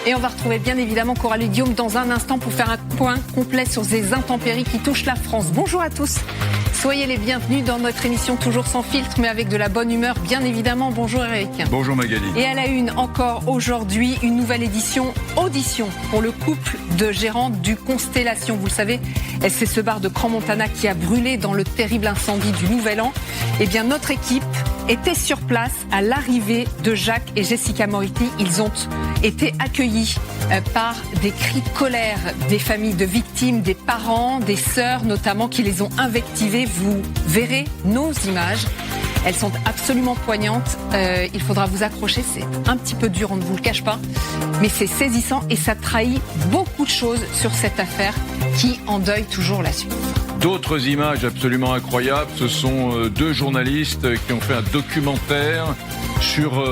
Et on va retrouver bien évidemment Coralie Guillaume dans un instant pour faire un point complet sur ces intempéries qui touchent la France. Bonjour à tous. Soyez les bienvenus dans notre émission toujours sans filtre mais avec de la bonne humeur bien évidemment. Bonjour Eric. Bonjour Magali. Et à la une encore aujourd'hui une nouvelle audition pour le couple de gérants du Constellation. Vous le savez, c'est ce bar de Crans-Montana qui a brûlé dans le terrible incendie du Nouvel An. Eh bien notre équipe était sur place à l'arrivée de Jacques et Jessica Moriti. Ils ont été accueillis par des cris de colère des familles de victimes, des parents, des sœurs notamment qui les ont invectivés. Vous verrez nos images. Elles sont absolument poignantes. Il faudra vous accrocher. C'est un petit peu dur, on ne vous le cache pas. Mais c'est saisissant et ça trahit beaucoup de choses sur cette affaire qui endeuille toujours la suite. D'autres images absolument incroyables, ce sont deux journalistes qui ont fait un documentaire sur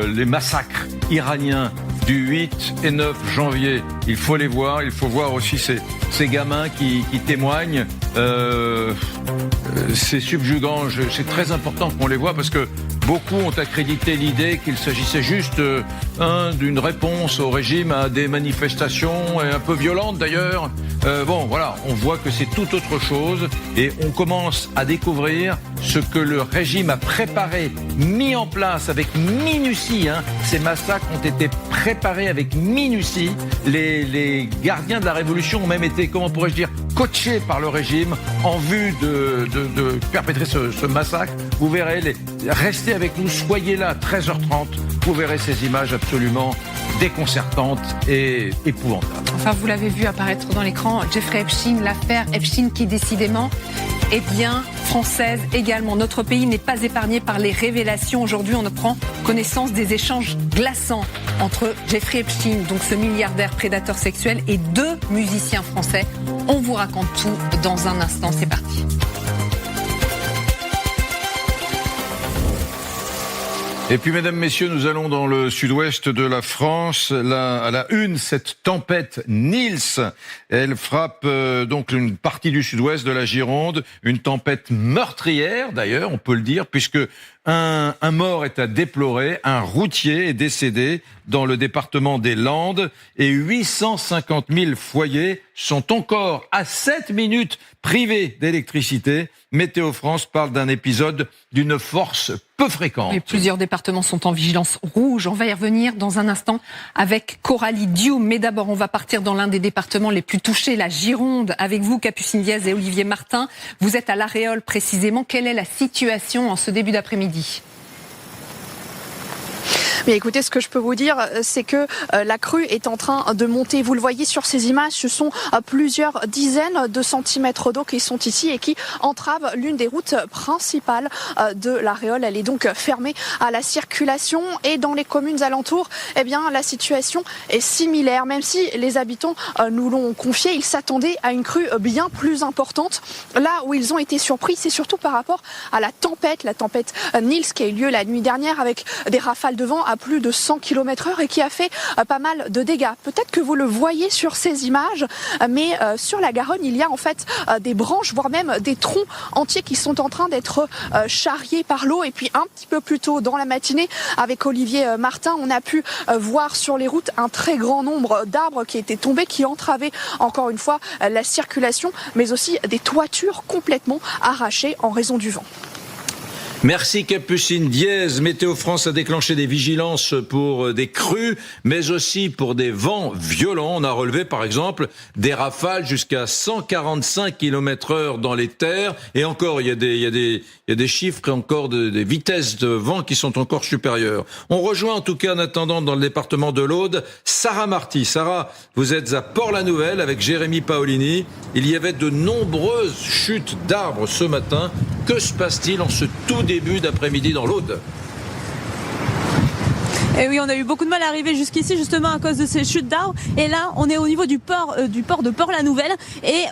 les massacres iraniens du 8 et 9 janvier. Il faut les voir, il faut voir aussi ces gamins qui témoignent. C'est subjugant, c'est très important qu'on les voit parce que beaucoup ont accrédité l'idée qu'il s'agissait juste d'une réponse au régime à des manifestations un peu violentes d'ailleurs. Bon, voilà, on voit que c'est tout autre chose et on commence à découvrir ce que le régime a préparé, mis en place avec minutie. Ces massacres ont été préparés avec minutie. Les gardiens de la Révolution ont même été, comment pourrais-je dire, coachés par le régime en vue de perpétrer ce massacre. Vous verrez, restez avec nous, soyez là à 13h30. Vous verrez ces images absolument déconcertantes et épouvantables. Enfin, vous l'avez vu apparaître dans l'écran, Jeffrey Epstein, l'affaire Epstein qui décidément est bien française également. Notre pays n'est pas épargné par les révélations. Aujourd'hui, on prend connaissance des échanges glaçants entre Jeffrey Epstein, donc ce milliardaire prédateur sexuel, et deux musiciens français. On vous raconte tout dans un instant. C'est parti. Et puis, mesdames, messieurs, nous allons dans le sud-ouest de la France. À la une, cette tempête Nils, elle frappe donc une partie du sud-ouest de la Gironde. Une tempête meurtrière, d'ailleurs, on peut le dire, puisque un mort est à déplorer. Un routier est décédé dans le département des Landes. Et 850 000 foyers sont encore à 7 minutes privés d'électricité. Météo France parle d'un épisode d'une force peu fréquente. Et plusieurs départements sont en vigilance rouge. On va y revenir dans un instant avec Coralie Guillaume. Mais d'abord, on va partir dans l'un des départements les plus touchés, la Gironde. Avec vous, Capucine Diaz et Olivier Martin. Vous êtes à l'Aréole précisément. Quelle est la situation en ce début d'après-midi ? Mais écoutez, ce que je peux vous dire, c'est que la crue est en train de monter. Vous le voyez sur ces images, ce sont plusieurs dizaines de centimètres d'eau qui sont ici et qui entravent l'une des routes principales de l'Aréole. Elle est donc fermée à la circulation et dans les communes alentours, eh bien, la situation est similaire. Même si les habitants nous l'ont confié, ils s'attendaient à une crue bien plus importante. Là où ils ont été surpris, c'est surtout par rapport à la tempête Nils qui a eu lieu la nuit dernière avec des rafales de vent à plus de 100 km/h et qui a fait pas mal de dégâts. Peut-être que vous le voyez sur ces images, mais sur la Garonne, il y a en fait des branches, voire même des troncs entiers qui sont en train d'être charriés par l'eau. Et puis un petit peu plus tôt dans la matinée, avec Olivier Martin, on a pu voir sur les routes un très grand nombre d'arbres qui étaient tombés, qui entravaient encore une fois la circulation, mais aussi des toitures complètement arrachées en raison du vent. Merci Capucine Diaz. Météo France a déclenché des vigilances pour des crues, mais aussi pour des vents violents. On a relevé par exemple des rafales jusqu'à 145 km/h dans les terres. Et encore, il y a des chiffres encore des vitesses de vent qui sont encore supérieures. On rejoint en tout cas en attendant dans le département de l'Aude, Sarah Marty. Sarah, vous êtes à Port-la-Nouvelle avec Jérémy Paolini. Il y avait de nombreuses chutes d'arbres ce matin. Que se passe-t-il en ce tout début d'après-midi dans l'Aude ? Et oui, on a eu beaucoup de mal à arriver jusqu'ici justement à cause de ces chutes d'arbres. Et là, on est au niveau du port de Port-la-Nouvelle et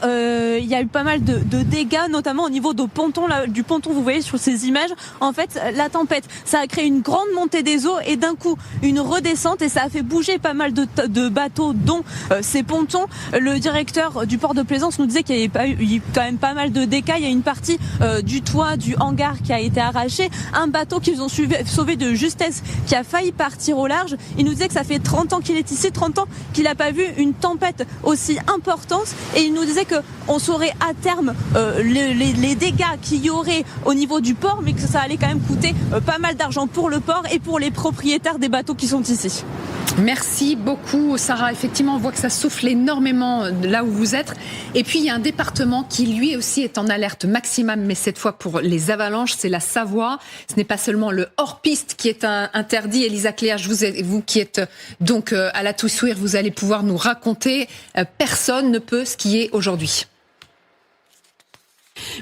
il y a eu pas mal de dégâts, notamment au niveau du ponton. Vous voyez sur ces images, en fait, la tempête, ça a créé une grande montée des eaux et d'un coup une redescente et ça a fait bouger pas mal de bateaux, dont ces pontons. Le directeur du port de Plaisance nous disait qu'il y avait eu quand même pas mal de dégâts. Il y a une partie du toit du hangar qui a été arrachée, un bateau qu'ils ont sauvé de justesse qui a failli partir. partir au large. Il nous disait que ça fait 30 ans qu'il est ici, 30 ans qu'il n'a pas vu une tempête aussi importante, et il nous disait qu'on saurait à terme les dégâts qu'il y aurait au niveau du port, mais que ça allait quand même coûter pas mal d'argent pour le port et pour les propriétaires des bateaux qui sont ici. Merci beaucoup Sarah. Effectivement, on voit que ça souffle énormément là où vous êtes. Et puis il y a un département qui lui aussi est en alerte maximum, mais cette fois pour les avalanches, c'est la Savoie. Ce n'est pas seulement le hors-piste qui est interdit. Elisa Cléage, vous qui êtes donc à la Toussuire, vous allez pouvoir nous raconter. Personne ne peut skier aujourd'hui.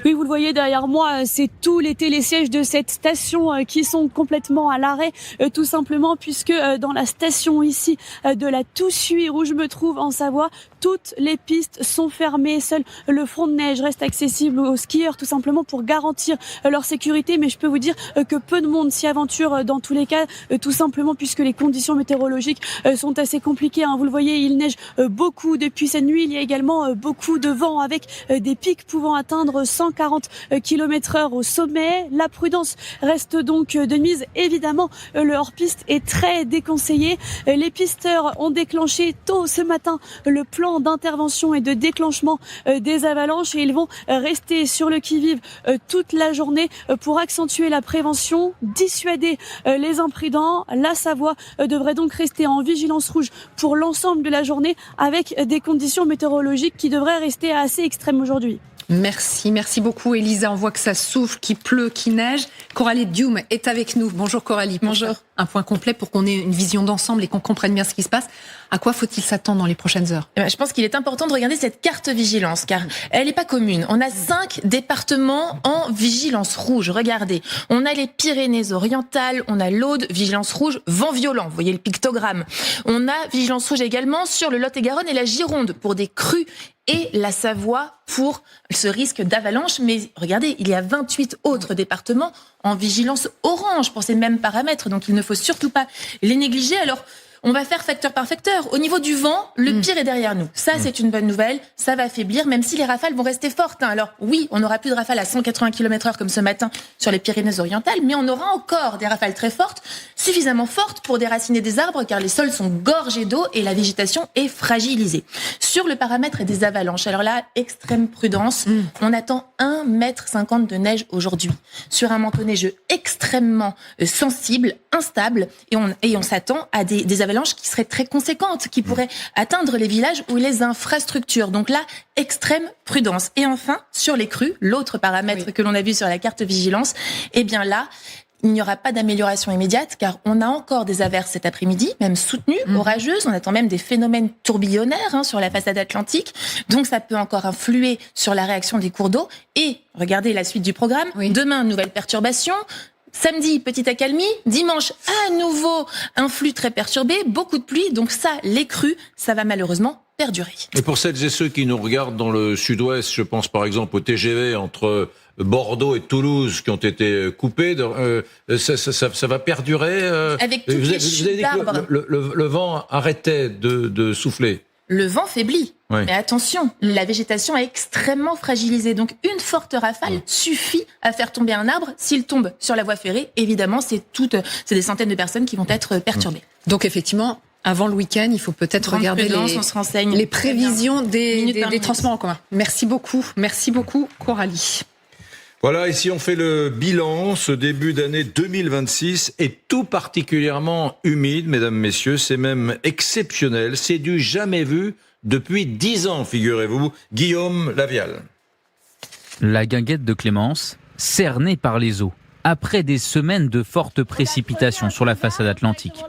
Oui, vous le voyez derrière moi, c'est tous les télésièges de cette station qui sont complètement à l'arrêt, tout simplement puisque dans la station ici de la Toussuire où je me trouve en Savoie, toutes les pistes sont fermées. Seul le front de neige reste accessible aux skieurs, tout simplement pour garantir leur sécurité. Mais je peux vous dire que peu de monde s'y aventure dans tous les cas, tout simplement puisque les conditions météorologiques sont assez compliquées. Vous le voyez, il neige beaucoup depuis cette nuit. Il y a également beaucoup de vent avec des pics pouvant atteindre 140 km/h au sommet. La prudence reste donc de mise. Évidemment, le hors-piste est très déconseillé. Les pisteurs ont déclenché tôt ce matin le plan d'intervention et de déclenchement des avalanches, et ils vont rester sur le qui-vive toute la journée pour accentuer la prévention, dissuader les imprudents. La Savoie devrait donc rester en vigilance rouge pour l'ensemble de la journée, avec des conditions météorologiques qui devraient rester assez extrêmes aujourd'hui. Merci beaucoup Elisa. On voit que ça souffle, qu'il pleut, qu'il neige. Coralie Dioum est avec nous. Bonjour Coralie. Bonjour. Un point complet pour qu'on ait une vision d'ensemble et qu'on comprenne bien ce qui se passe. À quoi faut-il s'attendre dans les prochaines heures ? Je pense qu'il est important de regarder cette carte vigilance, car elle n'est pas commune. On a 5 départements en vigilance rouge. Regardez, on a les Pyrénées-Orientales, on a l'Aude, vigilance rouge, vent violent. Vous voyez le pictogramme. On a vigilance rouge également sur le Lot-et-Garonne et la Gironde pour des crues, et la Savoie pour ce risque d'avalanche. Mais regardez, il y a 28 autres départements en vigilance orange pour ces mêmes paramètres. Donc il ne faut surtout pas les négliger. Alors, on va faire facteur par facteur. Au niveau du vent, le pire est derrière nous. Ça, c'est une bonne nouvelle. Ça va affaiblir, même si les rafales vont rester fortes. Alors oui, on n'aura plus de rafales à 180 km/h comme ce matin sur les Pyrénées-Orientales, mais on aura encore des rafales très fortes, suffisamment fortes pour déraciner des arbres, car les sols sont gorgés d'eau et la végétation est fragilisée. Sur le paramètre des avalanches, alors là, extrême prudence. On attend 1,50 m de neige aujourd'hui, sur un manteau neigeux extrêmement sensible, instable, et on s'attend à des avalanches qui seraient très conséquentes, qui pourraient atteindre les villages ou les infrastructures. Donc là, extrême prudence. Et enfin, sur les crues, l'autre paramètre que l'on a vu sur la carte vigilance, eh bien là, il n'y aura pas d'amélioration immédiate, car on a encore des averses cet après-midi, même soutenues, orageuses. On attend même des phénomènes tourbillonnaires sur la façade atlantique. Donc ça peut encore influer sur la réaction des cours d'eau. Et regardez la suite du programme. Demain, nouvelle perturbation. Samedi, petite accalmie. Dimanche, à nouveau, un flux très perturbé, beaucoup de pluie. Donc ça, les crues, ça va malheureusement perdurer. Et pour celles et ceux qui nous regardent dans le sud-ouest, je pense par exemple au TGV entre Bordeaux et Toulouse qui ont été coupés, ça va perdurer. Avec toutes les chutes d'arbres. Le vent arrêtait de souffler. Le vent faiblit. Oui. Mais attention, la végétation est extrêmement fragilisée. Donc, une forte rafale suffit à faire tomber un arbre. S'il tombe sur la voie ferrée, évidemment, c'est des centaines de personnes qui vont être perturbées. Donc, effectivement, avant le week-end, il faut peut-être regarder les prévisions des transports en commun. Merci beaucoup, Coralie. Voilà, ici on fait le bilan. Ce début d'année 2026 est tout particulièrement humide, mesdames, messieurs. C'est même exceptionnel. C'est du jamais vu depuis 10 ans, figurez-vous. Guillaume Lavial. La guinguette de Clémence, cernée par les eaux. Après des semaines de fortes précipitations sur la façade atlantique,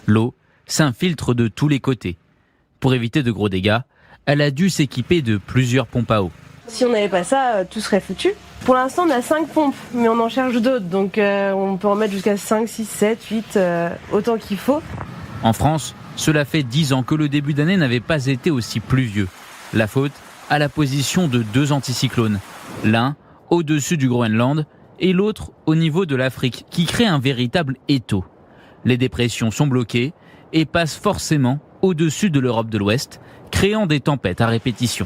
l'eau s'infiltre de tous les côtés. Pour éviter de gros dégâts, elle a dû s'équiper de plusieurs pompes à eau. Si on n'avait pas ça, tout serait foutu. Pour l'instant, on a 5 pompes, mais on en cherche d'autres. Donc on peut en mettre jusqu'à 5, 6, 7, 8, autant qu'il faut. En France, cela fait 10 ans que le début d'année n'avait pas été aussi pluvieux. La faute à la position de 2 anticyclones. L'un au-dessus du Groenland et l'autre au niveau de l'Afrique, qui crée un véritable étau. Les dépressions sont bloquées et passent forcément au-dessus de l'Europe de l'Ouest, créant des tempêtes à répétition.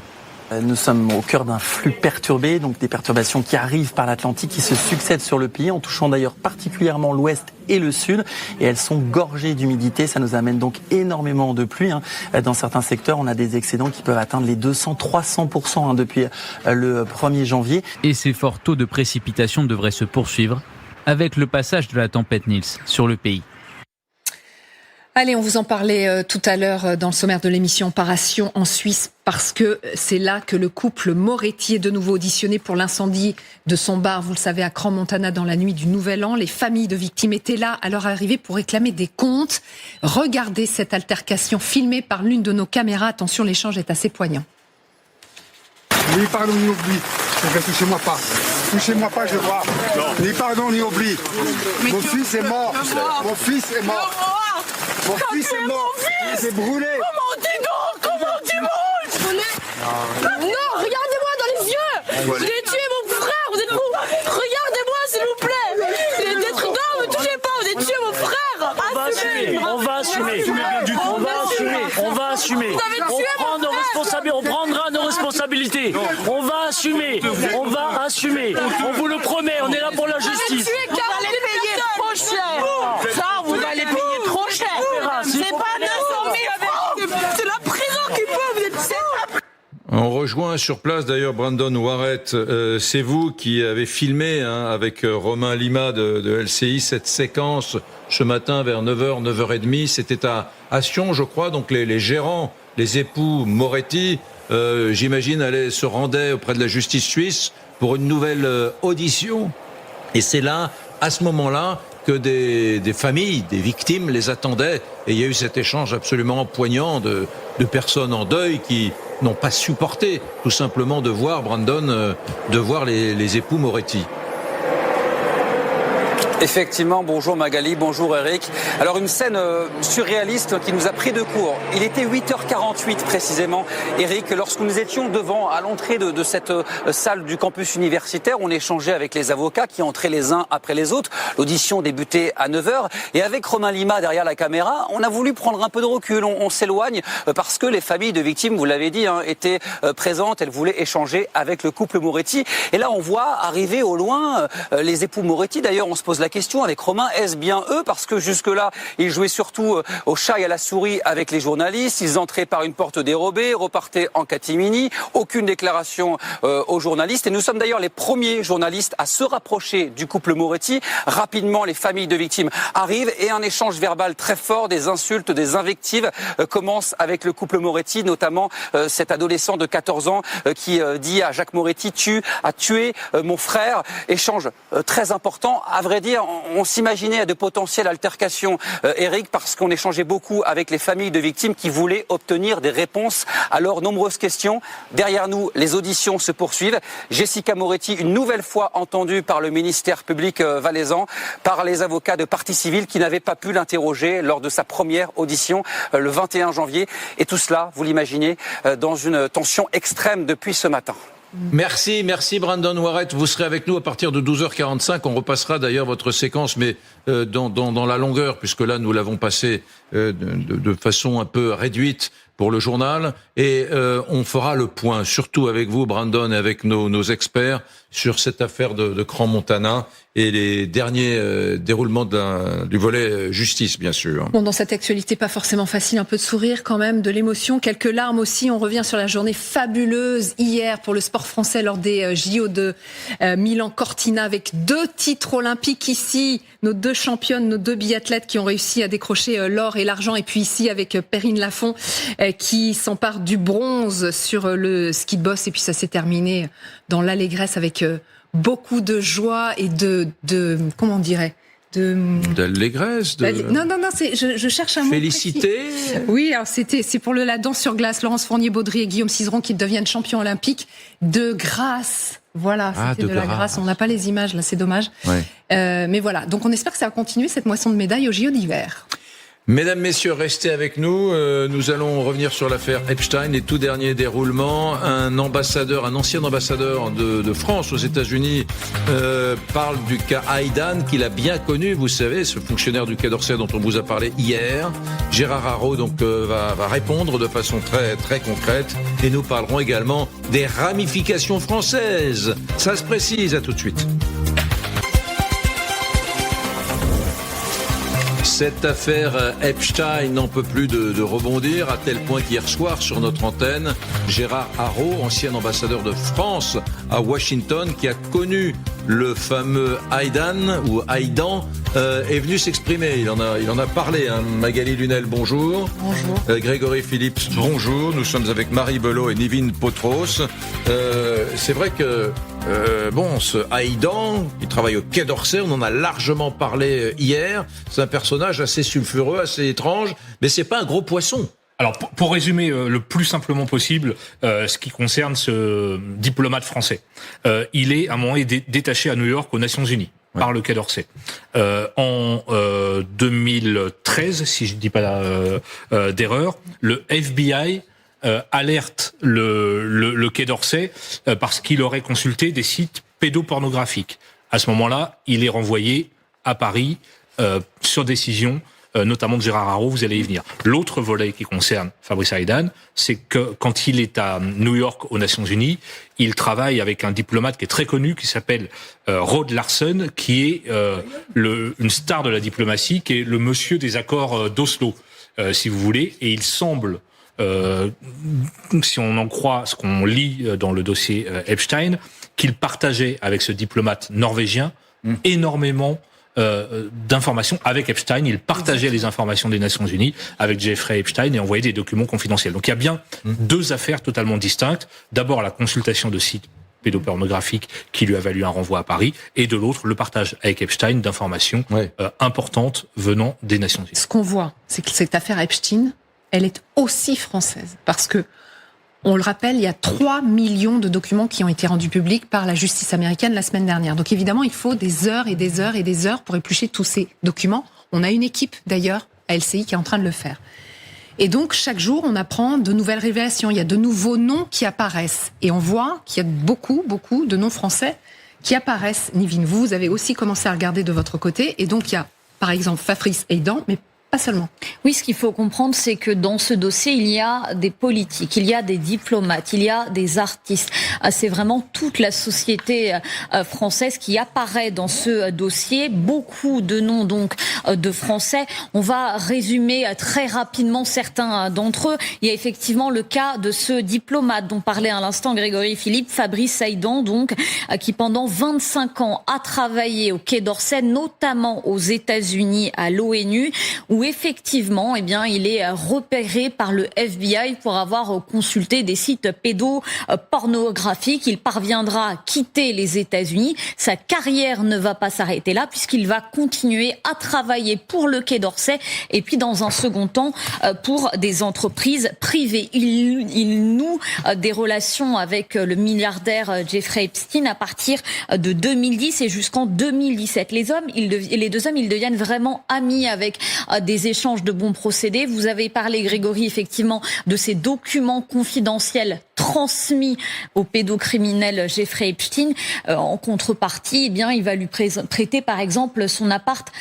Nous sommes au cœur d'un flux perturbé, donc des perturbations qui arrivent par l'Atlantique, qui se succèdent sur le pays, en touchant d'ailleurs particulièrement l'ouest et le sud, et elles sont gorgées d'humidité. Ça nous amène donc énormément de pluie. Dans certains secteurs, on a des excédents qui peuvent atteindre les 200-300% depuis le 1er janvier. Et ces forts taux de précipitations devraient se poursuivre avec le passage de la tempête Nils sur le pays. Allez, on vous en parlait tout à l'heure dans le sommaire de l'émission Paration en Suisse, parce que c'est là que le couple Moretti est de nouveau auditionné pour l'incendie de son bar, vous le savez, à Crans-Montana dans la nuit du Nouvel An. Les familles de victimes étaient là à leur arrivée pour réclamer des comptes. Regardez cette altercation filmée par l'une de nos caméras. Attention, l'échange est assez poignant. Ni pardon ni oubli. Touchez-moi pas. Touchez-moi pas, je vois. Ni pardon ni oubli. Mon fils est mort. Mon fils est mort. Mon fils est mort. Il s'est brûlé. Comment tu manges? Non, regardez-moi dans les yeux. Vous avez tué mon frère. Vous êtes fous. Regardez-moi, s'il vous plaît. Non, ne me touchez pas. Vous avez tué mon frère. On va assumer. On prendra nos responsabilités. On va assumer. On vous le promet. On est là pour la justice. Vous allez payer trop cher. Ça, vous allez payer trop cher. C'est pas 200 000 francs. C'est la prison qui peut. Vous êtes... On rejoint sur place d'ailleurs Brandon Warrett, c'est vous qui avez filmé avec Romain Lima de LCI cette séquence ce matin vers 9h, 9h30, c'était à Sion je crois, donc les gérants, les époux Moretti, j'imagine se rendaient auprès de la justice suisse pour une nouvelle audition, et c'est là, à ce moment-là, que des familles, des victimes les attendaient, et il y a eu cet échange absolument poignant de personnes en deuil qui n'ont pas supporté tout simplement de voir Brandon, de voir les époux Moretti. Effectivement, bonjour Magali, bonjour Eric. Alors une scène surréaliste qui nous a pris de court. Il était 8h48 précisément, Eric, lorsque nous étions à l'entrée de cette salle du campus universitaire. On échangeait avec les avocats qui entraient les uns après les autres. L'audition débutait à 9h et avec Romain Lima derrière la caméra, on a voulu prendre un peu de recul. On s'éloigne parce que les familles de victimes, vous l'avez dit, étaient présentes. Elles voulaient échanger avec le couple Moretti. Et là, on voit arriver au loin les époux Moretti. D'ailleurs, on se pose la question avec Romain, est-ce bien eux? Parce que jusque-là, ils jouaient surtout au chat et à la souris avec les journalistes. Ils entraient par une porte dérobée, repartaient en catimini. Aucune déclaration aux journalistes. Et nous sommes d'ailleurs les premiers journalistes à se rapprocher du couple Moretti. Rapidement, les familles de victimes arrivent et un échange verbal très fort, des insultes, des invectives commence avec le couple Moretti, notamment cet adolescent de 14 ans qui dit à Jacques Moretti, tu as tué mon frère. Échange très important. À vrai dire, on s'imaginait à de potentielles altercations, Eric, parce qu'on échangeait beaucoup avec les familles de victimes qui voulaient obtenir des réponses à leurs nombreuses questions. Derrière nous, les auditions se poursuivent. Jessica Moretti, une nouvelle fois entendue par le ministère public valaisan, par les avocats de partie civile qui n'avaient pas pu l'interroger lors de sa première audition le 21 janvier. Et tout cela, vous l'imaginez, dans une tension extrême depuis ce matin. Merci Brandon Warrett. Vous serez avec nous à partir de 12h45. On repassera d'ailleurs votre séquence, mais dans la longueur, puisque là nous l'avons passé de façon un peu réduite pour le journal. Et on fera le point, surtout avec vous, Brandon, et avec nos experts, sur cette affaire de Crans-Montana et les derniers déroulements du volet justice, bien sûr. Bon, dans cette actualité pas forcément facile, un peu de sourire quand même, de l'émotion, quelques larmes aussi. On revient sur la journée fabuleuse hier pour le sport français lors des JO de Milan-Cortina, avec 2 titres olympiques ici, nos 2 championnes, nos 2 biathlètes qui ont réussi à décrocher l'or et l'argent, et puis ici avec Perrine Lafont qui s'empare du bronze sur le ski de boss, et puis ça s'est terminé dans l'allégresse avec beaucoup de joie et de comment on dirait, d'allégresse, non, je cherche un mot. Félicité. Oui, alors c'est pour la danse sur glace, Laurence Fournier-Baudry et Guillaume Cizeron qui deviennent champions olympiques de grâce. Voilà, c'était de la grâce. On n'a pas les images là, c'est dommage. Ouais. Mais voilà, donc on espère que ça va continuer cette moisson de médailles au JO d'hiver. Mesdames, Messieurs, restez avec nous. Nous allons revenir sur l'affaire Epstein, les tout derniers déroulements. Un ancien ambassadeur de France aux États-Unis parle du cas Haydan, qu'il a bien connu, vous savez, ce fonctionnaire du Quai d'Orsay dont on vous a parlé hier. Gérard Haraud donc va répondre de façon très très concrète, et nous parlerons également des ramifications françaises. Ça se précise, à tout de suite. Cette affaire Epstein n'en peut plus de rebondir, à tel point qu'hier soir, sur notre antenne, Gérard Haraud, ancien ambassadeur de France à Washington, qui a connu le fameux Haydan, est venu s'exprimer. Il en a parlé. Magali Lunel, bonjour. Bonjour. Grégory Phillips, bonjour. Nous sommes avec Marie Belot et Nivine Potros. C'est vrai que ce Haydan, il travaille au Quai d'Orsay, on en a largement parlé hier. C'est un personnage assez sulfureux, assez étrange, mais c'est pas un gros poisson. Alors, pour résumer le plus simplement possible, ce qui concerne ce diplomate français, il est à un moment détaché à New York aux Nations Unies par le Quai d'Orsay. En 2013, si je ne dis pas d'erreur, le FBI alerte le Quai d'Orsay parce qu'il aurait consulté des sites pédopornographiques. À ce moment-là, il est renvoyé à Paris sur décision notamment de Gérard Haraud, vous allez y venir. L'autre volet qui concerne Fabrice Haydan, c'est que quand il est à New York aux Nations Unies, il travaille avec un diplomate qui est très connu, qui s'appelle Rod Larson, qui est une star de la diplomatie, qui est le monsieur des accords d'Oslo, si vous voulez, et il semble, si on en croit ce qu'on lit dans le dossier Epstein, qu'il partageait avec ce diplomate norvégien énormément d'informations avec Epstein. Il partageait les informations des Nations Unies avec Jeffrey Epstein et envoyait des documents confidentiels. Donc il y a bien deux affaires totalement distinctes. D'abord la consultation de sites pédopornographiques qui lui a valu un renvoi à Paris, et de l'autre le partage avec Epstein d'informations importantes venant des Nations Unies. Ce qu'on voit, c'est que cette affaire Epstein, elle est aussi française, parce que on le rappelle, il y a 3 millions de documents qui ont été rendus publics par la justice américaine la semaine dernière. Donc évidemment, il faut des heures et des heures et des heures pour éplucher tous ces documents. On a une équipe, d'ailleurs, à LCI, qui est en train de le faire. Et donc, chaque jour, on apprend de nouvelles révélations. Il y a de nouveaux noms qui apparaissent. Et on voit qu'il y a beaucoup de noms français qui apparaissent. Nivine, vous avez aussi commencé à regarder de votre côté. Et donc, il y a, par exemple, Fabrice Haydan, mais pas seulement. Oui, ce qu'il faut comprendre, c'est que dans ce dossier, il y a des politiques, il y a des diplomates, il y a des artistes. C'est vraiment toute la société française qui apparaît dans ce dossier. Beaucoup de noms donc de Français. On va résumer très rapidement certains d'entre eux. Il y a effectivement le cas de ce diplomate dont parlait à l'instant Grégory Philippe, Fabrice Haydan, donc, qui pendant 25 ans a travaillé au Quai d'Orsay, notamment aux États-Unis, à l'ONU, où effectivement, eh bien, il est repéré par le FBI pour avoir consulté des sites pédopornographiques. Il parviendra à quitter les États-Unis. Sa carrière ne va pas s'arrêter là, puisqu'il va continuer à travailler pour le Quai d'Orsay et puis dans un second temps pour des entreprises privées. Il noue des relations avec le milliardaire Jeffrey Epstein à partir de 2010 et jusqu'en 2017. Les deux hommes, ils deviennent vraiment amis avec des échanges de bons procédés. Vous avez parlé, Grégory, effectivement, de ces documents confidentiels transmis au pédocriminel Jeffrey Epstein. En contrepartie, eh bien, il va lui prêter, par exemple, son appart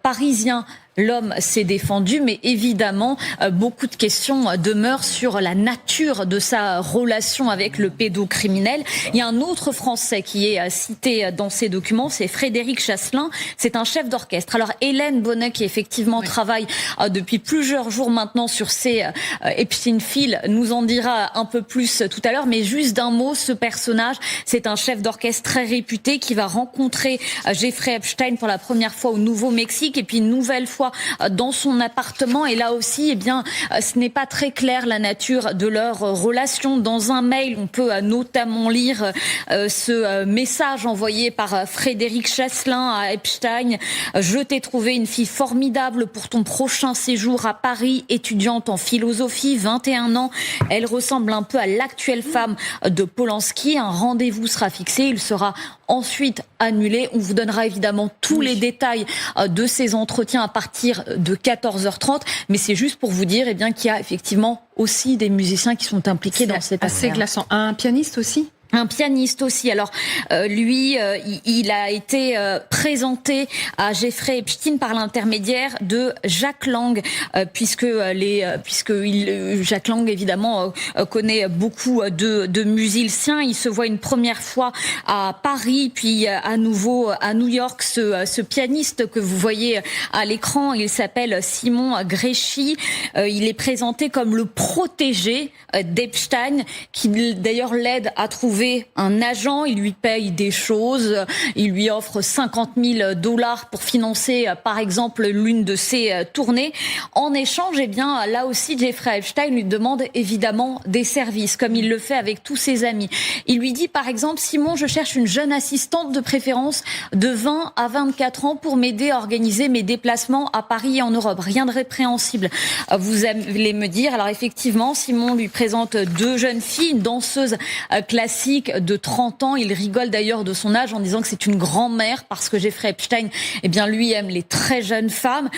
parisien. L'homme s'est défendu, mais évidemment, beaucoup de questions demeurent sur la nature de sa relation avec le pédocriminel. Il y a un autre Français qui est cité dans ces documents, c'est Frédéric Chasselin. C'est un chef d'orchestre. Alors, Hélène Bonnet, qui effectivement travaille depuis plusieurs jours maintenant sur ces Epstein Files, nous en dira un peu plus tout à l'heure. Mais juste d'un mot, ce personnage, c'est un chef d'orchestre très réputé qui va rencontrer Jeffrey Epstein pour la première fois au Nouveau-Mexique et puis une nouvelle fois dans son appartement. Et là aussi, eh bien, ce n'est pas très clair la nature de leur relation. Dans un mail, on peut notamment lire ce message envoyé par Frédéric Chasselin à Epstein. Je t'ai trouvé une fille formidable pour ton prochain séjour à Paris, étudiante en philosophie, 21 ans. Elle ressemble un peu à l'actuelle femme de Polanski. Un rendez-vous sera fixé. Il sera ensuite annulé. On vous donnera évidemment tous les détails de ces entretiens à partir de 14h30, mais c'est juste pour vous dire qu'il y a effectivement aussi des musiciens qui sont impliqués dans cette affaire. Assez glaçant. Un pianiste aussi ? Un pianiste aussi. Alors lui, il a été présenté à Jeffrey Epstein par l'intermédiaire de Jack Lang, puisque Jack Lang évidemment connaît beaucoup de musiciens. Il se voit une première fois à Paris, puis à nouveau à New York. Ce pianiste que vous voyez à l'écran, il s'appelle Simon Gréchy. Il est présenté comme le protégé d'Epstein, qui d'ailleurs l'aide à trouver un agent. Il lui paye des choses, il lui offre $50,000 pour financer par exemple l'une de ses tournées. En échange, là aussi Jeffrey Epstein lui demande évidemment des services, comme il le fait avec tous ses amis. Il lui dit par exemple: Simon, je cherche une jeune assistante, de préférence de 20 à 24 ans, pour m'aider à organiser mes déplacements à Paris et en Europe. Rien de répréhensible, vous allez me dire. Alors effectivement, Simon lui présente 2 jeunes filles, une danseuse classique de 30 ans. Il rigole d'ailleurs de son âge en disant que c'est une grand-mère, parce que Jeffrey Epstein, lui aime les très jeunes femmes.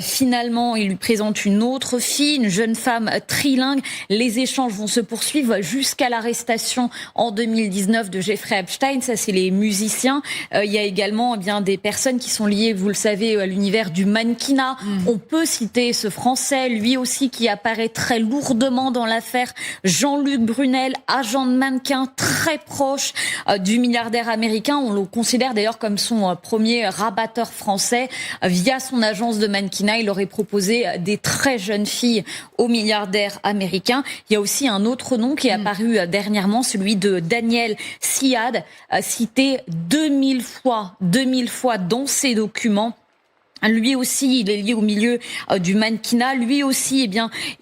Finalement, il lui présente une autre fille, une jeune femme trilingue. Les échanges vont se poursuivre jusqu'à l'arrestation en 2019 de Jeffrey Epstein. Ça, c'est les musiciens. Il y a également des personnes qui sont liées, vous le savez, à l'univers du mannequinat. On peut citer ce Français, lui aussi, qui apparaît très lourdement dans l'affaire, Jean-Luc Brunel, agent de mannequin, très proche du milliardaire américain. On le considère d'ailleurs comme son premier rabatteur français. Via son agence de mannequinat, il aurait proposé des très jeunes filles au milliardaire américain. Il y a aussi un autre nom qui est apparu dernièrement, celui de Daniel Siad, cité 2000 fois dans ses documents. Lui aussi, il est lié au milieu du mannequinat. Lui aussi,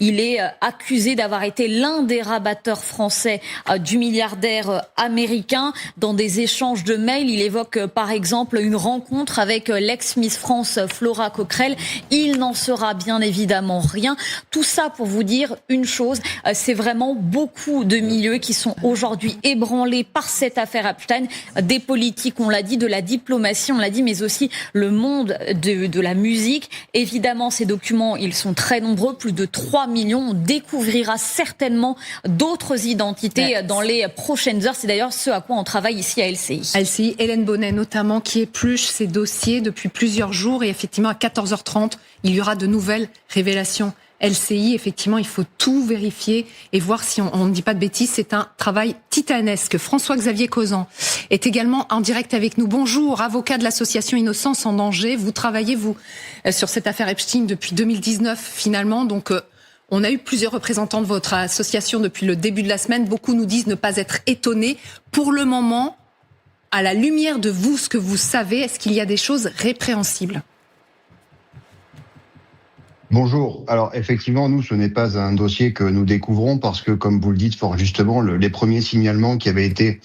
il est accusé d'avoir été l'un des rabatteurs français du milliardaire américain. Dans des échanges de mails, il évoque par exemple une rencontre avec l'ex-Miss France Flora Coquerel. Il n'en sera bien évidemment rien. Tout ça pour vous dire une chose, c'est vraiment beaucoup de milieux qui sont aujourd'hui ébranlés par cette affaire Epstein. Des politiques, on l'a dit, de la diplomatie, on l'a dit, mais aussi le monde de la musique. Évidemment, ces documents, ils sont très nombreux, plus de 3 millions. On découvrira certainement d'autres identités dans les prochaines heures. C'est d'ailleurs ce à quoi on travaille ici à LCI. LCI, Hélène Bonnet notamment, qui épluche ces dossiers depuis plusieurs jours, et effectivement à 14h30, il y aura de nouvelles révélations. LCI, effectivement, il faut tout vérifier et voir si on ne dit pas de bêtises. C'est un travail titanesque. François-Xavier Cauzan est également en direct avec nous. Bonjour, avocat de l'association Innocence en danger. Vous travaillez, sur cette affaire Epstein depuis 2019, finalement. Donc, on a eu plusieurs représentants de votre association depuis le début de la semaine. Beaucoup nous disent ne pas être étonnés. Pour le moment, à la lumière de vous, ce que vous savez, est-ce qu'il y a des choses répréhensibles ? Bonjour. Alors effectivement, nous, ce n'est pas un dossier que nous découvrons parce que, comme vous le dites fort justement, les premiers signalements qui avaient été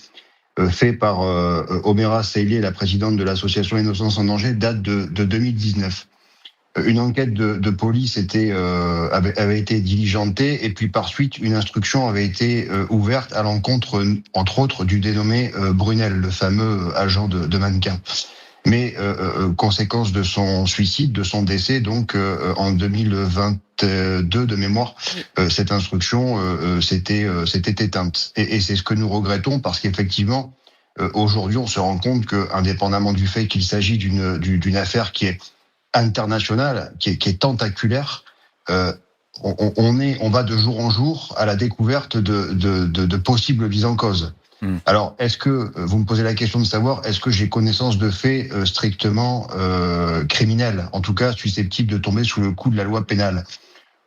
faits par Omera Seili, la présidente de l'association Innocence en danger, datent de 2019. Une enquête de police avait été diligentée et puis par suite, une instruction avait été ouverte à l'encontre, entre autres, du dénommé Brunel, le fameux agent de mannequin. Mais conséquence de son suicide, de son décès, donc en 2022 de mémoire, cette instruction s'était éteinte. Et c'est ce que nous regrettons parce qu'effectivement, aujourd'hui, on se rend compte que, indépendamment du fait qu'il s'agit d'une affaire qui est internationale, qui est tentaculaire, on va de jour en jour à la découverte de possibles mises en cause. Alors, est-ce que, vous me posez la question de savoir, est-ce que j'ai connaissance de faits strictement criminels, en tout cas susceptibles de tomber sous le coup de la loi pénale?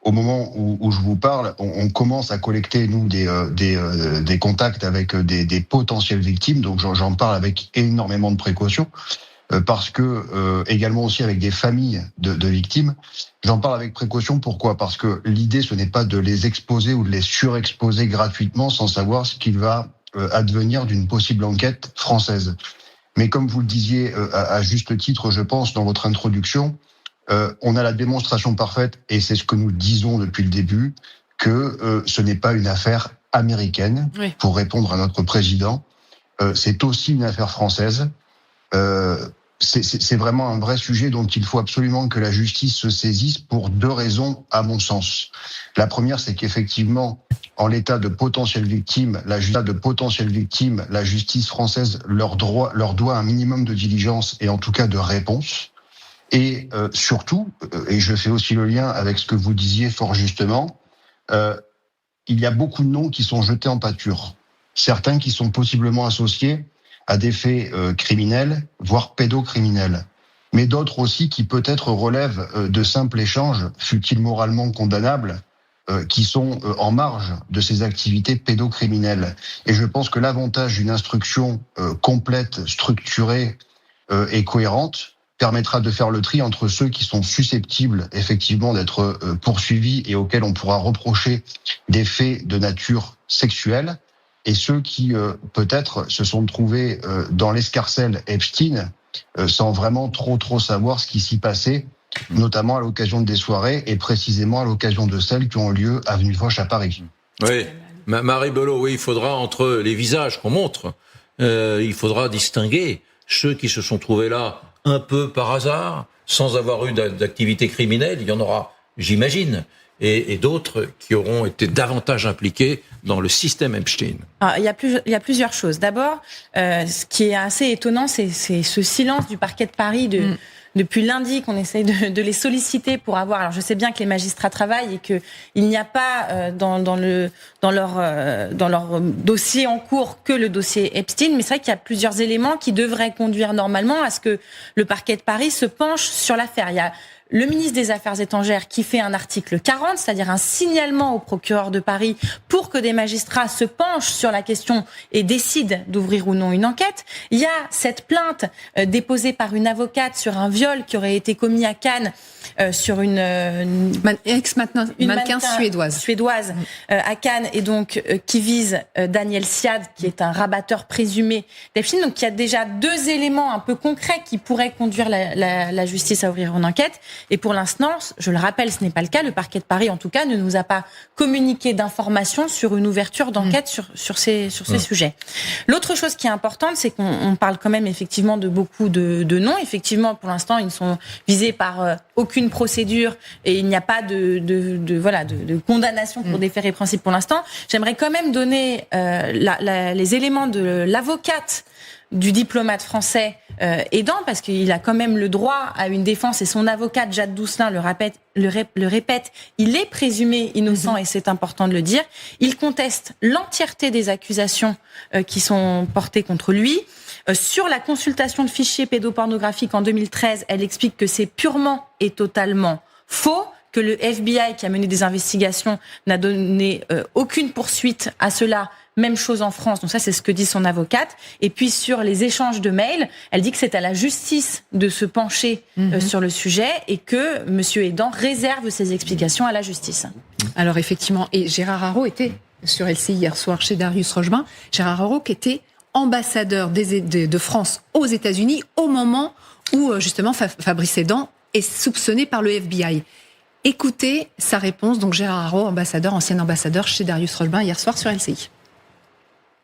Au moment où je vous parle, on commence à collecter, nous, des contacts avec des potentielles victimes, donc j'en parle avec énormément de précautions, parce que, également aussi avec des familles de victimes, j'en parle avec précaution. Pourquoi? Parce que l'idée, ce n'est pas de les exposer ou de les surexposer gratuitement sans savoir ce qu'il va advenir d'une possible enquête française. Mais comme vous le disiez à juste titre, je pense, dans votre introduction, on a la démonstration parfaite, et c'est ce que nous disons depuis le début, que ce n'est pas une affaire américaine, pour répondre à notre président. C'est aussi une affaire française. c'est vraiment un vrai sujet dont il faut absolument que la justice se saisisse pour 2 raisons, à mon sens. La première, c'est qu'effectivement, en l'état de potentielles victimes, la justice française leur doit un minimum de diligence et en tout cas de réponse. Et surtout, et je fais aussi le lien avec ce que vous disiez fort justement, il y a beaucoup de noms qui sont jetés en pâture. Certains qui sont possiblement associés à des faits criminels, voire pédocriminels. Mais d'autres aussi qui peut-être relèvent de simples échanges, fut-il moralement condamnables, qui sont en marge de ces activités pédocriminelles. Et je pense que l'avantage d'une instruction complète, structurée et cohérente permettra de faire le tri entre ceux qui sont susceptibles effectivement d'être poursuivis et auxquels on pourra reprocher des faits de nature sexuelle, et ceux qui peut-être se sont trouvés dans l'escarcelle Epstein sans vraiment trop savoir ce qui s'y passait, notamment à l'occasion des soirées et précisément à l'occasion de celles qui ont lieu avenue Foch à Paris. Oui, Marie Belot, oui, il faudra entre les visages qu'on montre, il faudra distinguer ceux qui se sont trouvés là un peu par hasard, sans avoir eu d'activité criminelle, il y en aura, j'imagine, et d'autres qui auront été davantage impliqués dans le système Epstein. Alors, il y a plusieurs choses. D'abord, ce qui est assez étonnant, c'est ce silence du parquet de Paris depuis lundi qu'on essaye de les solliciter pour avoir. Alors je sais bien que les magistrats travaillent et que il n'y a pas dans leur dossier en cours que le dossier Epstein, mais c'est vrai qu'il y a plusieurs éléments qui devraient conduire normalement à ce que le parquet de Paris se penche sur l'affaire. Il y a le ministre des Affaires étrangères qui fait un article 40, c'est-à-dire un signalement au procureur de Paris pour que des magistrats se penchent sur la question et décident d'ouvrir ou non une enquête. Il y a cette plainte déposée par une avocate sur un viol qui aurait été commis à Cannes sur une mannequin suédoise à Cannes, et donc qui vise Daniel Siad, qui est un rabatteur présumé d'Epstein. Donc il y a déjà 2 éléments un peu concrets qui pourraient conduire la justice à ouvrir une enquête. Et pour l'instant, je le rappelle, ce n'est pas le cas. Le parquet de Paris, en tout cas, ne nous a pas communiqué d'informations sur une ouverture d'enquête sur ces sujets. L'autre chose qui est importante, c'est qu'on parle quand même effectivement de beaucoup de noms. Effectivement, pour l'instant, ils ne sont visés par aucune procédure et il n'y a pas de condamnation pour des faits répréhensibles pour l'instant. J'aimerais quand même donner les éléments de l'avocate du diplomate français aidant, parce qu'il a quand même le droit à une défense, et son avocate Jade Doucelin le répète, il est présumé innocent et c'est important de le dire. Il conteste l'entièreté des accusations qui sont portées contre lui. Sur la consultation de fichiers pédopornographiques en 2013, elle explique que c'est purement et totalement faux, que le FBI qui a mené des investigations n'a donné aucune poursuite à cela. Même chose en France, donc ça c'est ce que dit son avocate. Et puis sur les échanges de mails, elle dit que c'est à la justice de se pencher sur le sujet et que Monsieur Aidant réserve ses explications à la justice. Alors effectivement, et Gérard Haraud était sur LCI hier soir chez Darius Rochebin. Gérard Haraud qui était ambassadeur de France aux États-Unis au moment où justement Fabrice Aidant est soupçonné par le FBI. Écoutez sa réponse, donc Gérard Haraud, ancien ambassadeur chez Darius Rochebin hier soir sur LCI.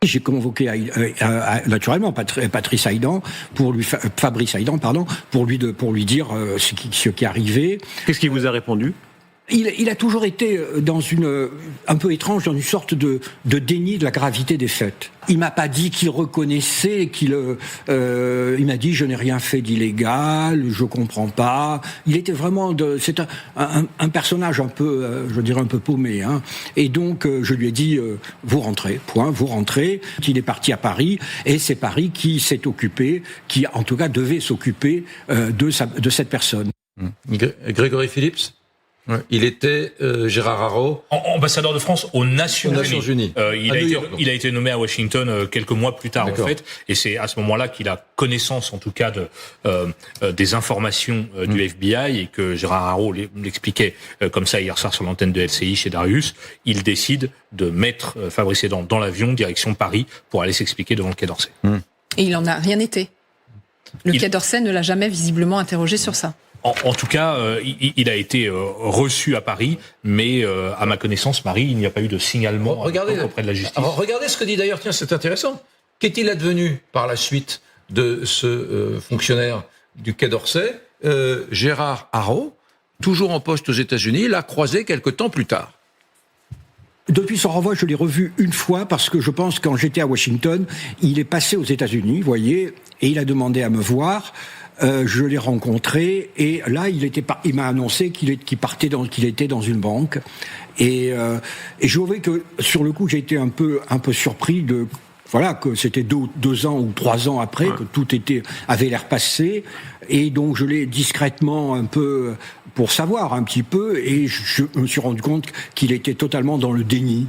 J'ai convoqué naturellement Fabrice Aidant pour lui dire ce qui arrivait. Qu'est-ce qu'il vous a répondu ? Il a toujours été un peu étrange, dans une sorte de déni de la gravité des faits. Il m'a pas dit qu'il reconnaissait, il m'a dit je n'ai rien fait d'illégal, je comprends pas. Il était vraiment c'est un personnage un peu, je dirais un peu paumé, hein. Et donc je lui ai dit vous rentrez. Il est parti à Paris et c'est Paris qui s'est occupé, qui en tout cas devait s'occuper de cette personne. Grégory Phillips. Il était Gérard Haraud, ambassadeur de France aux Nations Unies. Il a été nommé à Washington quelques mois plus tard, en fait, et c'est à ce moment-là qu'il a connaissance, en tout cas, des informations du FBI, et que Gérard Haraud l'expliquait comme ça hier soir sur l'antenne de LCI chez Darius. Il décide de mettre Fabrice Aidant dans l'avion direction Paris pour aller s'expliquer devant le Quai d'Orsay. Et il en a rien été. Le Quai d'Orsay ne l'a jamais visiblement interrogé sur ça. En tout cas, il a été reçu à Paris, mais à ma connaissance, Marie, il n'y a pas eu de signalement auprès de la justice. Alors, regardez ce que dit d'ailleurs, tiens, c'est intéressant. Qu'est-il advenu par la suite de ce fonctionnaire du Quai d'Orsay, Gérard Haraud, toujours en poste aux États-Unis, l'a croisé quelque temps plus tard. Depuis son renvoi, je l'ai revu une fois parce que je pense quand j'étais à Washington, il est passé aux États-Unis, vous voyez, et il a demandé à me voir. Je l'ai rencontré et là, il m'a annoncé qu'il était dans une banque. Et je trouvais que sur le coup, j'ai été un peu surpris que c'était 2 ans ou 3 ans après que tout avait l'air passé. Et donc je l'ai discrètement un peu pour savoir un petit peu, et je me suis rendu compte qu'il était totalement dans le déni.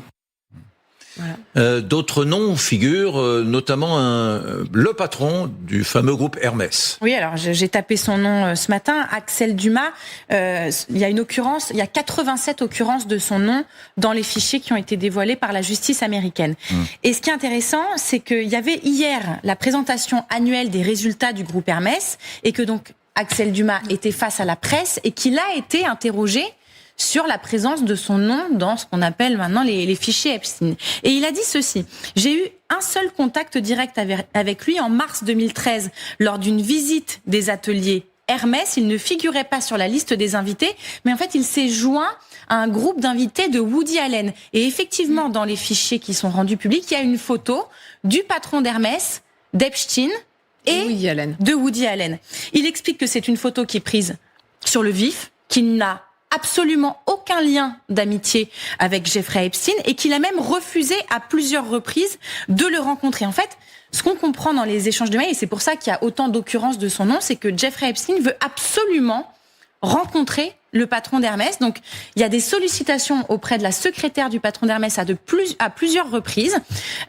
Voilà. D'autres noms figurent, notamment le patron du fameux groupe Hermès. Oui, alors j'ai tapé son nom ce matin, Axel Dumas. Il y a 87 occurrences de son nom dans les fichiers qui ont été dévoilés par la justice américaine. Et ce qui est intéressant, c'est qu'il y avait hier la présentation annuelle des résultats du groupe Hermès, et que donc Axel Dumas était face à la presse et qu'il a été interrogé sur la présence de son nom dans ce qu'on appelle maintenant les fichiers Epstein. Et il a dit ceci: j'ai eu un seul contact direct avec lui en mars 2013 lors d'une visite des ateliers Hermès. Il ne figurait pas sur la liste des invités, mais en fait il s'est joint à un groupe d'invités de Woody Allen. Et effectivement, dans les fichiers qui sont rendus publics, il y a une photo du patron d'Hermès, d'Epstein et de Woody Allen. Il explique que c'est une photo qui est prise sur le vif, qu'il n'a absolument aucun lien d'amitié avec Jeffrey Epstein, et qu'il a même refusé à plusieurs reprises de le rencontrer. En fait, ce qu'on comprend dans les échanges de mails, et c'est pour ça qu'il y a autant d'occurrences de son nom, c'est que Jeffrey Epstein veut absolument rencontrer le patron d'Hermès. Donc, il y a des sollicitations auprès de la secrétaire du patron d'Hermès à plusieurs reprises.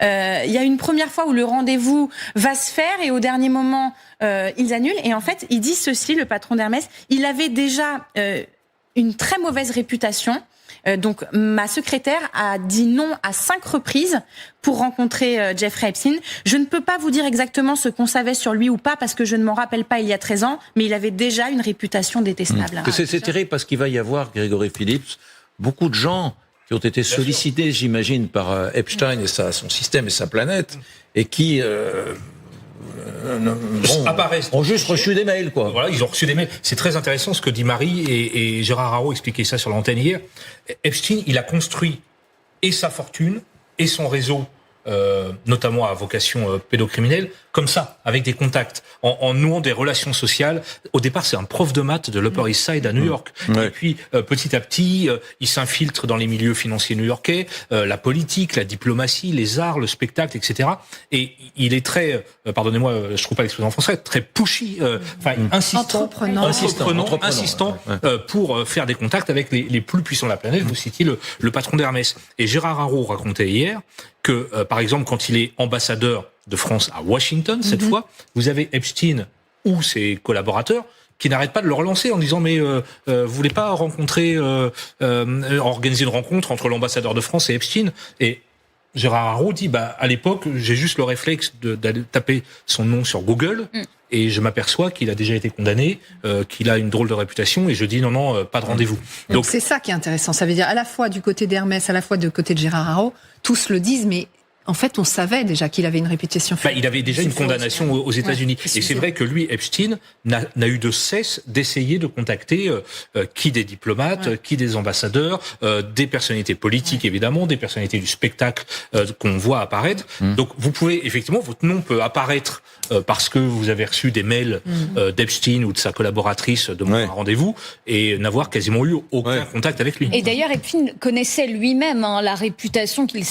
Il y a une première fois où le rendez-vous va se faire et au dernier moment, ils annulent. Et en fait, il dit ceci, le patron d'Hermès: il avait déjà une très mauvaise réputation. Donc, ma secrétaire a dit non à 5 reprises pour rencontrer Jeffrey Epstein. Je ne peux pas vous dire exactement ce qu'on savait sur lui ou pas, parce que je ne m'en rappelle pas il y a 13 ans, mais il avait déjà une réputation détestable. C'est terrible, parce qu'il va y avoir, Grégory Phillips, beaucoup de gens qui ont été sollicités, j'imagine, par Epstein et son système et sa planète, et qui... ont juste reçu des mails, quoi. Voilà, ils ont reçu des mails. C'est très intéressant ce que dit Marie, et Gérard Haraud expliquait ça sur l'antenne hier. Epstein, il a construit et sa fortune et son réseau, notamment à vocation pédocriminelle, comme ça, avec des contacts, en nouant des relations sociales. Au départ, c'est un prof de maths de l'Upper East Side à New York. Ouais. Et puis, petit à petit, il s'infiltre dans les milieux financiers new-yorkais, la politique, la diplomatie, les arts, le spectacle, etc. Et il est très, pardonnez-moi, je trouve pas l'expression en français, très pushy, insistant pour faire des contacts avec les plus puissants de la planète. Vous citiez le patron d'Hermès. Et Gérard Haraud racontait hier que, par exemple, quand il est ambassadeur de France à Washington, cette fois, vous avez Epstein ou ses collaborateurs qui n'arrêtent pas de le relancer en disant: mais vous voulez pas organiser une rencontre entre l'ambassadeur de France et Epstein? Et Gérard Haraud dit: à l'époque, j'ai juste le réflexe d'aller taper son nom sur Google, et je m'aperçois qu'il a déjà été condamné, qu'il a une drôle de réputation, et je dis non, pas de rendez-vous. Donc c'est ça qui est intéressant. Ça veut dire, à la fois du côté d'Hermès, à la fois du côté de Gérard Haraud, tous le disent, mais en fait, on savait déjà qu'il avait une réputation. Il avait déjà une condamnation aux États-Unis. Ouais, et c'est vrai que lui, Epstein, n'a eu de cesse d'essayer de contacter qui des diplomates, qui des ambassadeurs, des personnalités politiques, évidemment, des personnalités du spectacle qu'on voit apparaître. Donc, vous pouvez, effectivement, votre nom peut apparaître parce que vous avez reçu des mails d'Epstein ou de sa collaboratrice de mon rendez-vous, et n'avoir quasiment eu aucun contact avec lui. Et d'ailleurs, Epstein connaissait lui-même la réputation qu'il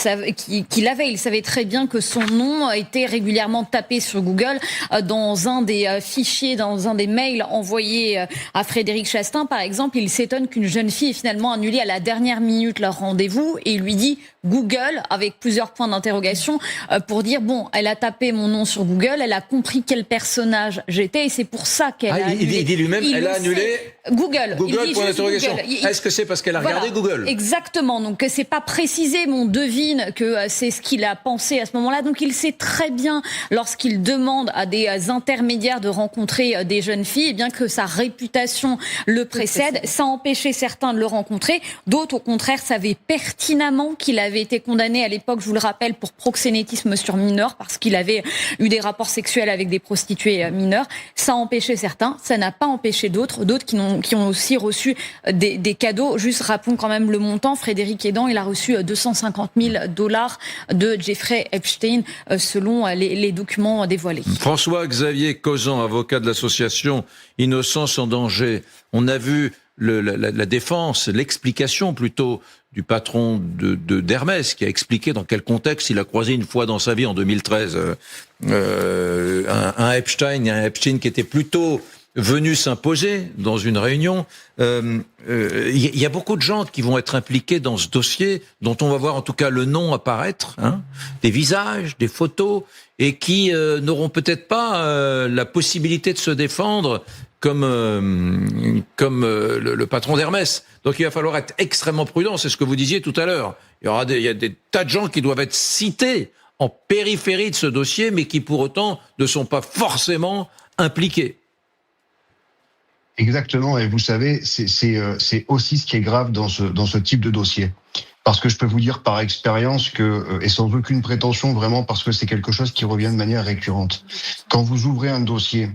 avait. Il savait très bien que son nom était régulièrement tapé sur Google dans un des fichiers, dans un des mails envoyés à Frédéric Chastain, par exemple. Il s'étonne qu'une jeune fille ait finalement annulé à la dernière minute leur rendez-vous, et il lui dit Google, avec plusieurs points d'interrogation, pour dire elle a tapé mon nom sur Google, elle a compris quel personnage j'étais, et c'est pour ça qu'elle a annulé. Il dit lui-même, elle a annulé Google. Google, Il dit point juste d'interrogation. Google. Est-ce que c'est parce qu'elle a regardé Google? Exactement. Donc c'est pas précisé, mais on devine que c'est ce qu'il a pensé à ce moment-là. Donc il sait très bien, lorsqu'il demande à des intermédiaires de rencontrer des jeunes filles, eh bien que sa réputation le précède. Ça a empêché certains de le rencontrer. D'autres, au contraire, savaient pertinemment qu'il avait été condamné à l'époque, je vous le rappelle, pour proxénétisme sur mineurs, parce qu'il avait eu des rapports sexuels avec des prostituées mineures. Ça a empêché certains, ça n'a pas empêché d'autres qui ont aussi reçu des cadeaux. Juste rappelons quand même le montant. Frédéric Hédan, il a reçu $250 000 de Jeffrey Epstein, selon les documents dévoilés. François-Xavier Causan, avocat de l'association Innocence en danger. On a vu la défense, l'explication plutôt du patron d'Hermès, qui a expliqué dans quel contexte il a croisé une fois dans sa vie, en 2013, un Epstein qui était plutôt venu s'imposer dans une réunion. Il y a beaucoup de gens qui vont être impliqués dans ce dossier, dont on va voir en tout cas le nom apparaître, des visages, des photos, et qui n'auront peut-être pas la possibilité de se défendre comme le patron d'Hermès. Donc il va falloir être extrêmement prudent, c'est ce que vous disiez tout à l'heure. Il y a des tas de gens qui doivent être cités en périphérie de ce dossier, mais qui pour autant ne sont pas forcément impliqués. Exactement, et vous savez, c'est aussi ce qui est grave dans ce type de dossier. Parce que je peux vous dire par expérience que, et sans aucune prétention vraiment, parce que c'est quelque chose qui revient de manière récurrente, quand vous ouvrez un dossier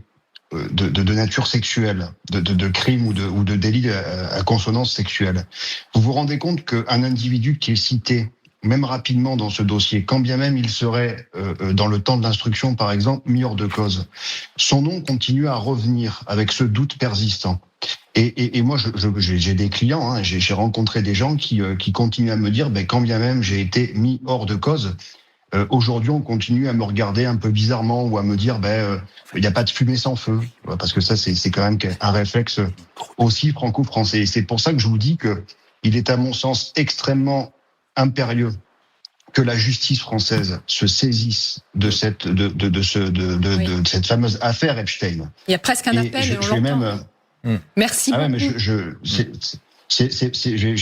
de nature sexuelle, de crime ou de délit à consonance sexuelle, vous vous rendez compte qu'un individu qui est cité, même rapidement dans ce dossier, quand bien même il serait, dans le temps de l'instruction par exemple, mis hors de cause, son nom continue à revenir avec ce doute persistant. Et moi, j'ai des clients, j'ai rencontré des gens qui continuent à me dire, quand bien même j'ai été mis hors de cause, aujourd'hui on continue à me regarder un peu bizarrement ou à me dire, il n'y a pas de fumée sans feu, parce que ça c'est quand même un réflexe aussi franco-français. Et c'est pour ça que je vous dis que il est à mon sens extrêmement impérieux que la justice française se saisisse de cette fameuse affaire Epstein. Il y a presque un appel et on l'entend. Merci beaucoup. Mais je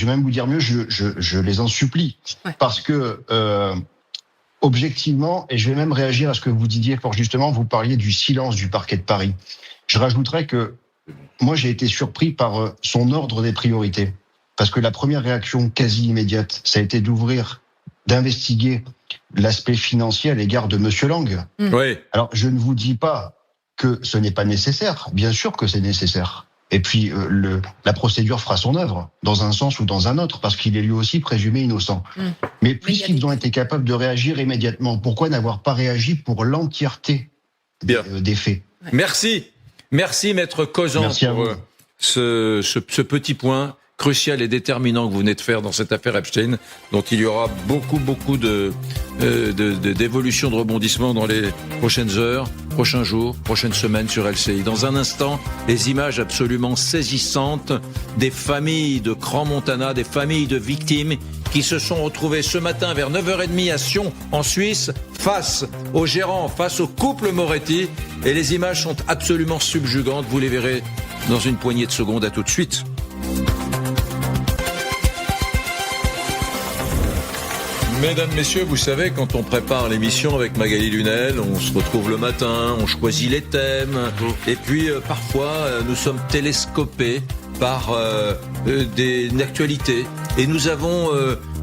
vais même vous dire mieux, je les en supplie. Ouais. Parce que, objectivement, et je vais même réagir à ce que vous disiez fort justement, vous parliez du silence du parquet de Paris. Je rajouterais que moi, j'ai été surpris par son ordre des priorités. Parce que la première réaction quasi immédiate, ça a été d'investiguer l'aspect financier à l'égard de Monsieur Lang. Oui. Alors, je ne vous dis pas que ce n'est pas nécessaire. Bien sûr que c'est nécessaire. Et puis, la procédure fera son œuvre, dans un sens ou dans un autre, parce qu'il est lui aussi présumé innocent. Mais puisqu'ils ont été capables de réagir immédiatement, pourquoi n'avoir pas réagi pour l'entièreté des faits? Merci. Merci, Maître Causan, pour ce petit point crucial et déterminant que vous venez de faire dans cette affaire Epstein, dont il y aura beaucoup d'évolutions, de rebondissements dans les prochaines heures, prochains jours, prochaines semaines sur LCI. Dans un instant, les images absolument saisissantes des familles de Crans-Montana, des familles de victimes qui se sont retrouvées ce matin vers 9h30 à Sion, en Suisse, face aux gérants, face au couple Moretti. Et les images sont absolument subjugantes. Vous les verrez dans une poignée de secondes. À tout de suite. Mesdames, Messieurs, vous savez, quand on prépare l'émission avec Magali Lunel, on se retrouve le matin, on choisit les thèmes, et puis parfois nous sommes télescopés par une actualité. Et nous avons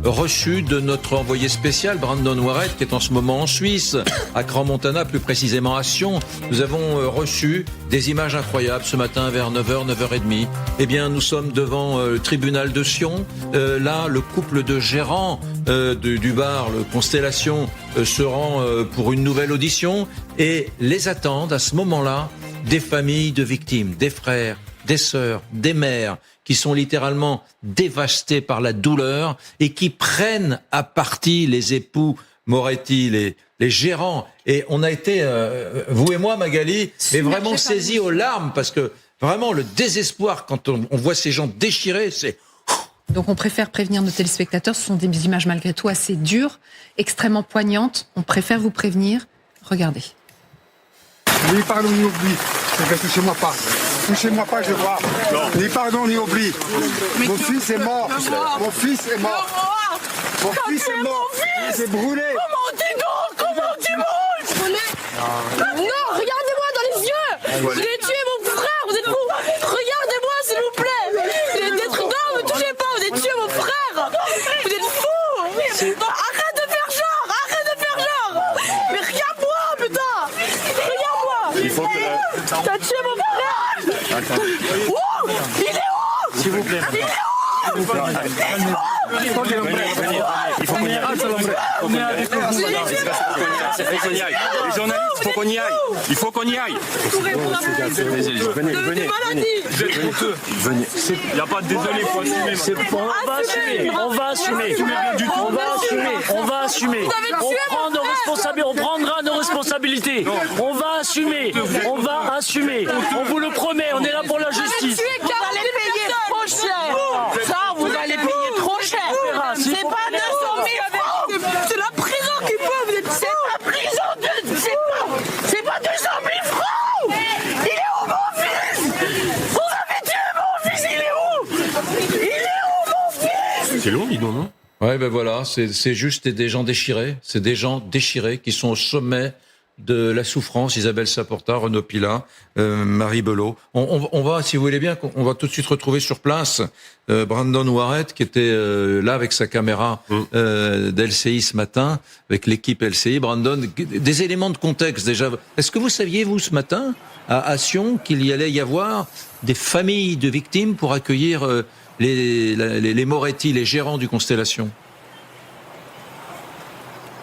reçu de notre envoyé spécial, Brandon Warrett, qui est en ce moment en Suisse, à Crans-Montana, plus précisément à Sion. Nous avons reçu des images incroyables ce matin vers 9h, 9h30. Eh bien, nous sommes devant le tribunal de Sion. Là, le couple de gérants du bar, le Constellation, se rend pour une nouvelle audition et les attendent à ce moment-là des familles de victimes, des frères, des sœurs, des mères qui sont littéralement dévastés par la douleur et qui prennent à partie les époux Moretti, les gérants. Et on a été, vous et moi Magali, mais vraiment saisis aux larmes parce que vraiment le désespoir quand on voit ces gens déchirés, c'est... Donc on préfère prévenir nos téléspectateurs, ce sont des images malgré tout assez dures, extrêmement poignantes, on préfère vous prévenir. Regardez. Oui, pardon, ni oubli, ne reste chez moi pas. Touchez-moi pas, je vois. Ni pardon, ni oubli. Mon fils est mort. Mon fils est mort. Mon fils est mort. Il s'est brûlé. Comment tu manges? Non, regardez-moi dans les yeux. Vous avez tué mon frère, vous êtes fous. Regardez-moi s'il vous plaît. D'être d'or, ne touchez pas, vous avez tué mon frère. Vous êtes fous. Arrête de faire genre. Mais regarde-moi, putain. Regarde-moi. Il faut que... T'as tué mon frère. Oh, il est où? S'il vous plaît. Il est où? Il faut qu'on y aille. Les journalistes, il faut qu'on y aille. Il faut qu'on y aille. Venez. Il n'y a pas de désolé, il faut assumer. On va assumer. On prendra nos responsabilités. On va assumer. On vous le promet, on est là pour la justice. Vous allez payer trop cher. Ça, vous allez payer trop cher. C'est pas 200 000 francs. C'est la prison qui peut. C'est la prison. C'est pas 200 000 francs. Il est où mon fils? Vous avez tué mon fils. Il est où mon fils? C'est long, dis donc, non? Ouais, ben voilà, c'est juste des gens déchirés. C'est des gens déchirés qui sont au sommet de la souffrance. Isabelle Saporta, Renaud Pila, Marie Belot. On va, si vous voulez bien, on va tout de suite retrouver sur place Brandon Ouarret, qui était là avec sa caméra d'LCI ce matin, avec l'équipe LCI. Brandon, des éléments de contexte déjà. Est-ce que vous saviez, vous, ce matin, à Sion, qu'il y allait y avoir des familles de victimes pour accueillir les Moretti, les gérants du Constellation?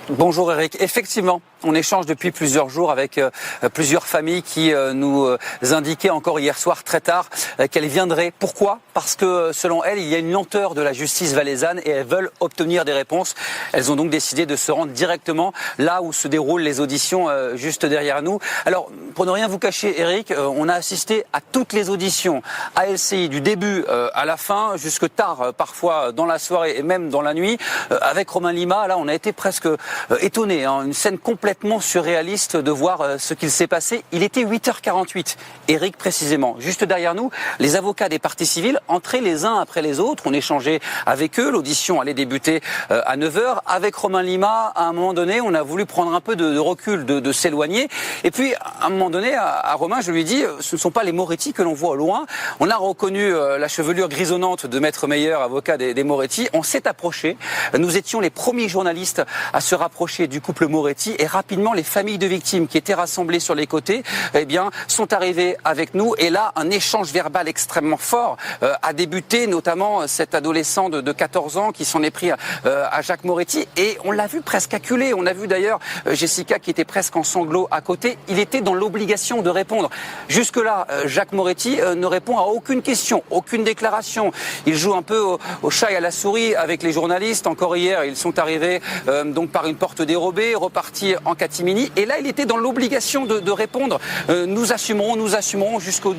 Bonjour Eric. Effectivement, on échange depuis plusieurs jours avec plusieurs familles qui nous indiquaient encore hier soir très tard qu'elles viendraient. Pourquoi? Parce que selon elles, il y a une lenteur de la justice valaisanne et elles veulent obtenir des réponses. Elles ont donc décidé de se rendre directement là où se déroulent les auditions juste derrière nous. Alors, pour ne rien vous cacher Eric, on a assisté à toutes les auditions à LCI du début à la fin, jusque tard parfois dans la soirée et même dans la nuit. Avec Romain Lima, là on a été presque étonné, une scène complètement surréaliste de voir ce qu'il s'est passé. Il était 8h48, Eric précisément. Juste derrière nous, les avocats des parties civiles entraient les uns après les autres. On échangeait avec eux. L'audition allait débuter à 9h. Avec Romain Lima, à un moment donné, on a voulu prendre un peu de recul, de s'éloigner. Et puis, à un moment donné, à Romain, je lui ai dit, ce ne sont pas les Moretti que l'on voit au loin. On a reconnu la chevelure grisonnante de Maître Meyer, avocat des Moretti. On s'est approché. Nous étions les premiers journalistes à se rapprocher du couple Moretti et rapidement les familles de victimes qui étaient rassemblées sur les côtés sont arrivées avec nous et là un échange verbal extrêmement fort a débuté, notamment cet adolescent de 14 ans qui s'en est pris à Jacques Moretti et on l'a vu presque acculé. On a vu d'ailleurs Jessica qui était presque en sanglots à côté. Il était dans l'obligation de répondre. Jusque-là, Jacques Moretti ne répond à aucune question, aucune déclaration. Il joue un peu au chat et à la souris avec les journalistes. Encore hier, ils sont arrivés donc par une porte dérobée, reparti en catimini. Et là, il était dans l'obligation de répondre. Nous assumerons jusqu'au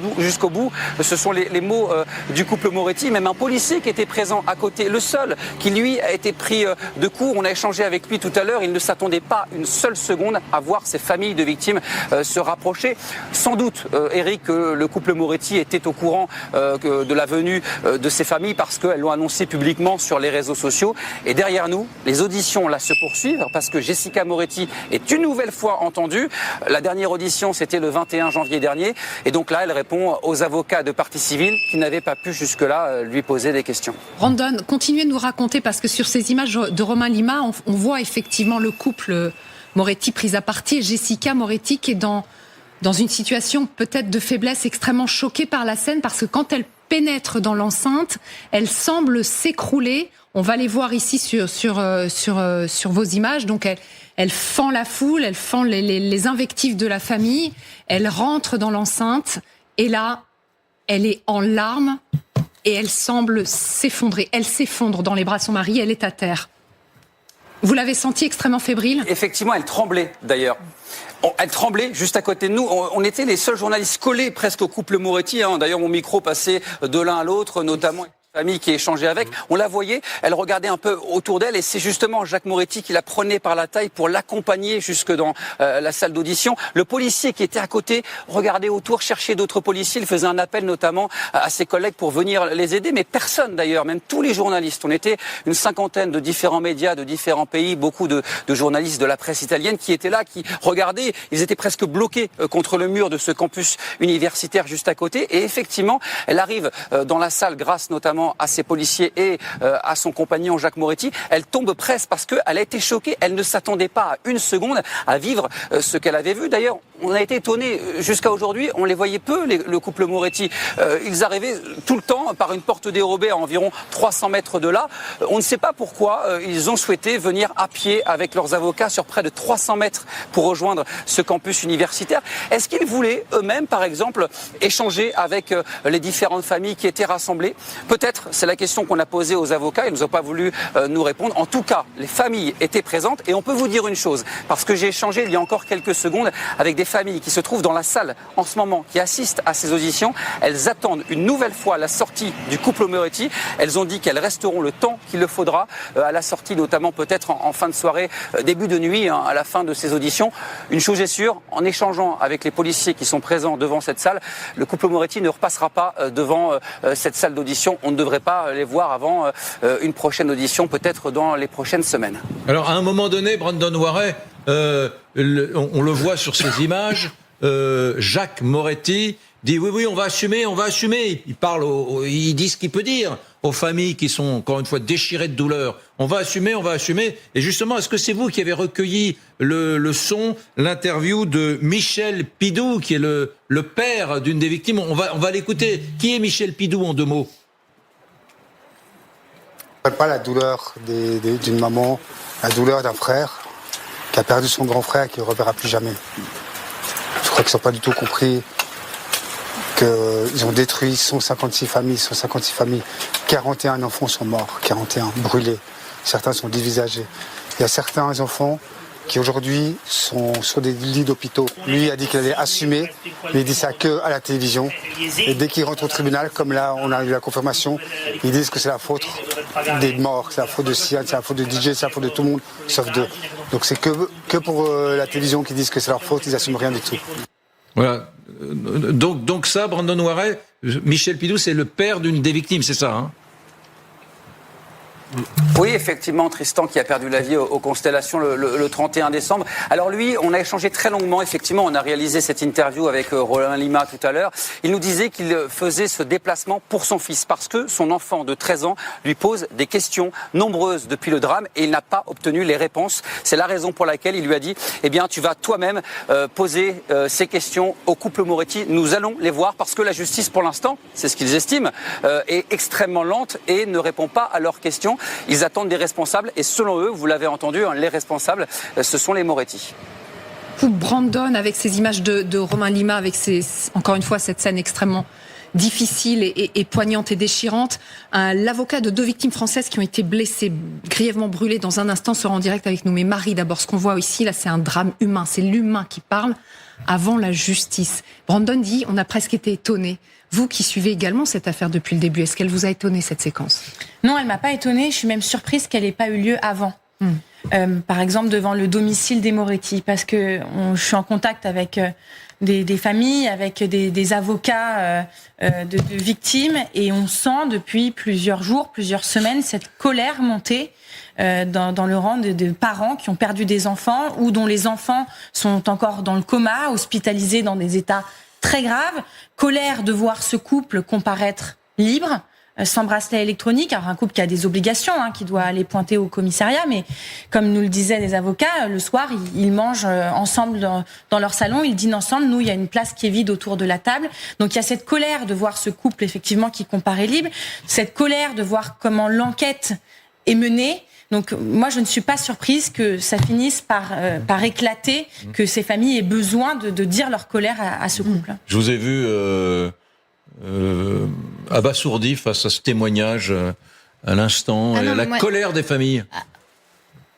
bout. Ce sont les mots du couple Moretti. Même un policier qui était présent à côté, le seul qui lui a été pris de court. On a échangé avec lui tout à l'heure. Il ne s'attendait pas une seule seconde à voir ces familles de victimes se rapprocher. Sans doute, Eric, que le couple Moretti était au courant de la venue de ces familles parce qu'elles l'ont annoncé publiquement sur les réseaux sociaux. Et derrière nous, les auditions là se poursuivent parce que Jessica Moretti est une nouvelle fois entendue. La dernière audition, c'était le 21 janvier dernier. Et donc là, elle répond aux avocats de partie civile qui n'avaient pas pu jusque-là lui poser des questions. Brandon, continuez de nous raconter parce que sur ces images de Romain Lima, on voit effectivement le couple Moretti pris à partie et Jessica Moretti qui est dans une situation peut-être de faiblesse extrêmement choquée par la scène parce que quand elle pénètre dans l'enceinte, elle semble s'écrouler. On va les voir ici sur vos images. Donc elle fend la foule, elle fend les invectives de la famille. Elle rentre dans l'enceinte et là, elle est en larmes et elle semble s'effondrer. Elle s'effondre dans les bras de son mari, elle est à terre. Vous l'avez sentie extrêmement fébrile ? Effectivement, elle tremblait d'ailleurs. Elle tremblait juste à côté de nous. On était les seuls journalistes collés presque au couple Moretti. D'ailleurs, mon micro passait de l'un à l'autre, notamment Famille qui échangeait avec, on la voyait, elle regardait un peu autour d'elle et c'est justement Jacques Moretti qui la prenait par la taille pour l'accompagner jusque dans la salle d'audition. Le policier qui était à côté regardait autour, cherchait d'autres policiers, il faisait un appel notamment à ses collègues pour venir les aider, mais personne d'ailleurs, même tous les journalistes. On était une cinquantaine de différents médias, de différents pays, beaucoup de journalistes de la presse italienne qui étaient là, qui regardaient, ils étaient presque bloqués contre le mur de ce campus universitaire juste à côté et effectivement, elle arrive dans la salle grâce notamment à ses policiers et à son compagnon Jacques Moretti. Elle tombe presque parce qu'elle a été choquée. Elle ne s'attendait pas à une seconde à vivre ce qu'elle avait vu. D'ailleurs, on a été étonnés. Jusqu'à aujourd'hui, on les voyait peu, le couple Moretti. Ils arrivaient tout le temps par une porte dérobée à environ 300 mètres de là. On ne sait pas pourquoi ils ont souhaité venir à pied avec leurs avocats sur près de 300 mètres pour rejoindre ce campus universitaire. Est-ce qu'ils voulaient eux-mêmes, par exemple, échanger avec les différentes familles qui étaient rassemblées? Peut-être, c'est la question qu'on a posée aux avocats, ils nous ont pas voulu nous répondre. En tout cas, les familles étaient présentes et on peut vous dire une chose, parce que j'ai échangé il y a encore quelques secondes avec des familles qui se trouvent dans la salle en ce moment, qui assistent à ces auditions. Elles attendent une nouvelle fois la sortie du couple Moretti. Elles ont dit qu'elles resteront le temps qu'il le faudra à la sortie, notamment peut-être en fin de soirée, début de nuit, à la fin de ces auditions. Une chose est sûre, en échangeant avec les policiers qui sont présents devant cette salle, le couple Moretti ne repassera pas devant cette salle d'audition. On ne devrait pas les voir avant une prochaine audition, peut-être dans les prochaines semaines. Alors, à un moment donné, Brandon Warret, on le voit sur ces images, Jacques Moretti dit oui, on va assumer. Il parle, il dit ce qu'il peut dire aux familles qui sont encore une fois déchirées de douleur. On va assumer. Et justement, est-ce que c'est vous qui avez recueilli l'interview de Michel Pidou, qui est le père d'une des victimes? On va l'écouter. Qui est Michel Pidou en 2 mots? Pas la douleur d'une maman, la douleur d'un frère qui a perdu son grand frère et qui ne le reverra plus jamais. Je crois qu'ils n'ont pas du tout compris qu'ils ont détruit 156 familles. 41 enfants sont morts, 41 brûlés. Certains sont dévisagés. Il y a certains enfants qui aujourd'hui sont sur des lits d'hôpitaux. Lui a dit qu'il allait assumer, mais il dit ça que à la télévision. Et dès qu'il rentre au tribunal, comme là on a eu la confirmation, ils disent que c'est la faute des morts, c'est la faute de Siad, c'est la faute de DJ, c'est la faute de tout le monde, sauf d'eux. Donc c'est que pour la télévision qui disent que c'est leur faute, ils n'assument rien du tout. Voilà. Donc ça, Brandon Warret, Michel Pidou, c'est le père d'une des victimes, c'est ça, hein? Oui, effectivement, Tristan qui a perdu la vie aux Constellations le 31 décembre. Alors lui, on a échangé très longuement, effectivement, on a réalisé cette interview avec Romain Lima tout à l'heure. Il nous disait qu'il faisait ce déplacement pour son fils, parce que son enfant de 13 ans lui pose des questions nombreuses depuis le drame et il n'a pas obtenu les réponses. C'est la raison pour laquelle il lui a dit, eh bien, tu vas toi-même poser ces questions au couple Moretti. Nous allons les voir parce que la justice, pour l'instant, c'est ce qu'ils estiment, est extrêmement lente et ne répond pas à leurs questions. Ils attendent des responsables et selon eux, vous l'avez entendu, les responsables, ce sont les Moretti. Brandon, avec ces images de Romain Lima, avec encore une fois cette scène extrêmement difficile et poignante et déchirante, l'avocat de 2 victimes françaises qui ont été blessées, grièvement brûlées, dans un instant sera en direct avec nous. Mais Marie, d'abord, ce qu'on voit ici, là, c'est un drame humain, c'est l'humain qui parle avant la justice. Brandon dit, on a presque été étonnés. Vous qui suivez également cette affaire depuis le début, est-ce qu'elle vous a étonné, cette séquence? Non, elle m'a pas étonnée. Je suis même surprise qu'elle n'ait pas eu lieu avant. Par exemple, devant le domicile des Moretti, parce que je suis en contact avec des familles, avec des avocats de victimes, et on sent depuis plusieurs jours, plusieurs semaines, cette colère monter dans le rang de parents qui ont perdu des enfants ou dont les enfants sont encore dans le coma, hospitalisés dans des états très graves. Colère de voir ce couple comparaître libre, sans bracelet électronique. Alors un couple qui a des obligations, qui doit aller pointer au commissariat, mais comme nous le disaient les avocats, le soir ils mangent ensemble dans leur salon, ils dînent ensemble. Nous, il y a une place qui est vide autour de la table. Donc il y a cette colère de voir ce couple effectivement qui comparaît libre, cette colère de voir comment l'enquête est menée. Donc moi, je ne suis pas surprise que ça finisse par éclater, que ces familles aient besoin de dire leur colère à ce couple. Je vous ai vu abasourdi face à ce témoignage à l'instant, la colère des familles.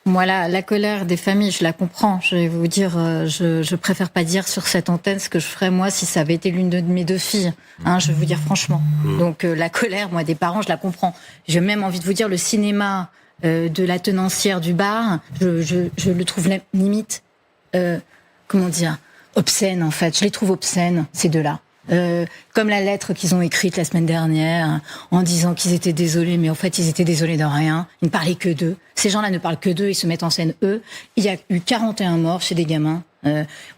Moi, la colère des familles, je la comprends. Je vais vous dire, je préfère pas dire sur cette antenne ce que je ferais moi si ça avait été l'une de mes 2 filles. Je vais vous dire franchement. Donc la colère, moi, des parents, je la comprends. J'ai même envie de vous dire, le cinéma de la tenancière du bar, je le trouve limite, obscène en fait. Je les trouve obscènes, ces 2-là. Comme la lettre qu'ils ont écrite la semaine dernière, en disant qu'ils étaient désolés, mais en fait ils étaient désolés de rien. Ils ne parlaient que d'eux. Ces gens-là ne parlent que d'eux, ils se mettent en scène eux. Il y a eu 41 morts chez des gamins.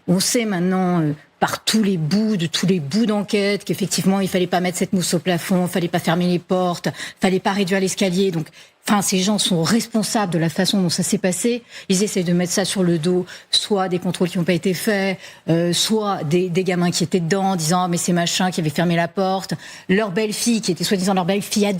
On sait maintenant par tous les bouts d'enquête qu'effectivement il fallait pas mettre cette mousse au plafond, il fallait pas fermer les portes, il fallait pas réduire l'escalier. Donc, ces gens sont responsables de la façon dont ça s'est passé. Ils essaient de mettre ça sur le dos, soit des contrôles qui n'ont pas été faits, soit des gamins qui étaient dedans, en disant mais c'est machin qui avait fermé la porte. Leur belle-fille, qui était soi-disant leur belle-fille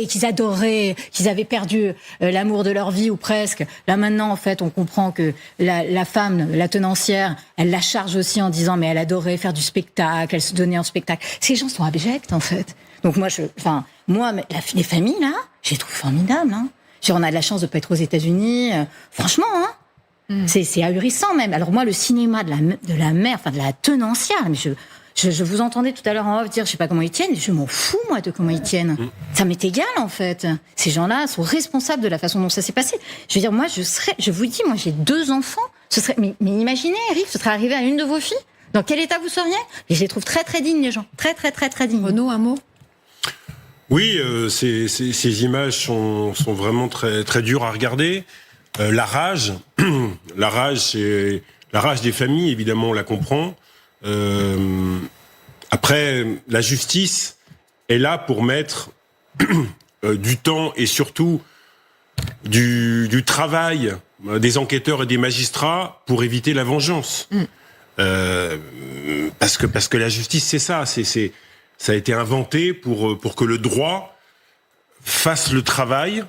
qu'ils adoraient, qu'ils avaient perdu l'amour de leur vie ou presque. Là maintenant, en fait, on comprend que la femme, la tenancière, elle la charge aussi en disant mais elle adorait faire du spectacle, elle se donnait en spectacle. Ces gens sont abjects en fait. Donc les familles là, je les trouve formidables. On a de la chance de pas être aux États-Unis. Franchement, c'est ahurissant même. Alors moi, le cinéma de la mère, de la tenancière, mais je vous entendais tout à l'heure en off dire, je sais pas comment ils tiennent. Je m'en fous moi de comment ils tiennent. Ça m'est égal en fait. Ces gens-là sont responsables de la façon dont ça s'est passé. Je veux dire, moi, je vous dis, moi, j'ai 2 enfants. Mais imaginez, Eric, ce serait arrivé à une de vos filles. Dans quel état vous seriez? Et je les trouve très très dignes, les gens. Très très très très dignes. Renaud, un mot? Oui, ces images sont vraiment très très dures à regarder. La rage des familles, évidemment, on la comprend. Après, la justice est là pour mettre du temps et surtout du travail des enquêteurs et des magistrats pour éviter la vengeance. Parce que la justice, c'est ça. Ça a été inventé pour que le droit fasse le travail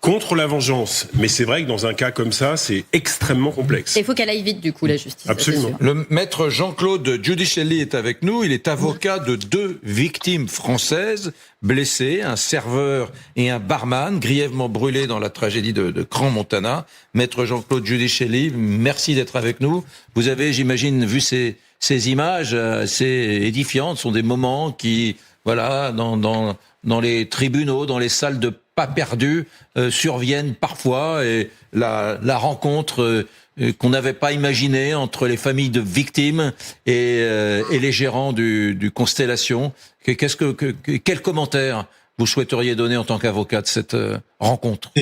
contre la vengeance. Mais c'est vrai que dans un cas comme ça, c'est extrêmement complexe. Il faut qu'elle aille vite, du coup, la justice. Absolument. Le maître Jean-Claude Giudicelli est avec nous. Il est avocat de 2 victimes françaises blessées, un serveur et un barman, grièvement brûlés dans la tragédie de Crans-Montana. Maître Jean-Claude Giudicelli, merci d'être avec nous. Vous avez, j'imagine, vu ces images assez édifiantes. Ce sont des moments qui, dans les tribunaux, dans les salles de pas perdus, surviennent parfois, et la rencontre qu'on n'avait pas imaginée entre les familles de victimes et les gérants du Constellation. Quel commentaire vous souhaiteriez donner en tant qu'avocat de cette rencontre?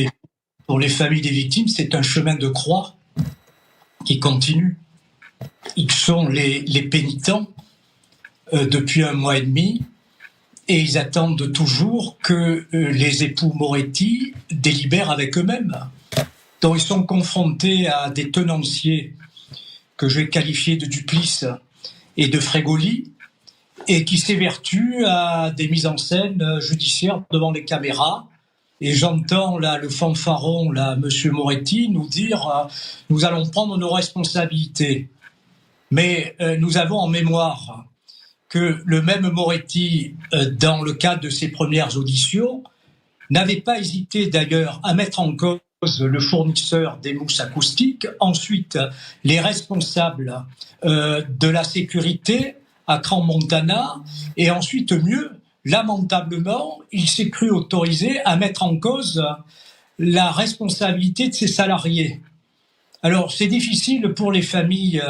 Pour les familles des victimes, c'est un chemin de croix qui continue. Ils sont les pénitents depuis 1 mois et demi. Et ils attendent toujours que les époux Moretti délibèrent avec eux-mêmes. Donc ils sont confrontés à des tenanciers que je vais qualifier de duplices et de frégoli, et qui s'évertuent à des mises en scène judiciaires devant les caméras. Et j'entends là le fanfaron, Monsieur Moretti, nous dire nous allons prendre nos responsabilités. Mais nous avons en mémoire que le même Moretti, dans le cadre de ses premières auditions, n'avait pas hésité d'ailleurs à mettre en cause le fournisseur des mousses acoustiques, ensuite les responsables de la sécurité à Crans-Montana, et ensuite mieux, lamentablement, il s'est cru autorisé à mettre en cause la responsabilité de ses salariés. Alors, c'est difficile pour les familles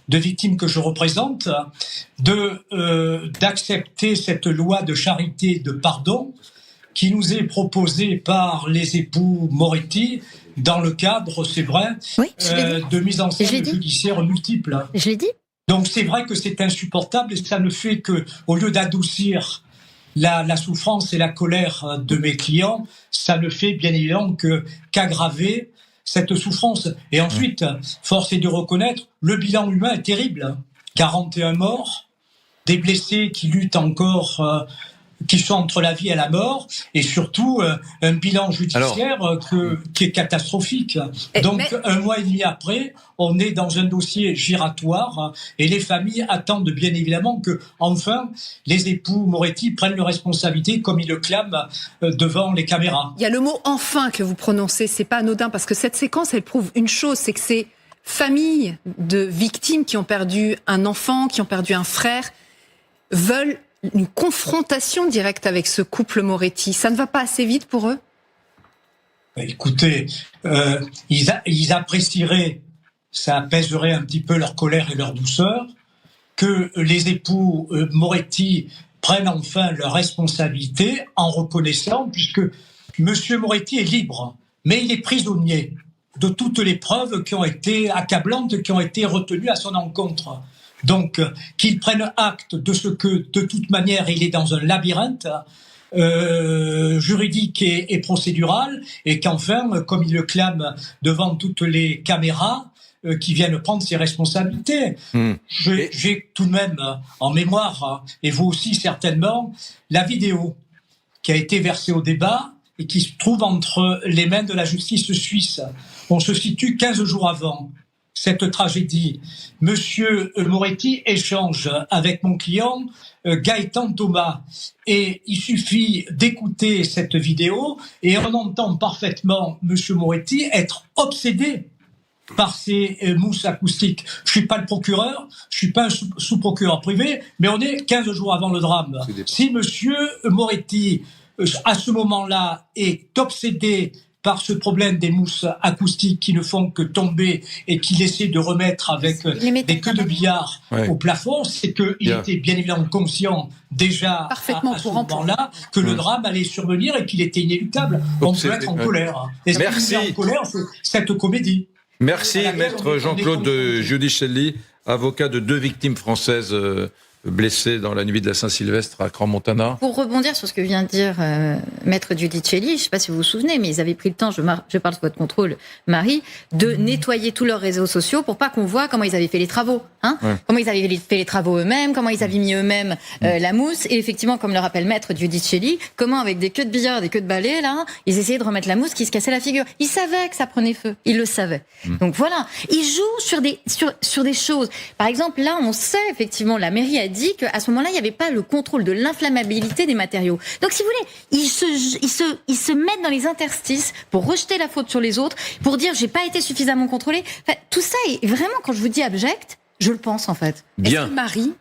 de victimes que je représente d'accepter cette loi de charité et de pardon qui nous est proposée par les époux Moretti dans le cadre, c'est vrai, de mise en scène judiciaire multiples. Je l'ai dit. Donc, c'est vrai que c'est insupportable, et ça ne fait que, au lieu d'adoucir la souffrance et la colère de mes clients, ça ne fait bien évidemment qu'aggraver cette souffrance. Et ensuite, force est de reconnaître, le bilan humain est terrible. 41 morts, des blessés qui luttent encore qui sont entre la vie et la mort, et surtout un bilan judiciaire qui est catastrophique. Donc, 1 mois et demi après, on est dans un dossier giratoire, et les familles attendent bien évidemment que, enfin, les époux Moretti prennent leurs responsabilités comme ils le clament devant les caméras. Il y a le mot « enfin » que vous prononcez, c'est pas anodin, parce que cette séquence, elle prouve une chose, c'est que ces familles de victimes qui ont perdu un enfant, qui ont perdu un frère, veulent une confrontation directe avec ce couple Moretti. Ça ne va pas assez vite pour eux ? Écoutez, ils apprécieraient, ça apaiserait un petit peu leur colère et leur douceur, que les époux Moretti prennent enfin leurs responsabilités en reconnaissant, puisque Monsieur Moretti est libre, mais il est prisonnier de toutes les preuves qui ont été accablantes, qui ont été retenues à son encontre. Donc, qu'il prenne acte de ce que, de toute manière, il est dans un labyrinthe juridique et procédural, et qu'enfin, comme il le clame devant toutes les caméras, qui viennent prendre ses responsabilités. J'ai tout de même en mémoire, et vous aussi certainement, la vidéo qui a été versée au débat et qui se trouve entre les mains de la justice suisse. On se situe 15 jours avant cette tragédie. Monsieur Moretti échange avec mon client Gaëtan Thomas, et il suffit d'écouter cette vidéo et on entend parfaitement Monsieur Moretti être obsédé par ces mousses acoustiques. Je suis pas le procureur, je suis pas un sous-procureur privé, mais on est 15 jours avant le drame. Si Monsieur Moretti, à ce moment-là, est obsédé par ce problème des mousses acoustiques qui ne font que tomber et qu'il essaie de remettre avec des queues de billard au plafond, c'est qu'il était bien évidemment conscient déjà à ce moment-là que le drame allait survenir et qu'il était inéluctable. On peut être en colère. Et ce qui est en colère, c'est cette comédie. Merci, maître Jean-Claude Giudicelli, avocat de 2 victimes françaises blessées dans la nuit de la Saint-Sylvestre à Crans-Montana. Pour rebondir sur ce que vient de dire maître Giudicelli, je ne sais pas si vous vous souvenez, mais ils avaient pris le temps, je parle sous votre contrôle, Marie, de nettoyer tous leurs réseaux sociaux pour pas qu'on voit comment ils avaient fait les travaux. Comment ils avaient fait les travaux eux-mêmes, comment ils avaient mis eux-mêmes la mousse. Et effectivement, comme le rappelle maître Giudicelli, comment avec des queues de billard, des queues de balai, là, ils essayaient de remettre la mousse qui se cassait la figure. Ils savaient que ça prenait feu. Ils le savaient. Donc voilà. Ils jouent sur des choses. Par exemple, là, on sait effectivement, la mairie a dit qu'à ce moment-là, il n'y avait pas le contrôle de l'inflammabilité des matériaux. Donc, si vous voulez, ils se mettent dans les interstices pour rejeter la faute sur les autres, pour dire j'ai pas été suffisamment contrôlé. Enfin, tout ça est vraiment, quand je vous dis abject, je le pense en fait. Bien.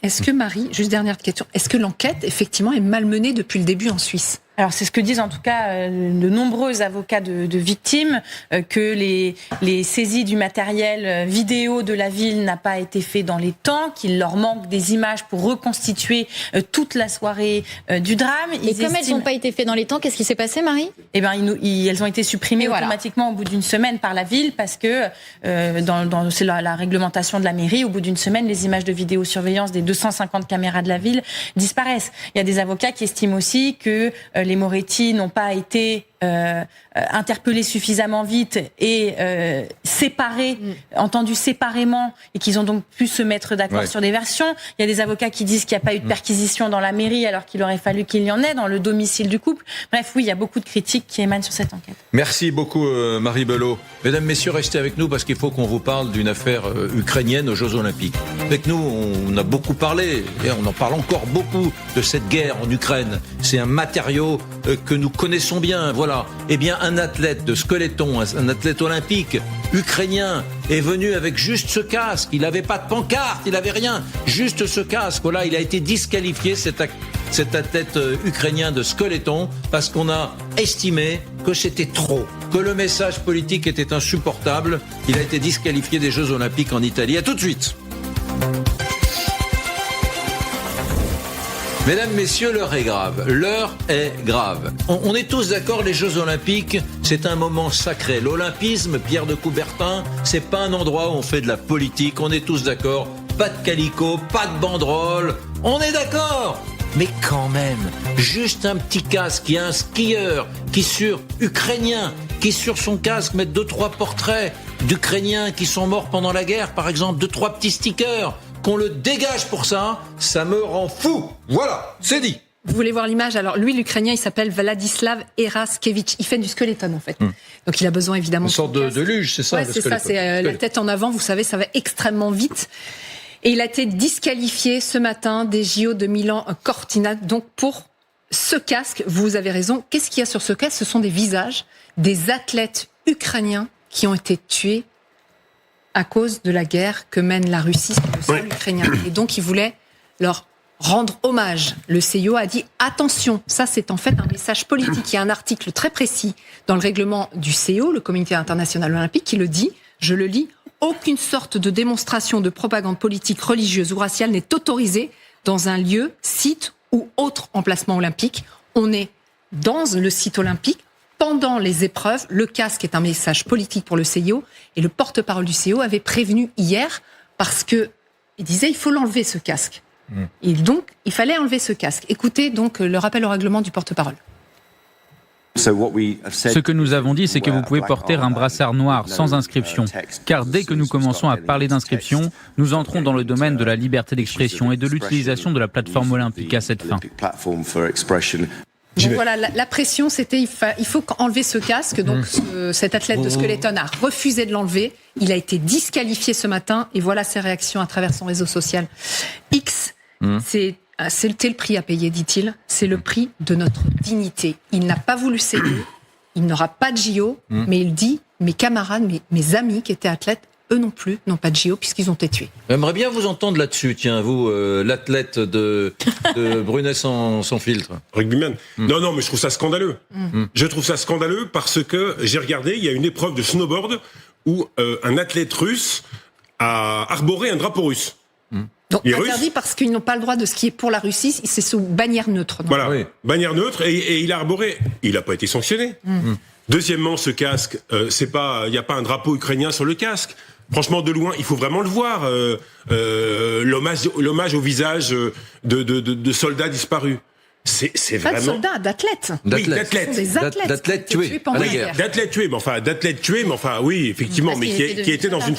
Est-ce que Marie, juste dernière question, est-ce que l'enquête effectivement est malmenée depuis le début en Suisse ? Alors c'est ce que disent en tout cas de nombreux avocats de victimes, que les saisies du matériel vidéo de la ville n'a pas été fait dans les temps, qu'il leur manque des images pour reconstituer toute la soirée du drame. Et comme elles n'ont pas été faites dans les temps, qu'est-ce qui s'est passé, Marie ? Eh bien, elles ont été supprimées automatiquement au bout d'une semaine par la ville parce que c'est la réglementation de la mairie. Au bout d'une semaine, les images de vidéosurveillance des 250 caméras de la ville disparaissent. Il y a des avocats qui estiment aussi que les Moretti n'ont pas été interpellés suffisamment vite et séparés, entendus séparément, et qu'ils ont donc pu se mettre d'accord sur des versions. Il y a des avocats qui disent qu'il n'y a pas eu de perquisition dans la mairie alors qu'il aurait fallu qu'il y en ait dans le domicile du couple. Bref, oui, il y a beaucoup de critiques qui émanent sur cette enquête. Merci beaucoup Marie Belot. Mesdames, messieurs, restez avec nous parce qu'il faut qu'on vous parle d'une affaire ukrainienne aux Jeux Olympiques. Avec nous, on a beaucoup parlé et on en parle encore beaucoup de cette guerre en Ukraine. C'est un matériau que nous connaissons bien, voilà. Eh bien, un athlète de squeletton, un athlète olympique ukrainien est venu avec juste ce casque. Il n'avait pas de pancarte, il n'avait rien. Juste ce casque. Voilà, il a été disqualifié, cet athlète ukrainien de squeletton, parce qu'on a estimé que c'était trop, que le message politique était insupportable. Il a été disqualifié des Jeux Olympiques en Italie. À tout de suite. Mesdames, messieurs, l'heure est grave. L'heure est grave. On est tous d'accord, les Jeux Olympiques, c'est un moment sacré. L'olympisme, Pierre de Coubertin, c'est pas un endroit où on fait de la politique. On est tous d'accord. Pas de calicot, pas de banderole. On est d'accord. Mais quand même, juste un petit casque. Il y a un skieur ukrainien qui sur son casque met 2-3 portraits d'Ukrainiens qui sont morts pendant la guerre, par exemple, 2-3 petits stickers. Qu'on le dégage pour ça, ça me rend fou. Voilà, c'est dit. Vous voulez voir l'image? Alors lui, l'Ukrainien, il s'appelle Vladislav Eraskevich. Il fait du skeleton en fait. Donc il a besoin évidemment. Une sorte de luge, c'est ça? Ouais, c'est ça. C'est la tête en avant. Vous savez, ça va extrêmement vite. Et il a été disqualifié ce matin des JO de Milan-Cortina. Donc pour ce casque, vous avez raison. Qu'est-ce qu'il y a sur ce casque? Ce sont des visages des athlètes ukrainiens qui ont été tués à cause de la guerre que mène la Russie sur le sol ukrainien. Et donc il voulait leur rendre hommage. Le CIO a dit attention, ça c'est en fait un message politique. Il y a un article très précis dans le règlement du CIO, le Comité international olympique, qui le dit, je le lis, aucune sorte de démonstration de propagande politique, religieuse ou raciale n'est autorisée dans un lieu, site ou autre emplacement olympique. On est dans le site olympique pendant les épreuves. Le casque est un message politique pour le CIO et le porte-parole du CIO avait prévenu hier parce que il disait il faut l'enlever ce casque. Et donc, il fallait enlever ce casque. Écoutez donc le rappel au règlement du porte-parole. Ce que nous avons dit, c'est que vous pouvez porter un brassard noir sans inscription. Car dès que nous commençons à parler d'inscription, nous entrons dans le domaine de la liberté d'expression et de l'utilisation de la plateforme olympique à cette fin. Donc voilà, la pression, c'était il faut enlever ce casque. Donc cet athlète de Skeleton a refusé de l'enlever. Il a été disqualifié ce matin. Et voilà ses réactions à travers son réseau social X. C'était le prix à payer, dit-il. C'est le prix de notre dignité. Il n'a pas voulu céder. Il n'aura pas de JO. Mais il dit, mes camarades, mes amis qui étaient athlètes, eux non plus n'ont pas de JO puisqu'ils ont été tués. J'aimerais bien vous entendre là-dessus, tiens, vous, l'athlète de Brunet sans filtre. Rugbyman. Non, mais je trouve ça scandaleux. Je trouve ça scandaleux parce que j'ai regardé, il y a une épreuve de snowboard où un athlète russe a arboré un drapeau russe. Donc interdit parce qu'ils n'ont pas le droit de skier pour la Russie, c'est sous bannière neutre. Donc. Voilà, bannière neutre, et il a arboré. Il n'a pas été sanctionné. Deuxièmement, ce casque, il n'y a pas un drapeau ukrainien sur le casque. Franchement, de loin, il faut vraiment le voir. L'hommage au visage de soldats disparus. C'est pas vraiment... de soldats, d'athlètes. Oui, d'athlètes. Des athlètes. D'athlètes tués pendant la guerre. D'athlètes tués, mais enfin, oui, effectivement, mais qui étaient dans une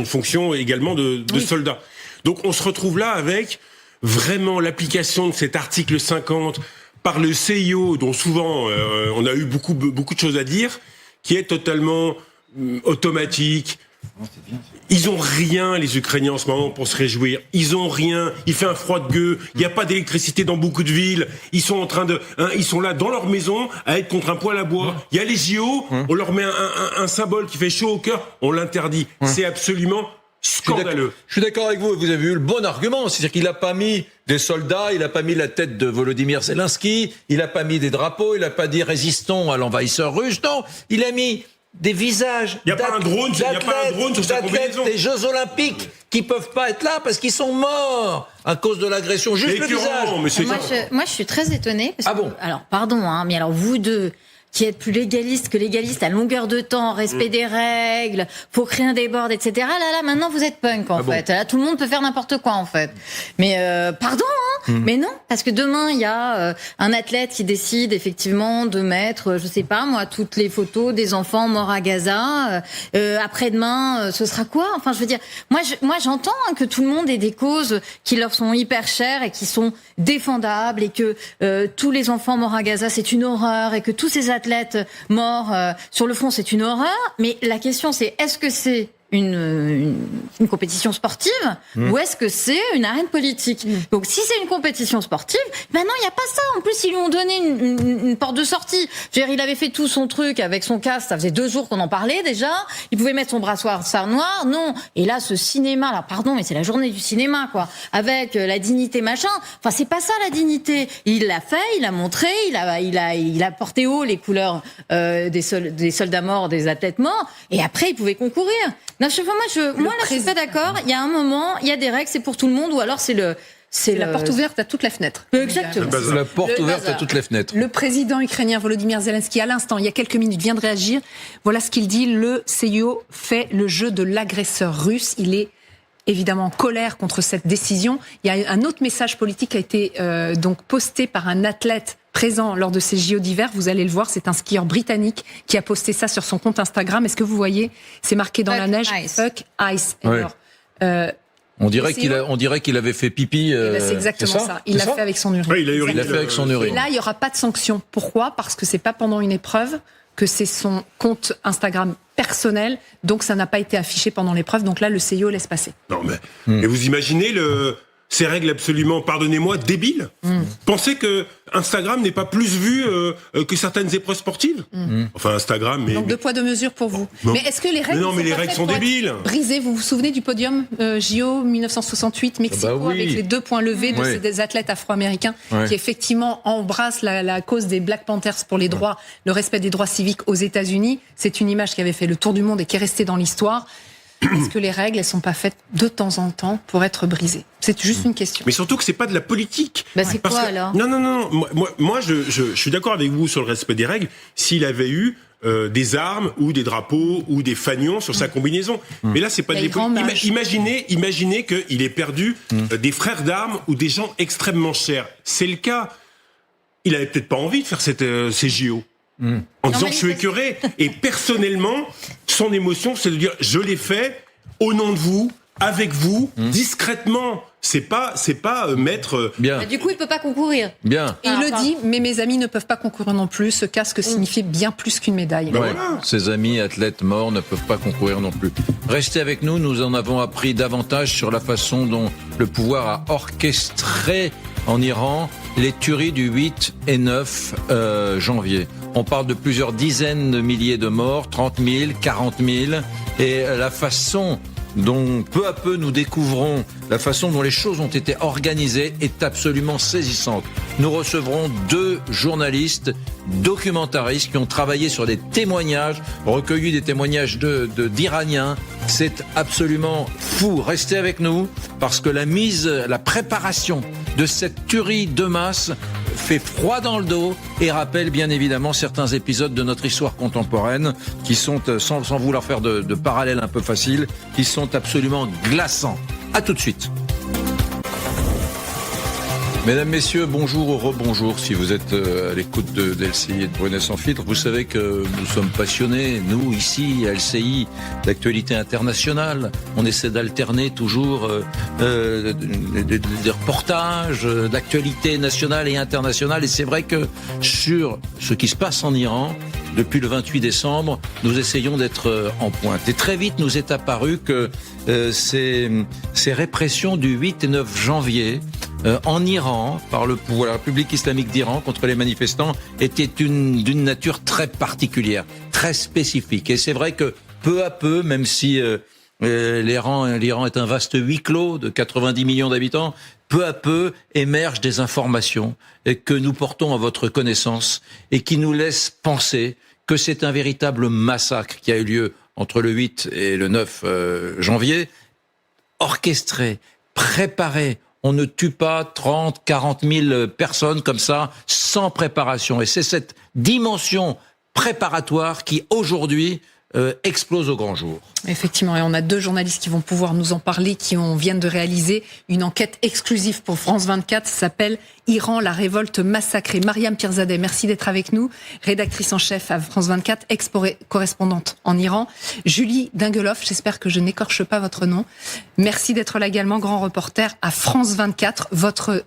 fonction également de soldats. Donc, on se retrouve là avec vraiment l'application de cet article 50 par le CIO, dont souvent on a eu beaucoup de choses à dire, qui est totalement automatique. Ils ont rien, les Ukrainiens, en ce moment, pour se réjouir. Ils ont rien. Il fait un froid de gueux. Il n'y a pas d'électricité dans beaucoup de villes. Ils sont ils sont là dans leur maison à être contre un poêle à bois. Il y a les JO. On leur met un symbole qui fait chaud au cœur. On l'interdit. C'est absolument scandaleux. Je suis d'accord avec vous. Vous avez eu le bon argument. C'est-à-dire qu'il n'a pas mis des soldats, il n'a pas mis la tête de Volodymyr Zelensky, il n'a pas mis des drapeaux, il n'a pas dit résistons à l'envahisseur russe. Non, il a mis des visages. Il n'y a pas un drone sur sa combinaison. Des Jeux Olympiques qui peuvent pas être là parce qu'ils sont morts à cause de l'agression. Juste le visage. Moi, je suis très étonnée. Parce que, alors, pardon, mais alors vous deux, qui êtes plus légaliste que légaliste à longueur de temps, respect des règles, faut créer un débord, etc. Là, maintenant, vous êtes punk, en fait. Là, tout le monde peut faire n'importe quoi, en fait. Mais, pardon, mais non, parce que demain, il y a un athlète qui décide, effectivement, de mettre, je sais pas, moi, toutes les photos des enfants morts à Gaza. Après-demain, ce sera quoi? Enfin, je veux dire, moi, j'entends que tout le monde ait des causes qui leur sont hyper chères et qui sont défendables et que tous les enfants morts à Gaza, c'est une horreur et que tous ces athlètes morts sur le front, c'est une horreur. Mais la question, c'est est-ce que c'est une compétition sportive ou est-ce que c'est une arène politique? Donc si c'est une compétition sportive, non, il n'y a pas ça. En plus, ils lui ont donné une porte de sortie. Je veux dire, il avait fait tout son truc avec son casque, ça faisait 2 jours qu'on en parlait déjà. Il pouvait mettre son brassard noir, non. Et là, ce cinéma, là, pardon, mais c'est la journée du cinéma, quoi. Avec la dignité, machin. Enfin, c'est pas ça, la dignité. Il l'a fait, il a montré, il a porté haut les couleurs des soldats morts, des athlètes morts. Et après, il pouvait concourir. Non, moi, là, je suis pas d'accord. Il y a un moment, il y a des règles, c'est pour tout le monde, ou alors c'est la porte ouverte à toutes les fenêtres. Exactement. La porte ouverte à toutes les fenêtres. Le président ukrainien Volodymyr Zelensky, à l'instant, il y a quelques minutes, vient de réagir. Voilà ce qu'il dit. Le CIO fait le jeu de l'agresseur russe. Il est évidemment en colère contre cette décision. Il y a un autre message politique qui a été donc posté par un athlète présent lors de ces JO d'hiver. Vous allez le voir, c'est un skieur britannique qui a posté ça sur son compte Instagram. Est-ce que vous voyez? C'est marqué dans la neige. Fuck Ice. Oui. Alors, On dirait qu'il avait fait pipi. C'est exactement ça. Il l'a fait avec son urine. Oui, il l'a fait avec son urine. Et là, il n'y aura pas de sanction. Pourquoi ? Parce que c'est pas pendant une épreuve, que c'est son compte Instagram personnel, donc ça n'a pas été affiché pendant l'épreuve. Donc là, le CIO laisse passer. Non, mais vous imaginez ces règles absolument, pardonnez-moi, débiles. Pensez que Instagram n'est pas plus vu que certaines épreuves sportives. Enfin, Instagram, mais... Donc, deux poids, deux mesures pour vous. Non. Mais est-ce que les règles les règles sont débiles. Brisées, vous vous souvenez du podium JO 1968, Mexico, avec les 2 points levés de ces athlètes afro-américains qui effectivement embrassent la cause des Black Panthers pour les droits, le respect des droits civiques aux États-Unis. C'est une image qui avait fait le tour du monde et qui est restée dans l'histoire. Est-ce que les règles, elles sont pas faites de temps en temps pour être brisées ? C'est juste une question. Mais surtout que c'est pas de la politique. C'est quoi alors ? Non. Moi, je suis d'accord avec vous sur le respect des règles. S'il avait eu des armes ou des drapeaux ou des fanions sur sa combinaison. Mais là, c'est pas des politiques. Imaginez qu'il ait perdu des frères d'armes ou des gens extrêmement chers. C'est le cas. Il avait peut-être pas envie de faire ces JO. En disant je suis écœuré. Et personnellement, son émotion, c'est de dire je l'ai fait au nom de vous, avec vous, discrètement. C'est pas mettre. Bien. Du coup, il peut pas concourir. Bien. Et il le dit, mais mes amis ne peuvent pas concourir non plus. Ce casque signifie bien plus qu'une médaille. Ouais. Ses amis athlètes morts ne peuvent pas concourir non plus. Restez avec nous, nous en avons appris davantage sur la façon dont le pouvoir a orchestré en Iran les tueries du 8 et 9 janvier. On parle de plusieurs dizaines de milliers de morts, 30 000, 40 000, et la façon dont peu à peu nous découvrons la façon dont les choses ont été organisées est absolument saisissante. Nous recevrons 2 journalistes documentaristes qui ont travaillé sur des témoignages, recueilli des témoignages d'Iraniens. C'est absolument fou. Restez avec nous parce que la préparation de cette tuerie de masse fait froid dans le dos et rappelle bien évidemment certains épisodes de notre histoire contemporaine qui sont, sans vouloir faire de parallèles un peu faciles, qui sont absolument glaçants. À tout de suite. Mesdames, Messieurs, bonjour ou rebonjour si vous êtes à l'écoute de LCI et de Brunet sans filtre. Vous savez que nous sommes passionnés, nous ici à LCI, d'actualité internationale. On essaie d'alterner toujours des reportages d'actualité nationale et internationale. Et c'est vrai que sur ce qui se passe en Iran, depuis le 28 décembre, nous essayons d'être en pointe. Et très vite nous est apparu que ces répressions du 8 et 9 janvier en Iran, par le pouvoir, la République islamique d'Iran contre les manifestants, était d'une nature très particulière, très spécifique. Et c'est vrai que peu à peu, même si l'Iran est un vaste huis clos de 90 millions d'habitants, peu à peu émergent des informations que nous portons à votre connaissance et qui nous laissent penser que c'est un véritable massacre qui a eu lieu entre le 8 et le 9 janvier, orchestré, préparé. On ne tue pas 30, 40 000 personnes comme ça, sans préparation. Et c'est cette dimension préparatoire qui, aujourd'hui, explose au grand jour. Effectivement, et on a 2 journalistes qui vont pouvoir nous en parler, viennent de réaliser une enquête exclusive pour France 24, ça s'appelle « Iran, la révolte massacrée ». Mariam Pirzadeh, merci d'être avec nous, rédactrice en chef à France 24, ex-correspondante en Iran. Julie Dingeloff, j'espère que je n'écorche pas votre nom, merci d'être là également, grand reporter à France 24. Votre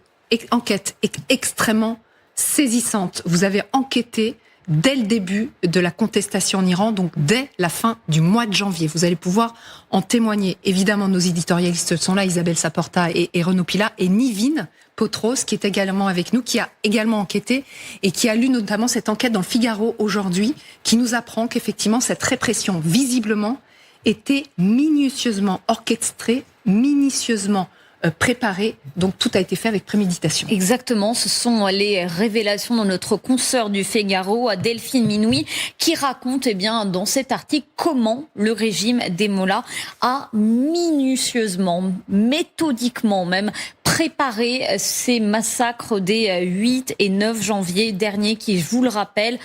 enquête est extrêmement saisissante. Vous avez enquêté dès le début de la contestation en Iran, donc dès la fin du mois de janvier. Vous allez pouvoir en témoigner. Évidemment, nos éditorialistes sont là, Isabelle Saporta et Renaud Pila, et Nivine Potros, qui est également avec nous, qui a également enquêté et qui a lu notamment cette enquête dans le Figaro aujourd'hui, qui nous apprend qu'effectivement, cette répression, visiblement, était minutieusement orchestrée, minutieusement préparé, donc tout a été fait avec préméditation. Exactement, ce sont les révélations de notre consoeur du Figaro, Delphine Minoui, qui raconte dans cet article comment le régime des Mollahs a minutieusement, méthodiquement même, préparé ces massacres des 8 et 9 janvier dernier, qui, je vous le rappelle,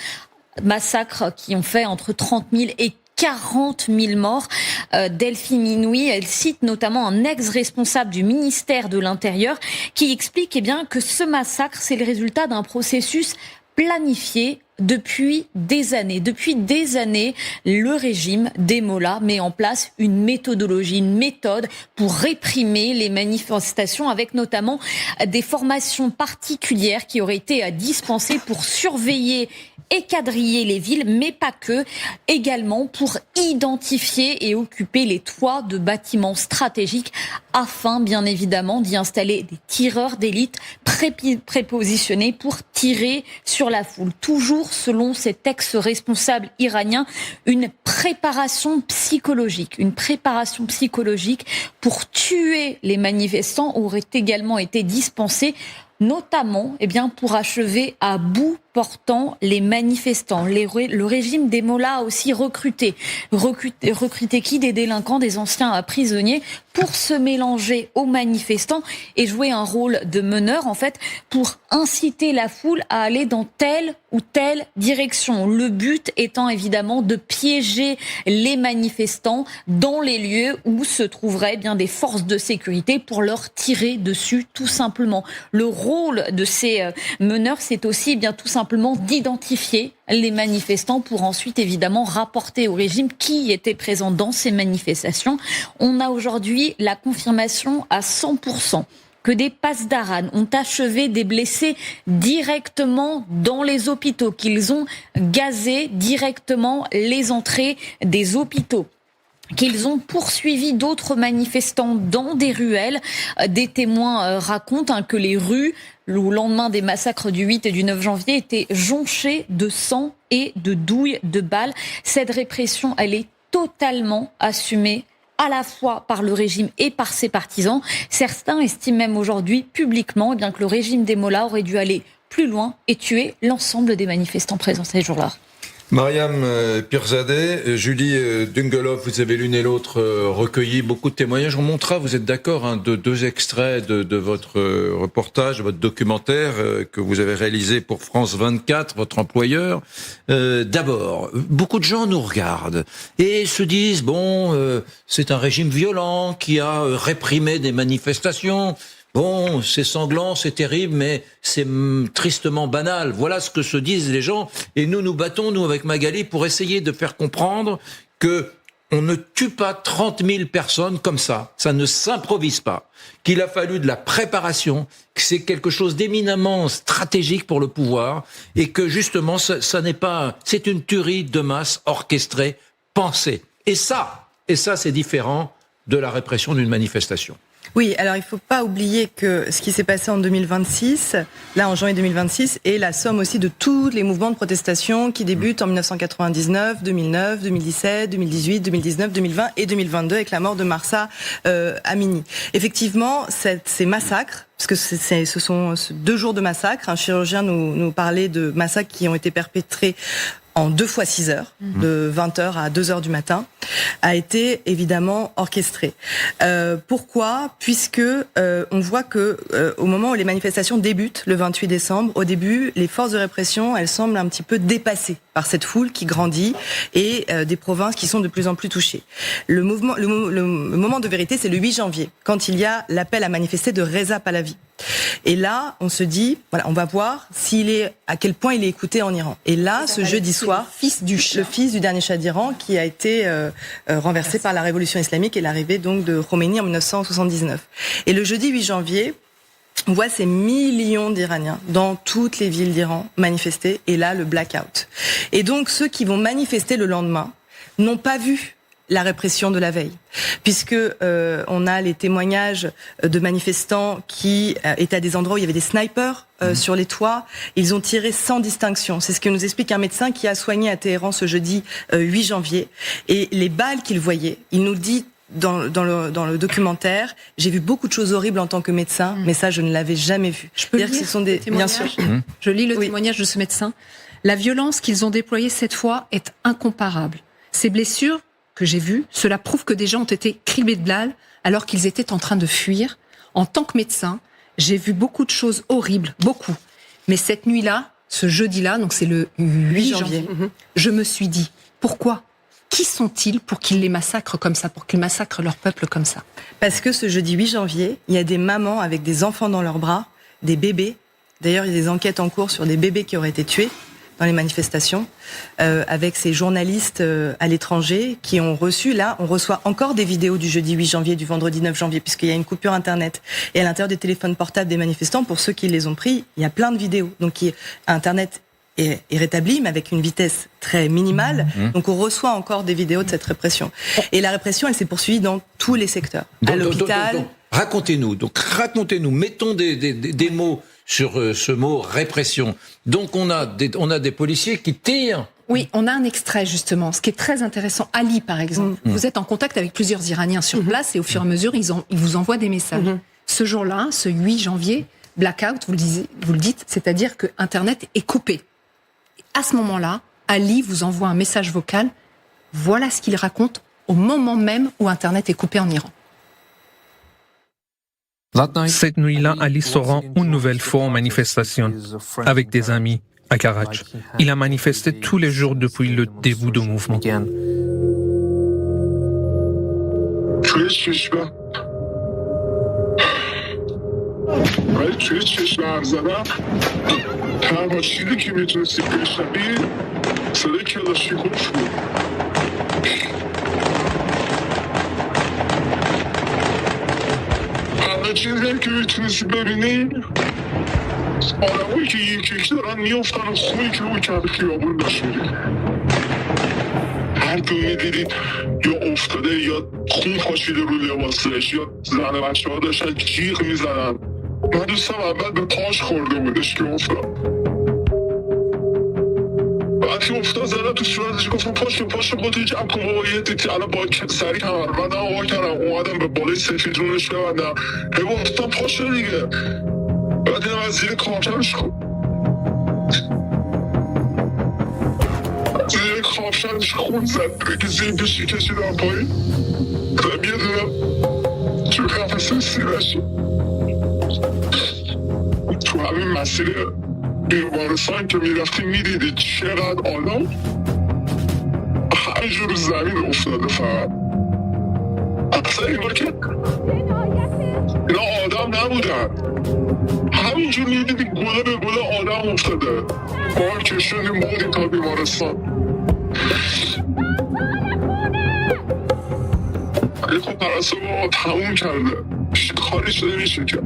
massacres qui ont fait entre 30 000 et 40 000 morts. Delphine Minoui, elle cite notamment un ex-responsable du ministère de l'Intérieur qui explique que ce massacre, c'est le résultat d'un processus planifié, depuis des années. Depuis des années, le régime des mollahs met en place une méthodologie, une méthode pour réprimer les manifestations, avec notamment des formations particulières qui auraient été dispensées pour surveiller et quadriller les villes, mais pas que, également pour identifier et occuper les toits de bâtiments stratégiques afin, bien évidemment, d'y installer des tireurs d'élite prépositionnés pour tirer sur la foule. Toujours, selon cet ex-responsable iranien, une préparation psychologique pour tuer les manifestants aurait également été dispensée, notamment pour achever à bout portant les manifestants. Le régime des mollahs a aussi recruté qui? Des délinquants, des anciens prisonniers, pour se mélanger aux manifestants et jouer un rôle de meneur, en fait, pour inciter la foule à aller dans telle ou telle direction. Le but étant évidemment de piéger les manifestants dans les lieux où se trouveraient des forces de sécurité pour leur tirer dessus, tout simplement. Le rôle de ces meneurs, c'est aussi tout simplement d'identifier les manifestants pour ensuite évidemment rapporter au régime qui était présent dans ces manifestations. On a aujourd'hui la confirmation à 100% que des pasdaran ont achevé des blessés directement dans les hôpitaux, qu'ils ont gazé directement les entrées des hôpitaux, qu'ils ont poursuivi d'autres manifestants dans des ruelles. Des témoins racontent que les rues, au lendemain des massacres du 8 et du 9 janvier, étaient jonchées de sang et de douilles de balles. Cette répression, elle est totalement assumée à la fois par le régime et par ses partisans. Certains estiment même aujourd'hui publiquement que le régime des mollahs aurait dû aller plus loin et tuer l'ensemble des manifestants présents ces jours-là. Mariam Pirzadeh, Julie Dungelov, vous avez l'une et l'autre recueilli beaucoup de témoignages. On montrera, vous êtes d'accord, de 2 extraits de votre reportage, votre documentaire que vous avez réalisé pour France 24, votre employeur. D'abord, beaucoup de gens nous regardent et se disent, c'est un régime violent qui a réprimé des manifestations. Bon, c'est sanglant, c'est terrible, mais c'est tristement banal. Voilà ce que se disent les gens. Et nous nous battons, nous, avec Magali, pour essayer de faire comprendre que on ne tue pas 30 000 personnes comme ça. Ça ne s'improvise pas. Qu'il a fallu de la préparation, que c'est quelque chose d'éminemment stratégique pour le pouvoir, et que justement, ça n'est pas, c'est une tuerie de masse orchestrée, pensée. Et ça, c'est différent de la répression d'une manifestation. Oui, alors il ne faut pas oublier que ce qui s'est passé en 2026, là en janvier 2026, est la somme aussi de tous les mouvements de protestation qui débutent en 1999, 2009, 2017, 2018, 2019, 2020 et 2022 avec la mort de Mahsa Amini. Effectivement, ces massacres, parce que ce sont 2 jours de massacres, un chirurgien nous parlait de massacres qui ont été perpétrés en 2 fois 6 heures, de 20h à 2h du matin, a été évidemment orchestré. Pourquoi ? Puisque on voit que au moment où les manifestations débutent, le 28 décembre, au début, les forces de répression, elles semblent un petit peu dépassées par cette foule qui grandit et des provinces qui sont de plus en plus touchées. Le moment de vérité, c'est le 8 janvier, quand il y a l'appel à manifester de Reza Pahlavi. Et là, on se dit, voilà, on va voir à quel point il est écouté en Iran. Et là, ce jeudi soir, le fils du dernier Shah d'Iran, qui a été renversé par la révolution islamique et l'arrivée donc de Khomeini en 1979. Et le jeudi 8 janvier, on voit ces millions d'Iraniens dans toutes les villes d'Iran manifester, et là, le blackout. Et donc, ceux qui vont manifester le lendemain n'ont pas vu la répression de la veille, puisque on a les témoignages de manifestants qui étaient à des endroits où il y avait des snipers sur les toits. Ils ont tiré sans distinction. C'est ce que nous explique un médecin qui a soigné à Téhéran ce jeudi 8 janvier. Et les balles qu'il voyait, il nous dit dans le documentaire, j'ai vu beaucoup de choses horribles en tant que médecin, mais ça, je ne l'avais jamais vu. Je peux lire ce sont des bien sûr. Je lis le témoignage de ce médecin. La violence qu'ils ont déployée cette fois est incomparable. Ces blessures que j'ai vues, cela prouve que des gens ont été criblés de balles alors qu'ils étaient en train de fuir. En tant que médecin, j'ai vu beaucoup de choses horribles, beaucoup. Mais cette nuit-là, ce jeudi-là, donc c'est le 8 janvier, je me suis dit, pourquoi ? Qui sont-ils pour qu'ils les massacrent comme ça, pour qu'ils massacrent leur peuple comme ça ? Parce que ce jeudi 8 janvier, il y a des mamans avec des enfants dans leurs bras, des bébés. D'ailleurs, il y a des enquêtes en cours sur des bébés qui auraient été tués. dans les manifestations, avec ces journalistes à l'étranger qui ont reçu, là, on reçoit encore des vidéos du jeudi 8 janvier, du vendredi 9 janvier, puisqu'il y a une coupure Internet. Et à l'intérieur des téléphones portables des manifestants, pour ceux qui les ont pris, il y a plein de vidéos. Donc Internet est rétabli, mais avec une vitesse très minimale. Donc on reçoit encore des vidéos de cette répression. Et la répression, elle s'est poursuivie dans tous les secteurs. À l'hôpital. Racontez-nous, mettons des mots sur ce mot répression. Donc on a des policiers qui tirent. Oui, on a un extrait justement, ce qui est très intéressant. Ali, par exemple, vous êtes en contact avec plusieurs Iraniens sur place et au fur et à mesure, ils vous envoient des messages. Ce jour-là, ce 8 janvier, blackout, vous le dites, c'est-à-dire que Internet est coupé. À ce moment-là, Ali vous envoie un message vocal. Voilà ce qu'il raconte au moment même où Internet est coupé en Iran. Cette nuit-là, Ali se rend une nouvelle fois en manifestation avec des amis à Karaj. Il a manifesté tous les jours depuis le début du mouvement. چیزی که میتونستی ببینی آدمایی که یکی دارن میافتن و خونی که روی کف خیابون داشت میری هر کدوم میدیدید یا افتاده یا خون پاشیده رو لباسش یا زن بچه ها داشتن جیغ میزنن. من دوستم اول به پاش خورده بودش که افتاد. بعد که افتاد زدن تو صورتش گفتم پاشو خودتو جمع کن بابا یه دیتی الان با سریع کمر بندم آقا کردم اومدم به بالای سفید رونش ببندم گفتم پاشو دیگه. بعد اینم از زیر کامشمش خود زیر کامشمش خون زد که زیر کشی کشیدم پایی دارم یه دونم تو قفصه سیرش تو همین مسیر بیمارستان که میرفتیم میدیدی چقدر آدم همینجور زمین افتاده فقط اصلا اینا که اینا آدم نبودن همینجور میدیدی گله به گله آدم افتاده ما کشونیم بودیم تا بیمارستان ولی خب پرستو بابا تموم کرده کاری شده میشه که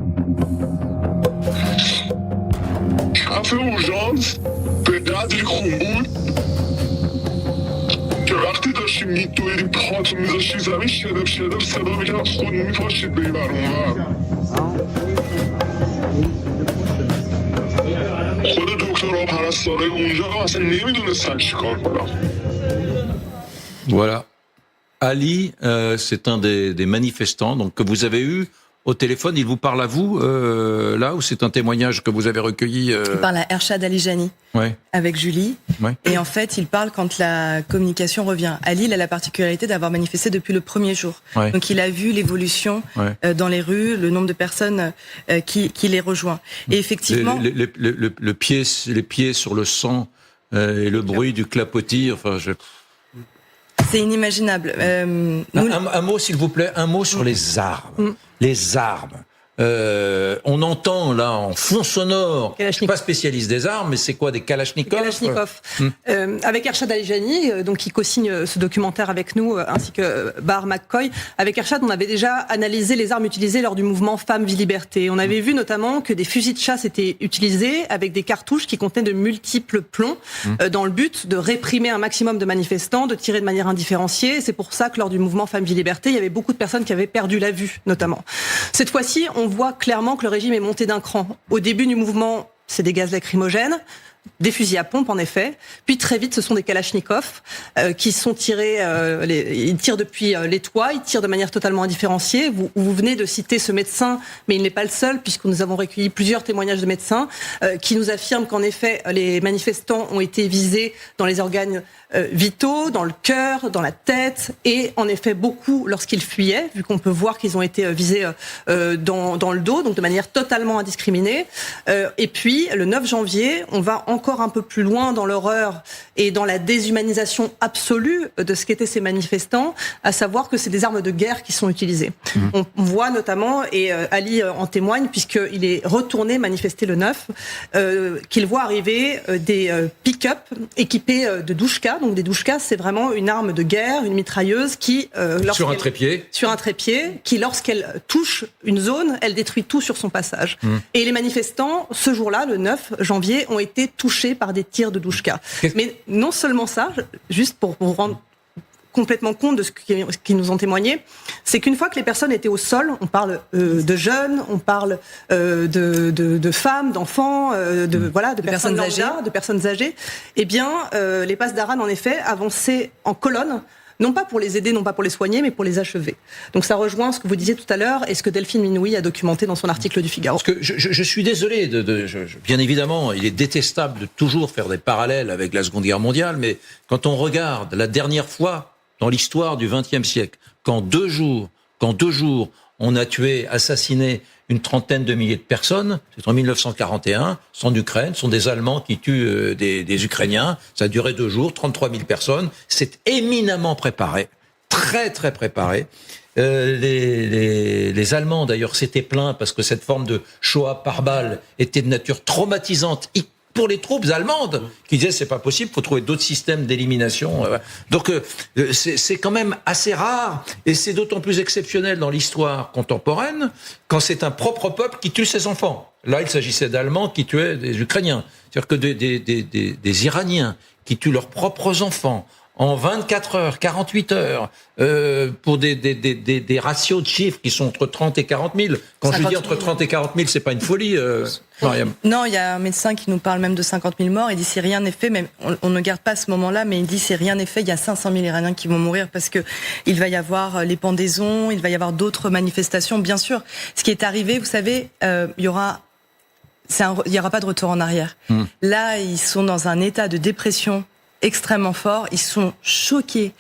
کف اورژانس به قدری خون بود که وقتی داشتیم میدویدیم پاتون میذاشتی زمین شدب صدا میکرد خود میپاشید به این برونور خود دکترها پرستارای اونجا اصلا نمیدونستن چی کار کنم. Voilà. Ali, c'est un des manifestants donc, que vous avez eu au téléphone. Il vous parle à vous, là, ou c'est un témoignage que vous avez recueilli Il parle à Ershad Alijani, avec Julie. Et en fait, il parle quand la communication revient. Ali, il a la particularité d'avoir manifesté depuis le premier jour. Donc, il a vu l'évolution dans les rues, le nombre de personnes qui les rejoint. Et effectivement... Les pieds sur le sang et le bruit du clapotis, enfin... C'est inimaginable. Un mot, s'il vous plaît, un mot sur les armes. Les armes. On entend là en fond sonore, je ne suis pas spécialiste des armes, mais c'est quoi, des Kalachnikov? Kalachnikov. Avec Ershad Alijani, donc qui co-signe ce documentaire avec nous, ainsi que Bahar McCoy. Avec Ershad, on avait déjà analysé les armes utilisées lors du mouvement Femmes, Vie, Liberté. On avait vu notamment que des fusils de chasse étaient utilisés avec des cartouches qui contenaient de multiples plombs, dans le but de réprimer un maximum de manifestants, de tirer de manière indifférenciée. C'est pour ça que lors du mouvement Femmes, Vie, Liberté, il y avait beaucoup de personnes qui avaient perdu la vue, notamment. Cette fois-ci, on voit clairement que le régime est monté d'un cran. Au début du mouvement, c'est des gaz lacrymogènes, des fusils à pompe en effet, puis très vite ce sont des Kalachnikov qui sont tirés, ils tirent depuis les toits, ils tirent de manière totalement indifférenciée. Vous venez de citer ce médecin, mais il n'est pas le seul puisque nous avons recueilli plusieurs témoignages de médecins qui nous affirment qu'en effet les manifestants ont été visés dans les organes vitaux, dans le cœur, dans la tête et en effet beaucoup lorsqu'ils fuyaient, vu qu'on peut voir qu'ils ont été visés dans le dos, donc de manière totalement indiscriminée. Et puis le 9 janvier, on va encore un peu plus loin dans l'horreur et dans la déshumanisation absolue de ce qu'étaient ces manifestants, à savoir que c'est des armes de guerre qui sont utilisées. On voit notamment, et Ali en témoigne, puisqu'il est retourné manifester le 9, qu'il voit arriver des pick-up équipés de douchka. Donc des douchka, c'est vraiment une arme de guerre, une mitrailleuse qui... sur un trépied. Sur un trépied, qui lorsqu'elle touche une zone, elle détruit tout sur son passage. Et les manifestants, ce jour-là, le 9 janvier, ont été touchés par des tirs de douchka. Mais non seulement ça, juste pour vous rendre complètement compte de ce qu'ils nous ont témoigné, c'est qu'une fois que les personnes étaient au sol, on parle de jeunes, on parle de femmes, d'enfants, de personnes âgées, eh bien, les passes d'Aran, en effet, avançaient en colonne, non pas pour les aider, non pas pour les soigner, mais pour les achever. Donc ça rejoint ce que vous disiez tout à l'heure et ce que Delphine Minouy a documenté dans son article du Figaro. Parce que je suis désolé, bien évidemment, il est détestable de toujours faire des parallèles avec la Seconde Guerre mondiale, mais quand on regarde la dernière fois dans l'histoire du XXe siècle, quand deux jours, on a assassiné une trentaine de milliers de personnes, c'est en 1941, c'est en Ukraine, ce sont des Allemands qui tuent des Ukrainiens, ça a duré 2 jours, 33 000 personnes, c'est éminemment préparé, très très préparé. Les Allemands d'ailleurs s'étaient plaints parce que cette forme de Shoah par balle était de nature traumatisante, pour les troupes allemandes, qui disaient c'est pas possible, faut trouver d'autres systèmes d'élimination. Donc c'est quand même assez rare, et c'est d'autant plus exceptionnel dans l'histoire contemporaine quand c'est un propre peuple qui tue ses enfants. Là, il s'agissait d'Allemands qui tuaient des Ukrainiens. C'est-à-dire que des Iraniens qui tuent leurs propres enfants en 24 heures, 48 heures, pour des ratios de chiffres qui sont entre 30 et 40 000. Quand je dis entre 30 et 40 000, c'est pas une folie, Mariam. Non, il y a un médecin qui nous parle même de 50 000 morts. Il dit si rien n'est fait, même on ne garde pas ce moment-là, mais il dit si rien n'est fait, il y a 500 000 Iraniens qui vont mourir parce que il va y avoir les pendaisons, il va y avoir d'autres manifestations. Bien sûr, ce qui est arrivé, vous savez, il y aura pas de retour en arrière. Là, ils sont dans un état de dépression extrêmement fort, ils sont choqués,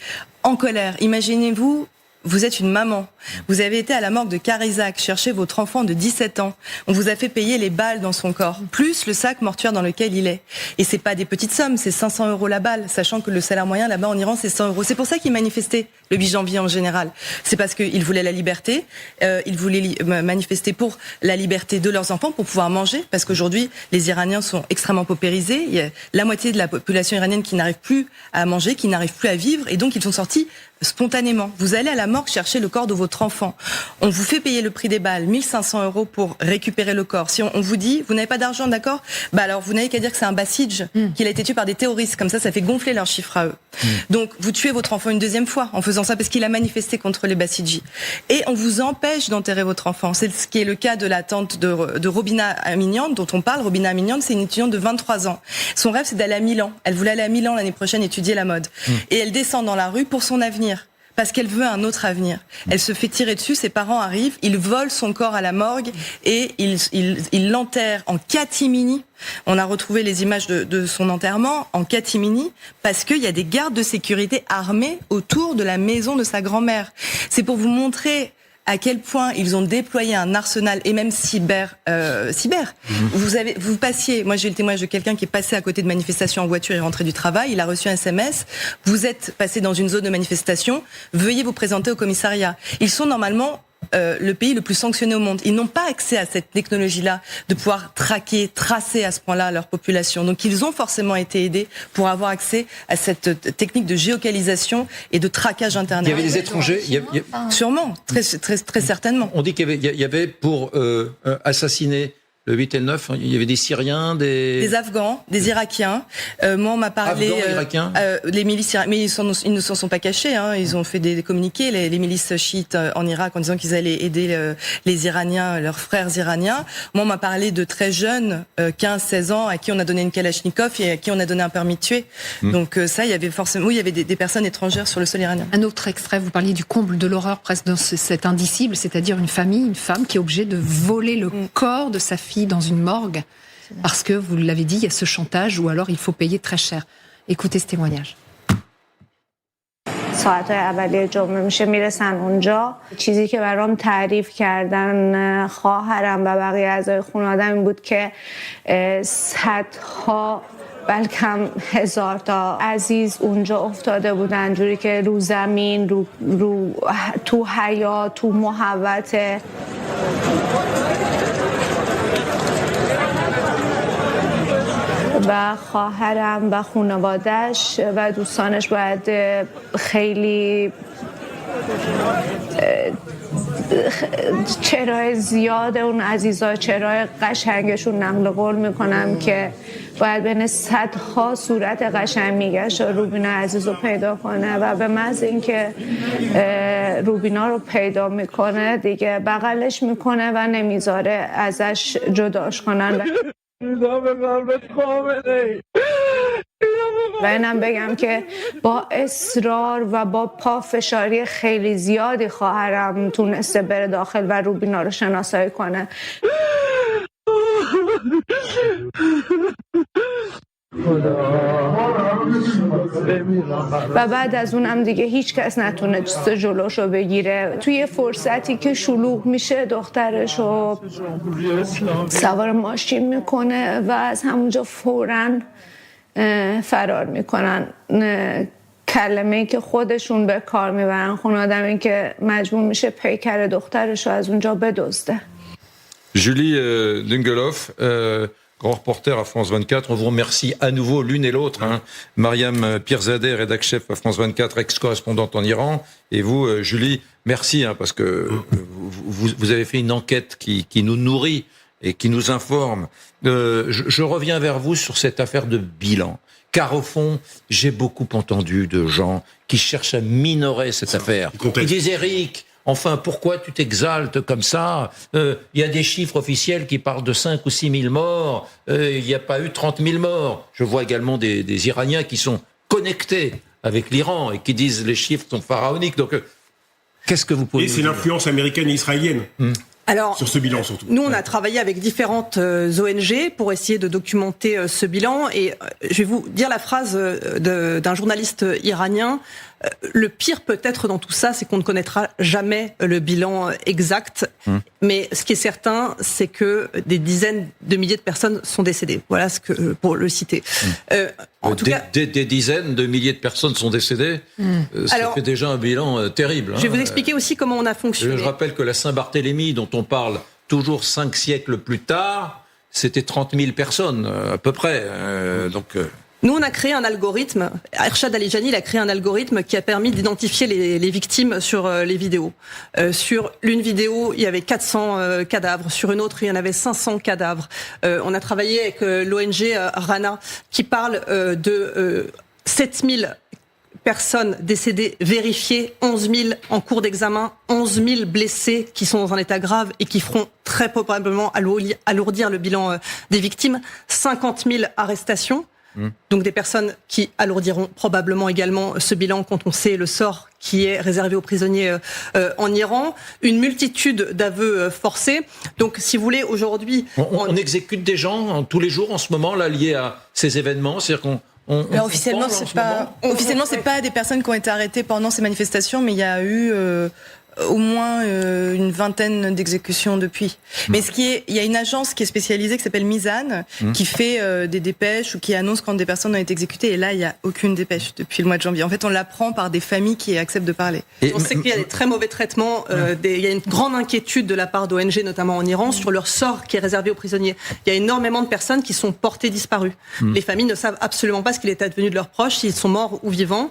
en colère. Imaginez-vous, vous êtes une maman, vous avez été à la morgue de Carizac chercher votre enfant de 17 ans, on vous a fait payer les balles dans son corps, plus le sac mortuaire dans lequel il est. Et c'est pas des petites sommes, c'est 500 € la balle, sachant que le salaire moyen là-bas en Iran c'est 100 €. C'est pour ça qu'ils manifestaient le 8 janvier en général. C'est parce qu'ils voulaient la liberté, ils voulaient manifester pour la liberté de leurs enfants, pour pouvoir manger, parce qu'aujourd'hui les Iraniens sont extrêmement paupérisés, il y a la moitié de la population iranienne qui n'arrive plus à manger, qui n'arrive plus à vivre, et donc ils sont sortis spontanément. Vous allez à la morgue chercher le corps de votre enfant. On vous fait payer le prix des balles, 1 500 € pour récupérer le corps. Si on vous dit, vous n'avez pas d'argent, d'accord? Bah alors vous n'avez qu'à dire que c'est un Basij, qu'il a été tué par des terroristes. Comme ça fait gonfler leurs chiffres à eux. Donc vous tuez votre enfant une deuxième fois en faisant ça parce qu'il a manifesté contre les Basiji. Et on vous empêche d'enterrer votre enfant. C'est ce qui est le cas de la tante de Robina Aminian, dont on parle. Robina Aminian, c'est une étudiante de 23 ans. Son rêve, c'est d'aller à Milan. Elle voulait aller à Milan l'année prochaine étudier la mode. Et elle descend dans la rue pour son avenir. Parce qu'elle veut un autre avenir. Elle se fait tirer dessus, ses parents arrivent, ils volent son corps à la morgue et ils l'enterrent en catimini. On a retrouvé les images de son enterrement en catimini parce qu'il y a des gardes de sécurité armés autour de la maison de sa grand-mère. C'est pour vous montrer à quel point ils ont déployé un arsenal, et même cyber. Vous passiez, moi j'ai eu le témoignage de quelqu'un qui est passé à côté de manifestations en voiture et rentré du travail, il a reçu un SMS, vous êtes passé dans une zone de manifestation, veuillez vous présenter au commissariat. Ils sont normalement le pays le plus sanctionné au monde. Ils n'ont pas accès à cette technologie-là de pouvoir tracer à ce point-là leur population. Donc ils ont forcément été aidés pour avoir accès à cette technique de géolocalisation et de traquage Internet. Il y avait des étrangers Sûrement, très certainement. On dit qu'il y avait pour assassiner le 8 et le 9, il y avait des Syriens, des Afghans, des Irakiens. Moi, on m'a parlé... Afghans, Irakiens les milices irakiennes, mais ils ne s'en sont pas cachés. Hein. Ils ont fait des communiqués, les milices chiites en Irak, en disant qu'ils allaient aider les Iraniens, leurs frères iraniens. Moi, on m'a parlé de très jeunes, 15-16 ans, à qui on a donné une Kalachnikov et à qui on a donné un permis de tuer. Donc ça, il y avait forcément... Oui, il y avait des personnes étrangères sur le sol iranien. Un autre extrait, vous parliez du comble de l'horreur presque dans cet indicible, c'est-à-dire une femme qui est obligée de voler le corps de sa fille dans une morgue, parce que, vous l'avez dit, il y a ce chantage, ou alors il faut payer très cher. Écoutez ce témoignage. ساعت‌های اولیه جمعه میشه میرسن اونجا. چیزی که برام تعریف کردن خواهرم و بقیه اعضای خانواده‌ام این بود که صدها بلکه هزار تا عزیز اونجا افتاده بودن، جوری که رو زمین، رو تو حیاط، تو محوطه. و خواهرم و خانواده‌اش و دوستانش باید خیلی چهرهای زیاد اون عزیزا، چهرهای قشنگشون نقل قول میکنم که باید بین صدها صورت قشنگ میگشت روبینا عزیز رو پیدا کنه و به محض اینکه روبینا رو پیدا میکنه دیگه بغلش میکنه و نمیذاره ازش جداش کنن. و اینم بگم که با اصرار و با پافشاری خیلی زیادی خواهرم تونسته بره داخل و روبینا رو شناسایی کنه. و بعد از اونم دیگه هیچ کس نتونسته جلوشو بگیره. توی فرصتی که شلوغ میشه دخترشو سوار ماشین میکنه و از همونجا فوراً فرار میکنن. کلمه‌ای که خودشون به کار میبرن خانواده‌ام که مجبور میشه پیکر دخترشو از اونجا بدزده. Julie Dungeloff, grand reporter à France 24, on vous remercie à nouveau l'une et l'autre. Mariam Pirzadeh, rédac chef à France 24, ex-correspondante en Iran, et vous, Julie, merci parce que vous avez fait une enquête qui nous nourrit et qui nous informe. Je reviens vers vous sur cette affaire de bilan. Car au fond, j'ai beaucoup entendu de gens qui cherchent à minorer cette affaire. Ils disent, Éric, enfin, pourquoi tu t'exaltes comme ça? Il y a des chiffres officiels qui parlent de 5 ou 6 000 morts. Il n'y a pas eu 30 000 morts. Je vois également des Iraniens qui sont connectés avec l'Iran et qui disent les chiffres sont pharaoniques. Donc, qu'est-ce que vous pouvez dire? Et c'est l'influence américaine et israélienne. Alors, sur ce bilan surtout. Nous, on a travaillé avec différentes ONG pour essayer de documenter ce bilan. Et je vais vous dire la phrase d'un journaliste iranien. Le pire peut-être dans tout ça, c'est qu'on ne connaîtra jamais le bilan exact. Mais ce qui est certain, c'est que des dizaines de milliers de personnes sont décédées. Voilà ce que, pour le citer. En tout cas, des dizaines de milliers de personnes sont décédées. Ça fait déjà un bilan terrible. Je vais vous expliquer aussi comment on a fonctionné. Je rappelle que la Saint-Barthélemy, dont on parle toujours 5 siècles plus tard, c'était 30 000 personnes à peu près. Nous, on a créé un algorithme. Ershad Alijani, il a créé un algorithme qui a permis d'identifier les victimes sur les vidéos. Sur l'une vidéo, il y avait 400 cadavres. Sur une autre, il y en avait 500 cadavres. On a travaillé avec l'ONG Rana, qui parle de 7000 personnes décédées vérifiées, 11 000 en cours d'examen, 11 000 blessés qui sont dans un état grave et qui feront très probablement alourdir le bilan des victimes, 50 000 arrestations. Donc des personnes qui alourdiront probablement également ce bilan quand on sait le sort qui est réservé aux prisonniers en Iran. Une multitude d'aveux forcés. Donc si vous voulez, aujourd'hui... On exécute des gens tous les jours en ce moment là liés à ces événements. C'est-à-dire qu'on... Officiellement, c'est pas des personnes qui ont été arrêtées pendant ces manifestations, mais il y a eu... au moins une vingtaine d'exécutions depuis. Mais il y a une agence qui est spécialisée qui s'appelle Mizan, qui fait des dépêches ou qui annonce quand des personnes ont été exécutées. Et là, il n'y a aucune dépêche depuis le mois de janvier. En fait, on l'apprend par des familles qui acceptent de parler. On sait qu'il y a des très mauvais traitements. Il y a une grande inquiétude de la part d'ONG, notamment en Iran, sur leur sort qui est réservé aux prisonniers. Il y a énormément de personnes qui sont portées disparues. Les familles ne savent absolument pas ce qu'il est advenu de leurs proches, s'ils sont morts ou vivants.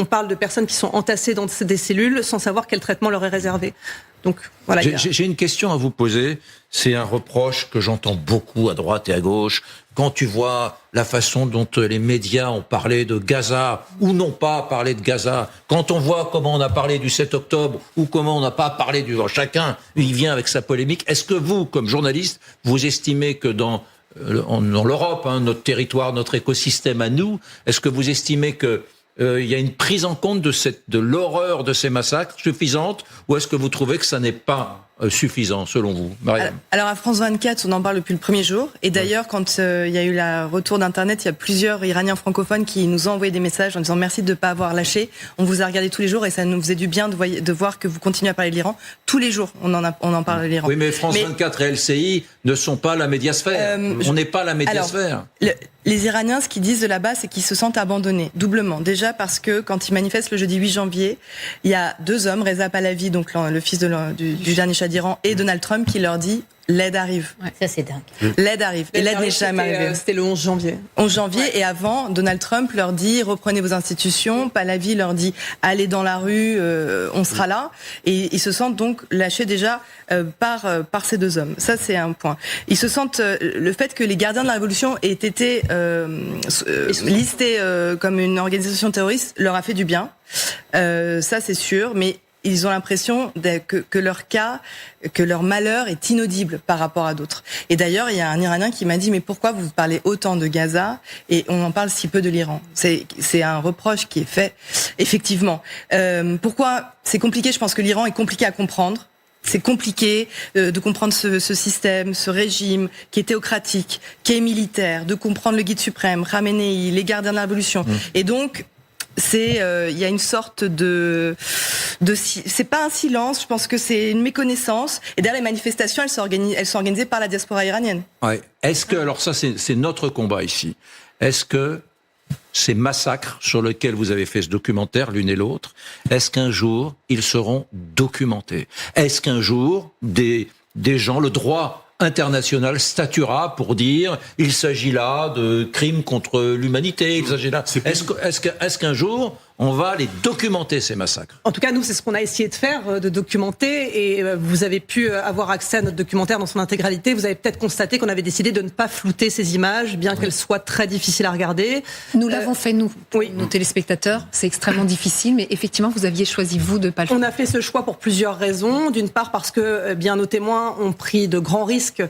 On parle de personnes qui sont entassées dans des cellules sans savoir quel traitement leur est réservé. Donc, voilà, j'ai une question à vous poser. C'est un reproche que j'entends beaucoup à droite et à gauche. Quand tu vois la façon dont les médias ont parlé de Gaza ou n'ont pas parlé de Gaza, quand on voit comment on a parlé du 7 octobre ou comment on n'a pas parlé du... Chacun, il vient avec sa polémique. Est-ce que vous, comme journaliste, vous estimez que dans l'Europe, notre territoire, notre écosystème à nous, est-ce que vous estimez que il y a une prise en compte de l'horreur de ces massacres suffisante, ou est-ce que vous trouvez que ça n'est pas suffisant, selon vous, Mariam? Alors à France 24, on en parle depuis le premier jour. Et d'ailleurs, quand il y a eu le retour d'Internet, il y a plusieurs Iraniens francophones qui nous ont envoyé des messages en disant merci de ne pas avoir lâché. On vous a regardé tous les jours et ça nous faisait du bien de voir que vous continuez à parler de l'Iran. Tous les jours, on en parle de l'Iran. Oui, mais France 24 et LCI ne sont pas la médiasphère. On n'est pas la médiasphère. Alors, les Iraniens, ce qu'ils disent de là-bas, c'est qu'ils se sentent abandonnés, doublement. Déjà parce que quand ils manifestent le jeudi 8 janvier, il y a 2 hommes, Reza Pahlavi, donc le fils du dernier Shah d'Iran, et Donald Trump, qui leur dit « l'aide arrive ». Ça, c'est dingue. L'aide arrive. Et l'aide n'est jamais arrivée. C'était le 11 janvier. 11 janvier, et avant, Donald Trump leur dit « reprenez vos institutions ». Pahlavi leur dit « allez dans la rue, on sera là ». Et ils se sentent donc lâchés déjà par ces 2 hommes. Ça, c'est un point. Ils se sentent... le fait que les gardiens de la Révolution aient été listés comme une organisation terroriste leur a fait du bien. Ça, c'est sûr, mais ils ont l'impression que leur cas, que leur malheur est inaudible par rapport à d'autres. Et d'ailleurs, il y a un Iranien qui m'a dit « mais pourquoi vous parlez autant de Gaza et on en parle si peu de l'Iran ?» C'est un reproche qui est fait, effectivement. Pourquoi c'est compliqué? Je pense que l'Iran est compliqué à comprendre. C'est compliqué de comprendre ce système, ce régime qui est théocratique, qui est militaire, de comprendre le guide suprême, Khamenei, les gardiens de la Révolution. Et donc, il y a une sorte c'est pas un silence, je pense que c'est une méconnaissance. Et derrière les manifestations, elles sont organisées par la diaspora iranienne. Ouais. Est-ce que, alors ça c'est notre combat ici, est-ce que ces massacres sur lesquels vous avez fait ce documentaire, l'une et l'autre, est-ce qu'un jour, ils seront documentés? Est-ce qu'un jour, des gens, le droit international statuera pour dire il s'agit là de crimes contre l'humanité, il s'agit là... Est-ce qu'un jour, on va les documenter, ces massacres? En tout cas, nous, c'est ce qu'on a essayé de faire, de documenter. Et vous avez pu avoir accès à notre documentaire dans son intégralité. Vous avez peut-être constaté qu'on avait décidé de ne pas flouter ces images, bien qu'elles soient très difficiles à regarder. Nous l'avons fait, nous, nos téléspectateurs. C'est extrêmement difficile, mais effectivement, vous aviez choisi, vous, de ne pas le faire. On a fait ce choix pour plusieurs raisons. D'une part, parce que bien nos témoins ont pris de grands risques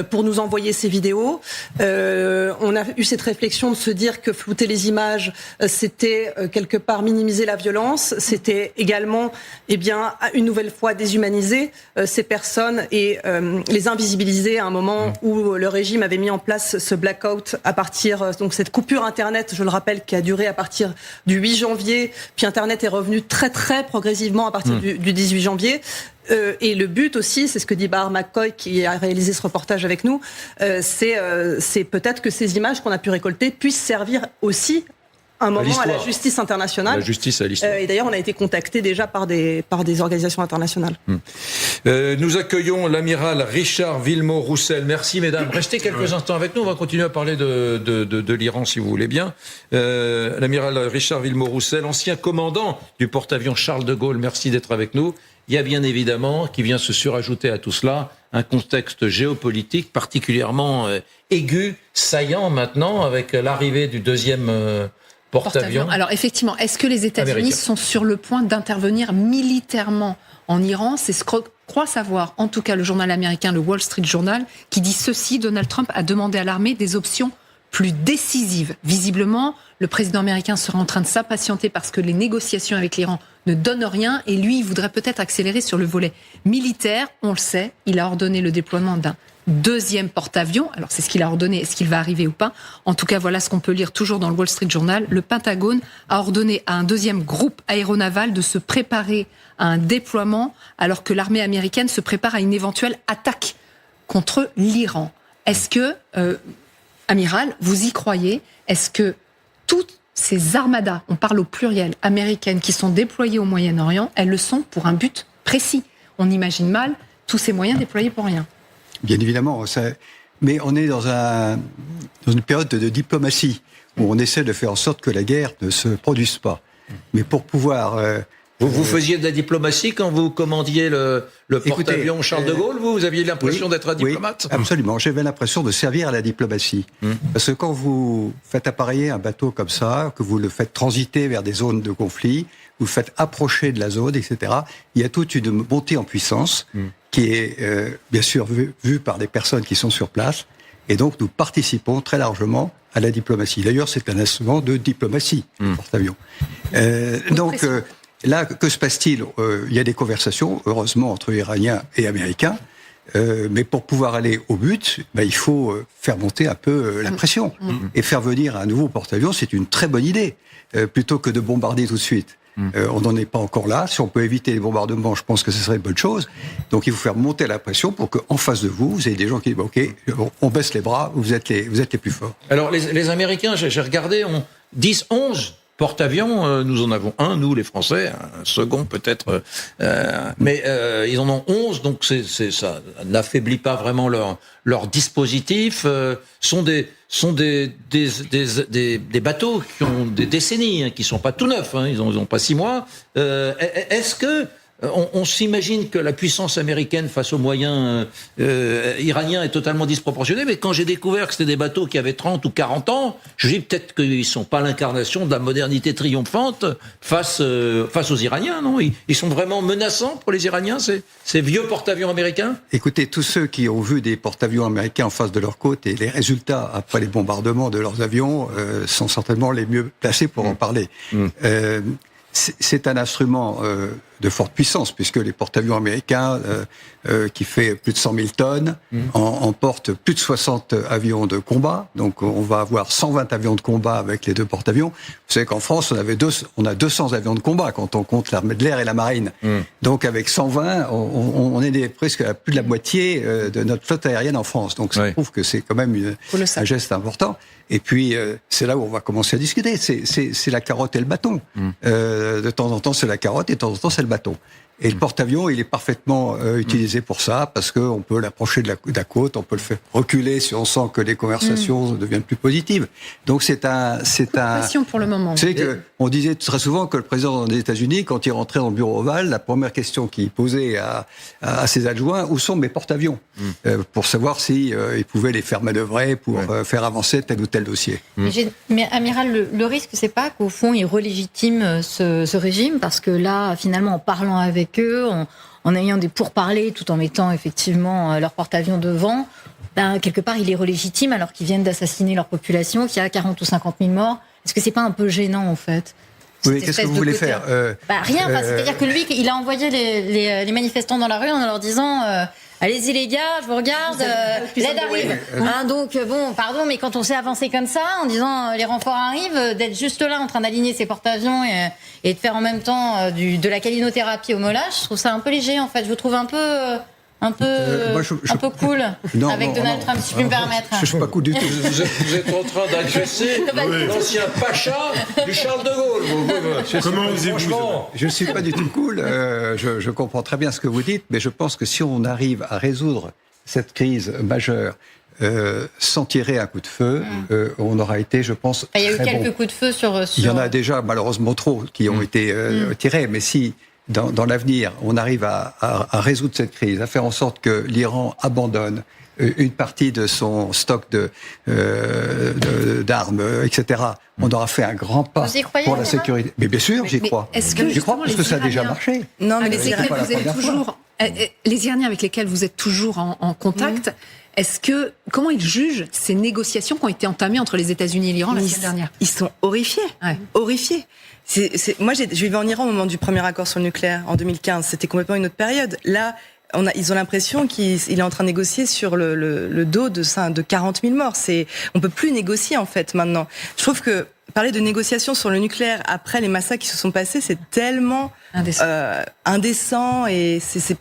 pour nous envoyer ces vidéos. On a eu cette réflexion de se dire que flouter les images, c'était quelque part minimiser la violence, c'était également, une nouvelle fois déshumaniser ces personnes et les invisibiliser à un moment où le régime avait mis en place ce blackout à partir, donc cette coupure Internet, je le rappelle, qui a duré à partir du 8 janvier, puis Internet est revenu très très progressivement à partir du 18 janvier. Et le but aussi, c'est ce que dit Bahar McCoy qui a réalisé ce reportage avec nous, c'est peut-être que ces images qu'on a pu récolter puissent servir aussi un moment à la justice internationale. La justice à l'histoire. Et d'ailleurs, on a été contacté déjà par des organisations internationales. Nous accueillons l'amiral Richard Villemot-Roussel. Merci, mesdames. Restez quelques instants avec nous. On va continuer à parler de l'Iran, si vous voulez bien. L'amiral Richard Villemot-Roussel, ancien commandant du porte-avions Charles de Gaulle. Merci d'être avec nous. Il y a bien évidemment, qui vient se surajouter à tout cela, un contexte géopolitique particulièrement aigu, saillant maintenant, avec l'arrivée du deuxième porte-avions. Alors effectivement, est-ce que les États-Unis sont sur le point d'intervenir militairement en Iran? C'est ce que croit savoir, en tout cas le journal américain, le Wall Street Journal, qui dit ceci: Donald Trump a demandé à l'armée des options plus décisives. Visiblement, le président américain sera en train de s'impatienter parce que les négociations avec l'Iran ne donnent rien et lui, il voudrait peut-être accélérer sur le volet militaire. On le sait, il a ordonné le déploiement d'un deuxième porte-avions. Alors c'est ce qu'il a ordonné, est-ce qu'il va arriver ou pas? En tout cas, voilà ce qu'on peut lire toujours dans le Wall Street Journal. Le Pentagone a ordonné à un deuxième groupe aéronaval de se préparer à un déploiement alors que l'armée américaine se prépare à une éventuelle attaque contre l'Iran. Est-ce que, amiral, vous y croyez? Est-ce que toutes ces armadas, on parle au pluriel, américaines, qui sont déployées au Moyen-Orient, elles le sont pour un but précis? On imagine mal tous ces moyens déployés pour rien. Bien évidemment, mais on est dans une période de diplomatie où on essaie de faire en sorte que la guerre ne se produise pas. Mais pour pouvoir... Vous faisiez de la diplomatie quand vous commandiez le porte-avions Charles de Gaulle, vous aviez l'impression d'être un diplomate? Oui, absolument. J'avais l'impression de servir à la diplomatie. Parce que quand vous faites appareiller un bateau comme ça, que vous le faites transiter vers des zones de conflit, vous le faites approcher de la zone, etc., il y a toute une montée en puissance qui est bien sûr vue par des personnes qui sont sur place. Et donc, nous participons très largement à la diplomatie. D'ailleurs, c'est un instrument de diplomatie, le porte-avions. Donc... là, que se passe-t-il? Il y a des conversations, heureusement, entre Iraniens et Américains. Mais pour pouvoir aller au but, il faut faire monter un peu la pression. Et faire venir un nouveau porte-avions, c'est une très bonne idée, plutôt que de bombarder tout de suite. On n'en est pas encore là. Si on peut éviter les bombardements, je pense que ce serait une bonne chose. Donc il faut faire monter la pression pour qu'en face de vous, vous ayez des gens qui disent OK, on baisse les bras, vous êtes les plus forts. Alors les Américains, j'ai regardé, ont 10, 11 porte-avions, nous en avons un, nous les Français, un second peut-être, mais ils en ont 11, donc ça n'affaiblit pas vraiment leur dispositif. Sont des bateaux qui ont des décennies, qui sont pas tout neufs, ils ont pas 6 mois. Est-ce que on s'imagine que la puissance américaine face aux moyens iraniens est totalement disproportionnée, mais quand j'ai découvert que c'était des bateaux qui avaient 30 ou 40 ans, je me dis peut-être qu'ils sont pas l'incarnation de la modernité triomphante face aux Iraniens, non? Ils sont vraiment menaçants pour les Iraniens, ces vieux porte-avions américains? Écoutez, tous ceux qui ont vu des porte-avions américains en face de leur côte et les résultats après les bombardements de leurs avions sont certainement les mieux placés pour en parler. C'est un instrument de forte puissance, puisque les porte-avions américains, qui fait plus de 100 000 tonnes, emportent plus de 60 avions de combat. Donc on va avoir 120 avions de combat avec les 2 porte-avions. Vous savez qu'en France, on a 200 avions de combat quand on compte l'armée de l'air et la marine. Donc avec 120, on est presque à plus de la moitié de notre flotte aérienne en France. Donc ça prouve que c'est quand même un geste important. Et puis, c'est là où on va commencer à discuter. C'est la carotte et le bâton. De temps en temps, c'est la carotte et de temps en temps, c'est le bâton. Et le porte-avions, il est parfaitement utilisé pour ça, parce qu'on peut l'approcher de la côte, on peut le faire reculer si on sent que les conversations deviennent plus positives. Donc c'est un passion pour le moment. Vous savez que on disait très souvent que le président des États-Unis, quand il rentrait dans le bureau ovale, la première question qu'il posait à ses adjoints, où sont mes porte-avions, pour savoir si il pouvait les faire manœuvrer pour faire avancer tel ou tel dossier. Mais amiral, le risque, c'est pas qu'au fond ils relégitiment ce régime, parce que là, finalement, en parlant avec eux, en ayant des pourparlers, tout en mettant effectivement leur porte-avions devant, quelque part, il est relégitime alors qu'ils viennent d'assassiner leur population, qu'il y a 40 ou 50 000 morts. Est-ce que c'est pas un peu gênant, en fait? Oui, qu'est-ce que vous voulez faire? Rien, c'est-à-dire que lui, il a envoyé les manifestants dans la rue en leur disant allez-y les gars, je vous regarde, l'aide arrive. Donc bon, pardon, mais quand on s'est avancé comme ça, en disant les renforts arrivent, d'être juste là en train d'aligner ses porte-avions et de faire en même temps de la calinothérapie au molage, je trouve ça un peu léger en fait. Je vous trouve un peu cool avec Donald Trump, si je puis me permettre. Je suis pas cool du tout. Vous êtes en train d'agresser l'ancien pacha du Charles de Gaulle. Comment osez-vous? Je suis pas du tout cool. Je comprends très bien ce que vous dites, mais je pense que si on arrive à résoudre cette crise majeure sans tirer un coup de feu, on aura été, je pense, il y a eu quelques coups de feu sur... Il y en a déjà, malheureusement trop, qui ont été tirés, mais si... Dans l'avenir, on arrive à résoudre cette crise, à faire en sorte que l'Iran abandonne une partie de son stock d'armes, etc. On aura fait un grand pas pour la sécurité. Mais bien sûr, j'y crois. J'y crois parce que ça a déjà marché. Non, mais les Iraniens avec lesquels vous êtes toujours en contact, comment ils jugent ces négociations qui ont été entamées entre les États-Unis et l'Iran la semaine dernière? Ils sont horrifiés. Horrifiés. Moi, je vivais en Iran au moment du premier accord sur le nucléaire, en 2015. C'était complètement une autre période. Là, ils ont l'impression qu'il est en train de négocier sur le dos de 40 000 morts. On peut plus négocier, en fait, maintenant. Je trouve que parler de négociations sur le nucléaire après les massacres qui se sont passés, c'est tellement indécent et c'est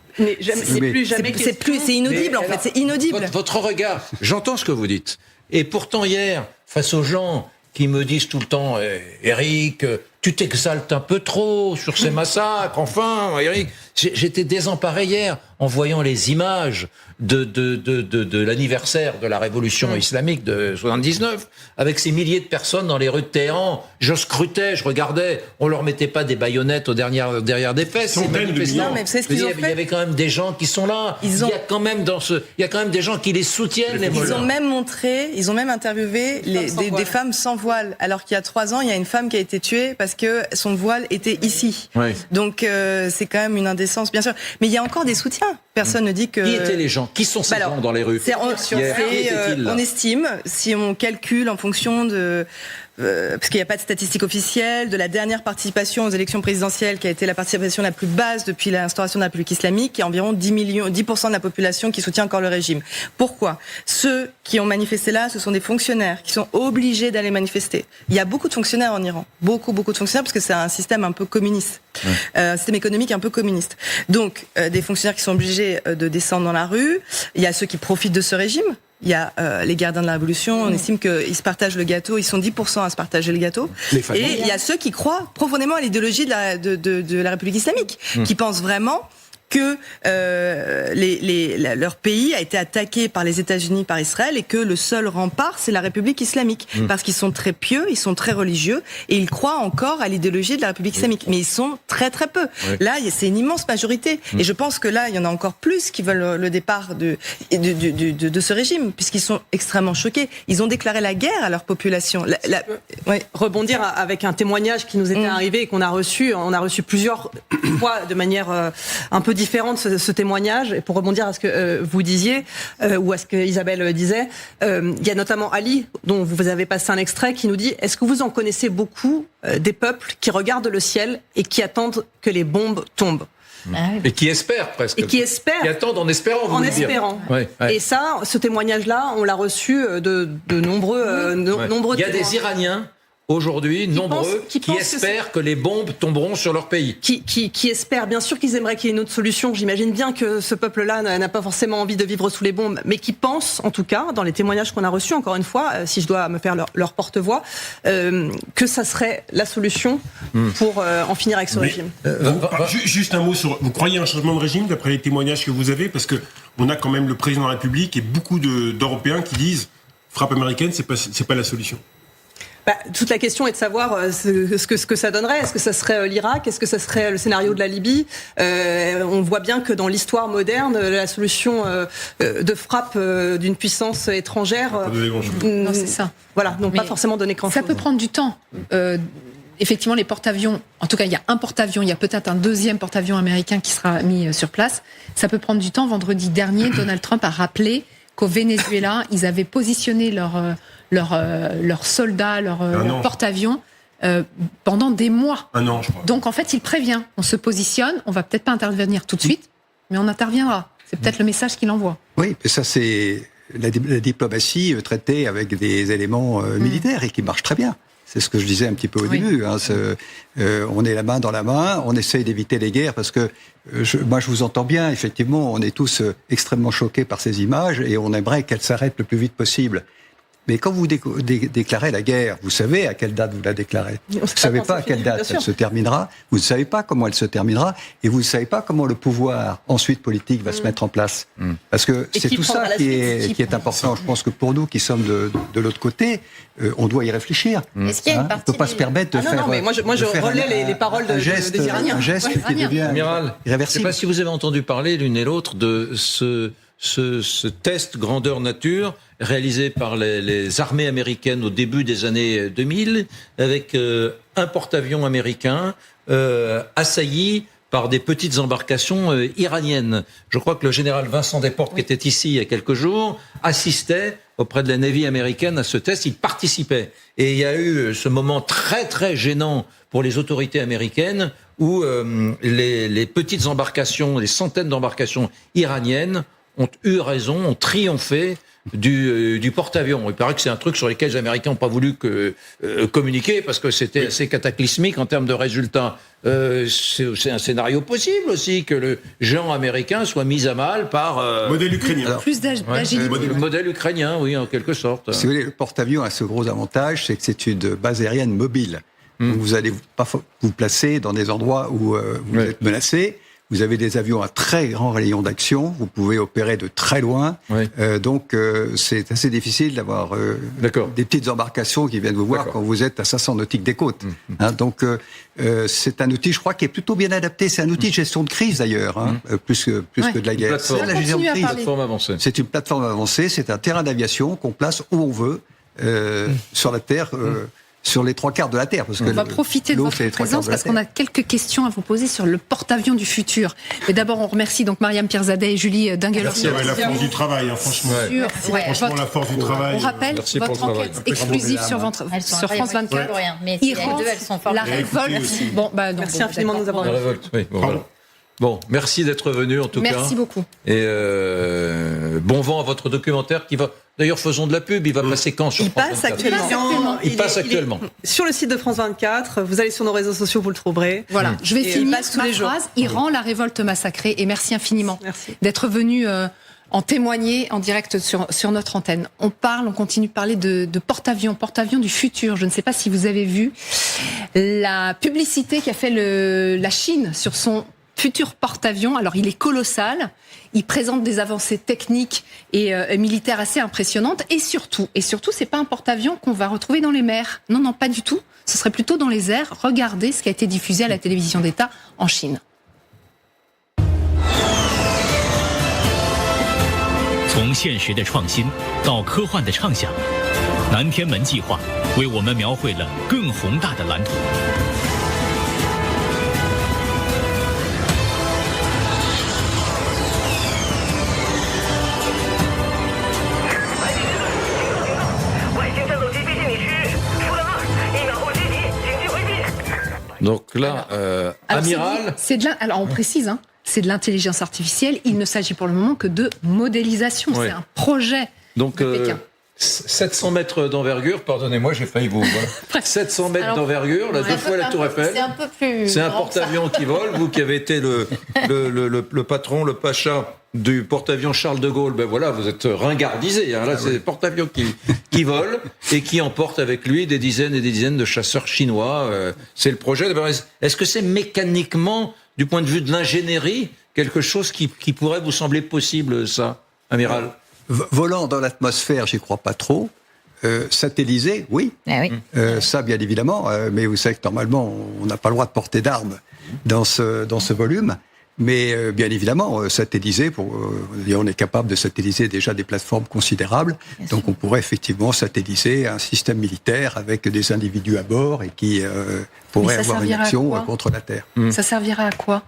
inaudible, en fait. C'est inaudible. Votre regard, j'entends ce que vous dites. Et pourtant, hier, face aux gens qui me disent tout le temps, Éric, tu t'exaltes un peu trop sur ces massacres. Enfin, Éric, j'étais désemparé hier en voyant les images de l'anniversaire de la révolution islamique de 79, avec ces milliers de personnes dans les rues de Téhéran. Je scrutais, je regardais, on leur mettait pas des baïonnettes derrière des fesses. Il y avait quand même des gens qui sont là. Il y a quand même des gens qui les soutiennent. Ils ont même interviewé des femmes sans voile, alors qu'il y a 3 ans, il y a une femme qui a été tuée parce que son voile était ici. Oui. Donc c'est quand même une indécence, bien sûr. Mais il y a encore des soutiens. Personne ne dit que... Qui étaient les gens? Qui sont ces gens dans les rues? On estime, si on calcule en fonction de parce qu'il n'y a pas de statistiques officielles, de la dernière participation aux élections présidentielles qui a été la participation la plus basse depuis l'instauration de la République islamique, il y a environ 10% de la population qui soutient encore le régime. Pourquoi ? Ceux qui ont manifesté là, ce sont des fonctionnaires qui sont obligés d'aller manifester. Il y a beaucoup de fonctionnaires en Iran, beaucoup de fonctionnaires, parce que c'est un système un peu communiste, un système économique un peu communiste. Donc, des fonctionnaires qui sont obligés de descendre dans la rue. Il y a ceux qui profitent de ce régime. Il y a les gardiens de la Révolution, on estime qu'ils se partagent le gâteau, ils sont 10% à se partager le gâteau. Et il y a ceux qui croient profondément à l'idéologie de la République islamique, qui pensent vraiment que leur pays a été attaqué par les États-Unis, par Israël, et que le seul rempart, c'est la République islamique. Parce qu'ils sont très pieux, ils sont très religieux, et ils croient encore à l'idéologie de la République islamique. Mais ils sont très peu. Là, c'est une immense majorité. Et je pense que là, il y en a encore plus qui veulent le départ de ce régime, puisqu'ils sont extrêmement choqués. Ils ont déclaré la guerre à leur population. Rebondir avec un témoignage qui nous était arrivé et qu'on a reçu. On a reçu plusieurs fois de manière un peu différente ce témoignage. Et pour rebondir à ce que vous disiez, ou à ce que Isabelle disait, il y a notamment Ali, dont vous avez passé un extrait, qui nous dit: est-ce que vous en connaissez beaucoup des peuples qui regardent le ciel et qui attendent que les bombes tombent? Et qui espèrent presque. Et qui espèrent. Qui attendent en espérant, vous En voulez espérant. dire. Ouais. Et ça, ce témoignage-là, on l'a reçu de nombreux Il y a témoins. des Iraniens aujourd'hui, nombreux, qui espèrent que les bombes tomberont sur leur pays. Qui espèrent, bien sûr qu'ils aimeraient qu'il y ait une autre solution. J'imagine bien que ce peuple-là n'a pas forcément envie de vivre sous les bombes, mais qui pensent, en tout cas, dans les témoignages qu'on a reçus, encore une fois, si je dois me faire leur porte-voix, que ça serait la solution pour en finir avec ce régime. Juste un mot sur... Vous croyez à un changement de régime, d'après les témoignages que vous avez? Parce que on a quand même le président de la République et beaucoup d'Européens qui disent frappe américaine, c'est pas la solution. Toute la question est de savoir ce que ça donnerait. Est-ce que ça serait l'Irak? Est-ce que ça serait le scénario de la Libye? On voit bien que dans l'histoire moderne, la solution de frappe d'une puissance étrangère... Non, c'est ça. Voilà, n'ont pas forcément donné grand-chose. Ça peut prendre du temps. Effectivement, les porte-avions, en tout cas, il y a un porte-avions, il y a peut-être un deuxième porte-avions américain qui sera mis sur place. Ça peut prendre du temps. Vendredi dernier, Donald Trump a rappelé qu'au Venezuela, ils avaient positionné leurs soldats, leurs porte-avions pendant des mois. Un an, je crois. Donc en fait, il prévient. On se positionne, on va peut-être pas intervenir tout de suite, mais on interviendra. C'est peut-être le message qu'il envoie. Oui, mais ça c'est la diplomatie traitée avec des éléments militaires et qui marche très bien. C'est ce que je disais un petit peu au début. Hein, on est la main dans la main, on essaye d'éviter les guerres parce que moi je vous entends bien. Effectivement, on est tous extrêmement choqués par ces images et on aimerait qu'elles s'arrêtent le plus vite possible. Mais quand vous déclarez la guerre, vous savez à quelle date vous la déclarez. Vous ne savez pas à quelle date elle se terminera, vous ne savez pas comment elle se terminera, et vous ne savez pas comment le pouvoir, ensuite politique, va se mettre en place. Parce que c'est tout ça qui est important. Je pense que pour nous qui sommes de l'autre côté, on doit y réfléchir. Est-ce qu'il y a une partie on ne peut pas se permettre de faire... Non, mais moi je relais les paroles des Iraniens. Un geste qui devient Amiral, irréversible. je ne sais pas si vous avez entendu parler l'une et l'autre de ce test grandeur nature réalisé par les armées américaines au début des années 2000 avec un porte-avions américain assailli par des petites embarcations iraniennes. Je crois que le général Vincent Desportes, qui était ici il y a quelques jours, assistait auprès de la Navy américaine à ce test. Il participait. Et il y a eu ce moment très très gênant pour les autorités américaines où les petites embarcations, les centaines d'embarcations iraniennes ont eu raison, ont triomphé du porte-avions. Il paraît que c'est un truc sur lequel les Américains n'ont pas voulu communiquer parce que c'était assez cataclysmique en termes de résultats. C'est un scénario possible aussi que le géant américain soit mis à mal par... modèle ukrainien. Alors, plus d'agilité. Le modèle ukrainien, oui, en quelque sorte. Si vous voulez, le porte-avions a ce gros avantage, c'est que c'est une base aérienne mobile. Donc vous allez pas vous placer dans des endroits où vous êtes menacé. Vous avez des avions à très grand rayon d'action, vous pouvez opérer de très loin, donc c'est assez difficile d'avoir des petites embarcations qui viennent vous voir quand vous êtes à 500 nautiques des côtes. Hein, donc c'est un outil, je crois, qui est plutôt bien adapté. C'est un outil de gestion de crise d'ailleurs, plus que de la guerre. C'est la gestion de crise. C'est une plateforme avancée, c'est un terrain d'aviation qu'on place où on veut sur la Terre. sur les 3/4 de la Terre. Parce que on va profiter de l'eau, votre c'est les 3/4 présence de la parce qu'on a Terre. quelques questions à vous poser sur le porte-avions du futur. Mais d'abord, on remercie donc Mariam Pierzadeh et Julie Dinguelot. Merci, la force du travail, hein, franchement. Franchement, la force du travail. On rappelle Merci pour votre le travail. enquête exclusive sur France 24. Mais Iran, les deux, elles sont fortes. la révolte. Bon, bah, non, Merci infiniment de nous avoir La révolte, oui. Bon, voilà. Bon, merci d'être venu en tout cas. Merci beaucoup. Et bon vent à votre documentaire qui va. D'ailleurs, faisons de la pub. Il va passer quand sur Il France passe 24? actuellement. Il passe actuellement. Sur le site de France 24, vous allez sur nos réseaux sociaux, vous le trouverez. Voilà, je vais Et finir passe tous ma les jours. phrase. Iran, la révolte massacrée. Et merci infiniment d'être venu en témoigner en direct sur notre antenne. On continue de parler de porte-avions du futur. Je ne sais pas si vous avez vu la publicité qu'a fait la Chine sur son futur porte-avions. Alors, il est colossal. Il présente des avancées techniques et militaires assez impressionnantes. Et surtout, c'est pas un porte-avions qu'on va retrouver dans les mers. Non, pas du tout. Ce serait plutôt dans les airs. Regardez ce qui a été diffusé à la télévision d'État en Chine. 从现实的创新到科幻的畅想，南天门计划为我们描绘了更宏大的蓝图。Donc là, amiral. Alors on précise, hein, c'est de l'intelligence artificielle. Il ne s'agit pour le moment que de modélisation. Ouais. C'est un projet. Donc, de Pékin. 700 mètres d'envergure, pardonnez-moi, j'ai failli vous. Voilà. 700 mètres d'envergure, là, 2 fois la Tour Eiffel. C'est un peu plus. C'est un grand que ça. porte-avions qui vole. Vous qui avez été le patron, le pacha du porte-avions Charles de Gaulle, ben voilà, vous êtes ringardisé. Hein. Là, c'est des porte-avions qui volent et qui emportent avec lui des dizaines et des dizaines de chasseurs chinois. C'est le projet. Est-ce que c'est mécaniquement, du point de vue de l'ingénierie, quelque chose qui pourrait vous sembler possible, ça, amiral? Volant dans l'atmosphère, j'y crois pas trop. Satellisé, oui. Ça, bien évidemment. Mais vous savez que normalement, on n'a pas le droit de porter d'armes dans ce volume. Mais bien évidemment, satellisé, on est capable de satelliser déjà des plateformes considérables. Donc on pourrait effectivement satelliser un système militaire avec des individus à bord et qui pourraient avoir une action contre la Terre. Ça servira à quoi?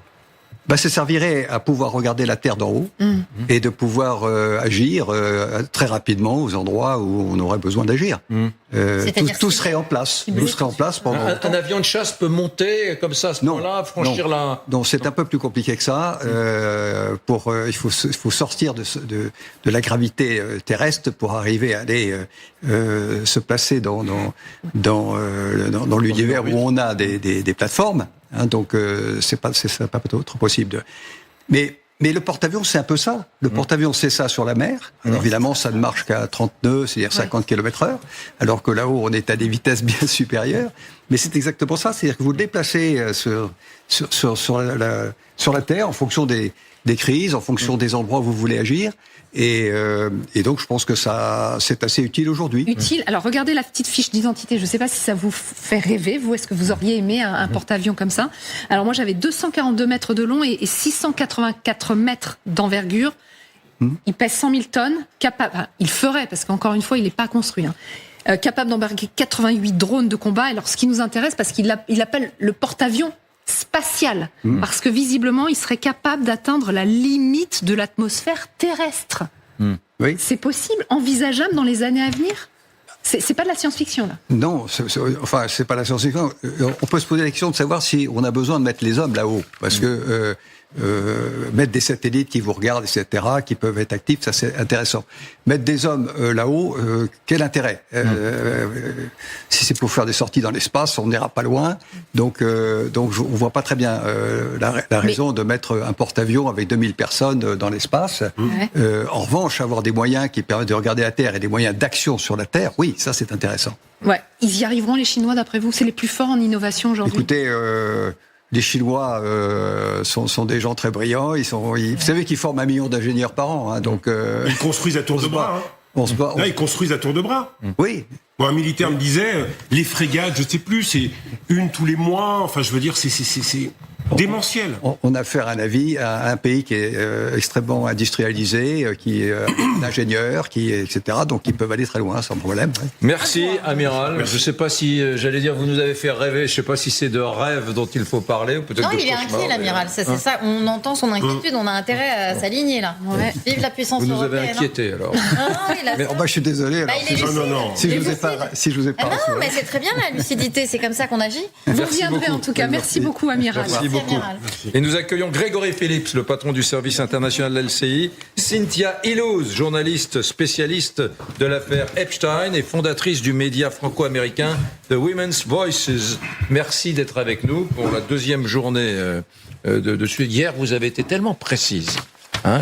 Ça servirait à pouvoir regarder la Terre d'en haut et de pouvoir agir très rapidement aux endroits où on aurait besoin d'agir. Tout serait en place. Tout serait en place pendant un avion de chasse peut monter comme ça à ce moment-là, franchir la... Non, c'est un peu plus compliqué que ça. Il faut sortir de la gravité terrestre pour arriver à aller se placer dans l'univers où on a des plateformes. Hein, donc c'est pas trop possible. Mais le porte-avions, c'est un peu ça. Le porte-avions, c'est ça sur la mer. Alors évidemment, ça ne marche qu'à 30 nœuds, c'est-à-dire 50 km/h, alors que là-haut, on est à des vitesses bien supérieures. Mais c'est exactement ça. C'est-à-dire que vous le déplacez sur la Terre en fonction des crises, en fonction des endroits où vous voulez agir. Et donc, je pense que ça, c'est assez utile aujourd'hui. Utile. Alors, regardez la petite fiche d'identité. Je ne sais pas si ça vous fait rêver. Vous, est-ce que vous auriez aimé un porte-avions comme ça? Alors, moi, j'avais 242 mètres de long et 684 mètres d'envergure. Il pèse 100 000 tonnes. Il ferait, parce qu'encore une fois, il n'est pas construit. Capable d'embarquer 88 drones de combat. Alors, ce qui nous intéresse, parce qu'il appelle le porte-avions spatial, parce que visiblement, il serait capable d'atteindre la limite de l'atmosphère terrestre. Oui. C'est possible, envisageable dans les années à venir? C'est pas de la science-fiction, là. Non, c'est pas la science-fiction. On peut se poser la question de savoir si on a besoin de mettre les hommes là-haut, parce que mettre des satellites qui vous regardent, etc., qui peuvent être actifs, ça c'est intéressant. Mettre des hommes là-haut, quel intérêt? Si c'est pour faire des sorties dans l'espace, on n'ira pas loin. Donc on voit pas très bien la raison de mettre un porte-avions avec 2000 personnes dans l'espace. En revanche, avoir des moyens qui permettent de regarder la Terre et des moyens d'action sur la Terre, oui, ça c'est intéressant. Ouais. Ils y arriveront, les Chinois, d'après vous? C'est les plus forts en innovation aujourd'hui? Écoutez, les Chinois sont des gens très brillants. Vous savez qu'ils forment 1 million d'ingénieurs par an. Hein, donc, ils construisent à tour de bras. Là, ils construisent à tour de bras. Oui. Bon, un militaire me disait, les frégates, je sais plus, c'est une tous les mois. Enfin, je veux dire, c'est démentiel. On a affaire à un pays qui est extrêmement industrialisé, qui est ingénieur, etc. Donc ils peuvent aller très loin sans problème. Ouais. Merci, amiral. Je ne sais pas si, j'allais dire, vous nous avez fait rêver. Je ne sais pas si c'est de rêve dont il faut parler ou peut-être Non, de il est cauchemar. inquiet, l'amiral. C'est ça. On entend son inquiétude. On a intérêt à s'aligner là. Ouais. Vive la puissance Vous nous européenne. avez inquiété alors. Mais je suis désolé. Alors, il est lucide. si je vous ai pas non, mais c'est très bien la lucidité. C'est comme ça qu'on agit. Vous Merci reviendrez beaucoup. en tout cas. Merci beaucoup, amiral. Merci beaucoup. Et nous accueillons Grégory Phillips, le patron du service international de l'LCI, Cynthia Illouz, journaliste spécialiste de l'affaire Epstein et fondatrice du média franco-américain The Women's Voices. Merci d'être avec nous pour la deuxième journée de suite. Hier, vous avez été tellement précise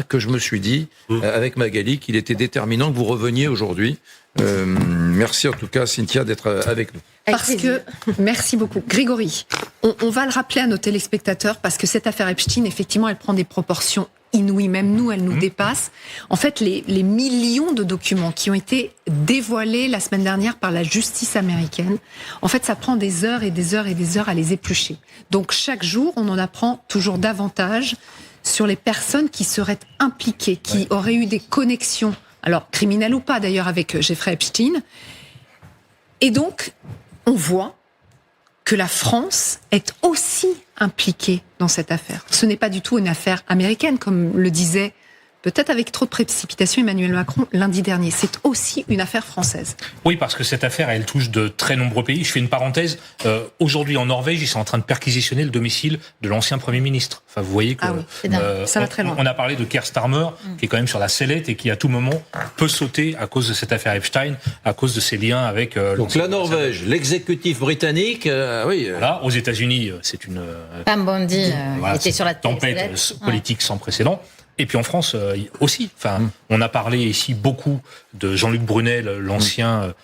que je me suis dit, avec Magali, qu'il était déterminant que vous reveniez aujourd'hui. Merci en tout cas, Cynthia, d'être avec nous. Parce que, merci beaucoup. Grégory, on va le rappeler à nos téléspectateurs parce que cette affaire Epstein, effectivement, elle prend des proportions inouïes. Même nous, elle nous dépasse. En fait, les millions de documents qui ont été dévoilés la semaine dernière par la justice américaine, en fait, ça prend des heures et des heures et des heures à les éplucher. Donc, chaque jour, on en apprend toujours davantage sur les personnes qui seraient impliquées, qui auraient eu des connexions, alors criminelles ou pas d'ailleurs, avec Jeffrey Epstein. Et donc, on voit que la France est aussi impliquée dans cette affaire. Ce n'est pas du tout une affaire américaine, comme le disait, peut-être avec trop de précipitation, Emmanuel Macron lundi dernier. C'est aussi une affaire française. Oui, parce que cette affaire, elle touche de très nombreux pays. Je fais une parenthèse. Aujourd'hui, en Norvège, ils sont en train de perquisitionner le domicile de l'ancien Premier ministre. Enfin, vous voyez que ça va très loin. On a parlé de Keir Starmer, qui est quand même sur la sellette et qui, à tout moment, peut sauter à cause de cette affaire Epstein, à cause de ses liens avec... Donc la Norvège, l'exécutif britannique, oui. Voilà, aux États-Unis, c'est une... Pam Bondi était sur la tempête politique sans précédent. Et puis en France aussi. Enfin, on a parlé ici beaucoup de Jean-Luc Brunel, l'ancien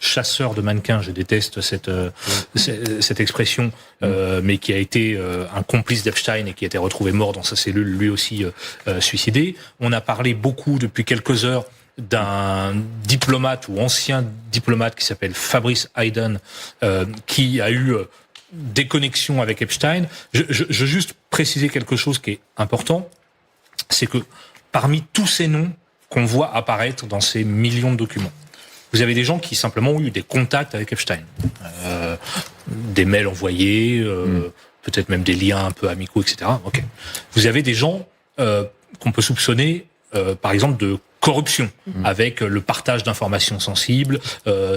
chasseur de mannequins. Je déteste cette expression, mais qui a été un complice d'Epstein et qui a été retrouvé mort dans sa cellule, lui aussi suicidé. On a parlé beaucoup depuis quelques heures d'un diplomate ou ancien diplomate qui s'appelle Fabrice Hayden, qui a eu des connexions avec Epstein. Je veux juste préciser quelque chose qui est important. C'est que parmi tous ces noms qu'on voit apparaître dans ces millions de documents, vous avez des gens qui simplement ont eu des contacts avec Epstein, des mails envoyés, peut-être même des liens un peu amicaux, etc. Okay. Vous avez des gens qu'on peut soupçonner, par exemple, de corruption, avec le partage d'informations sensibles,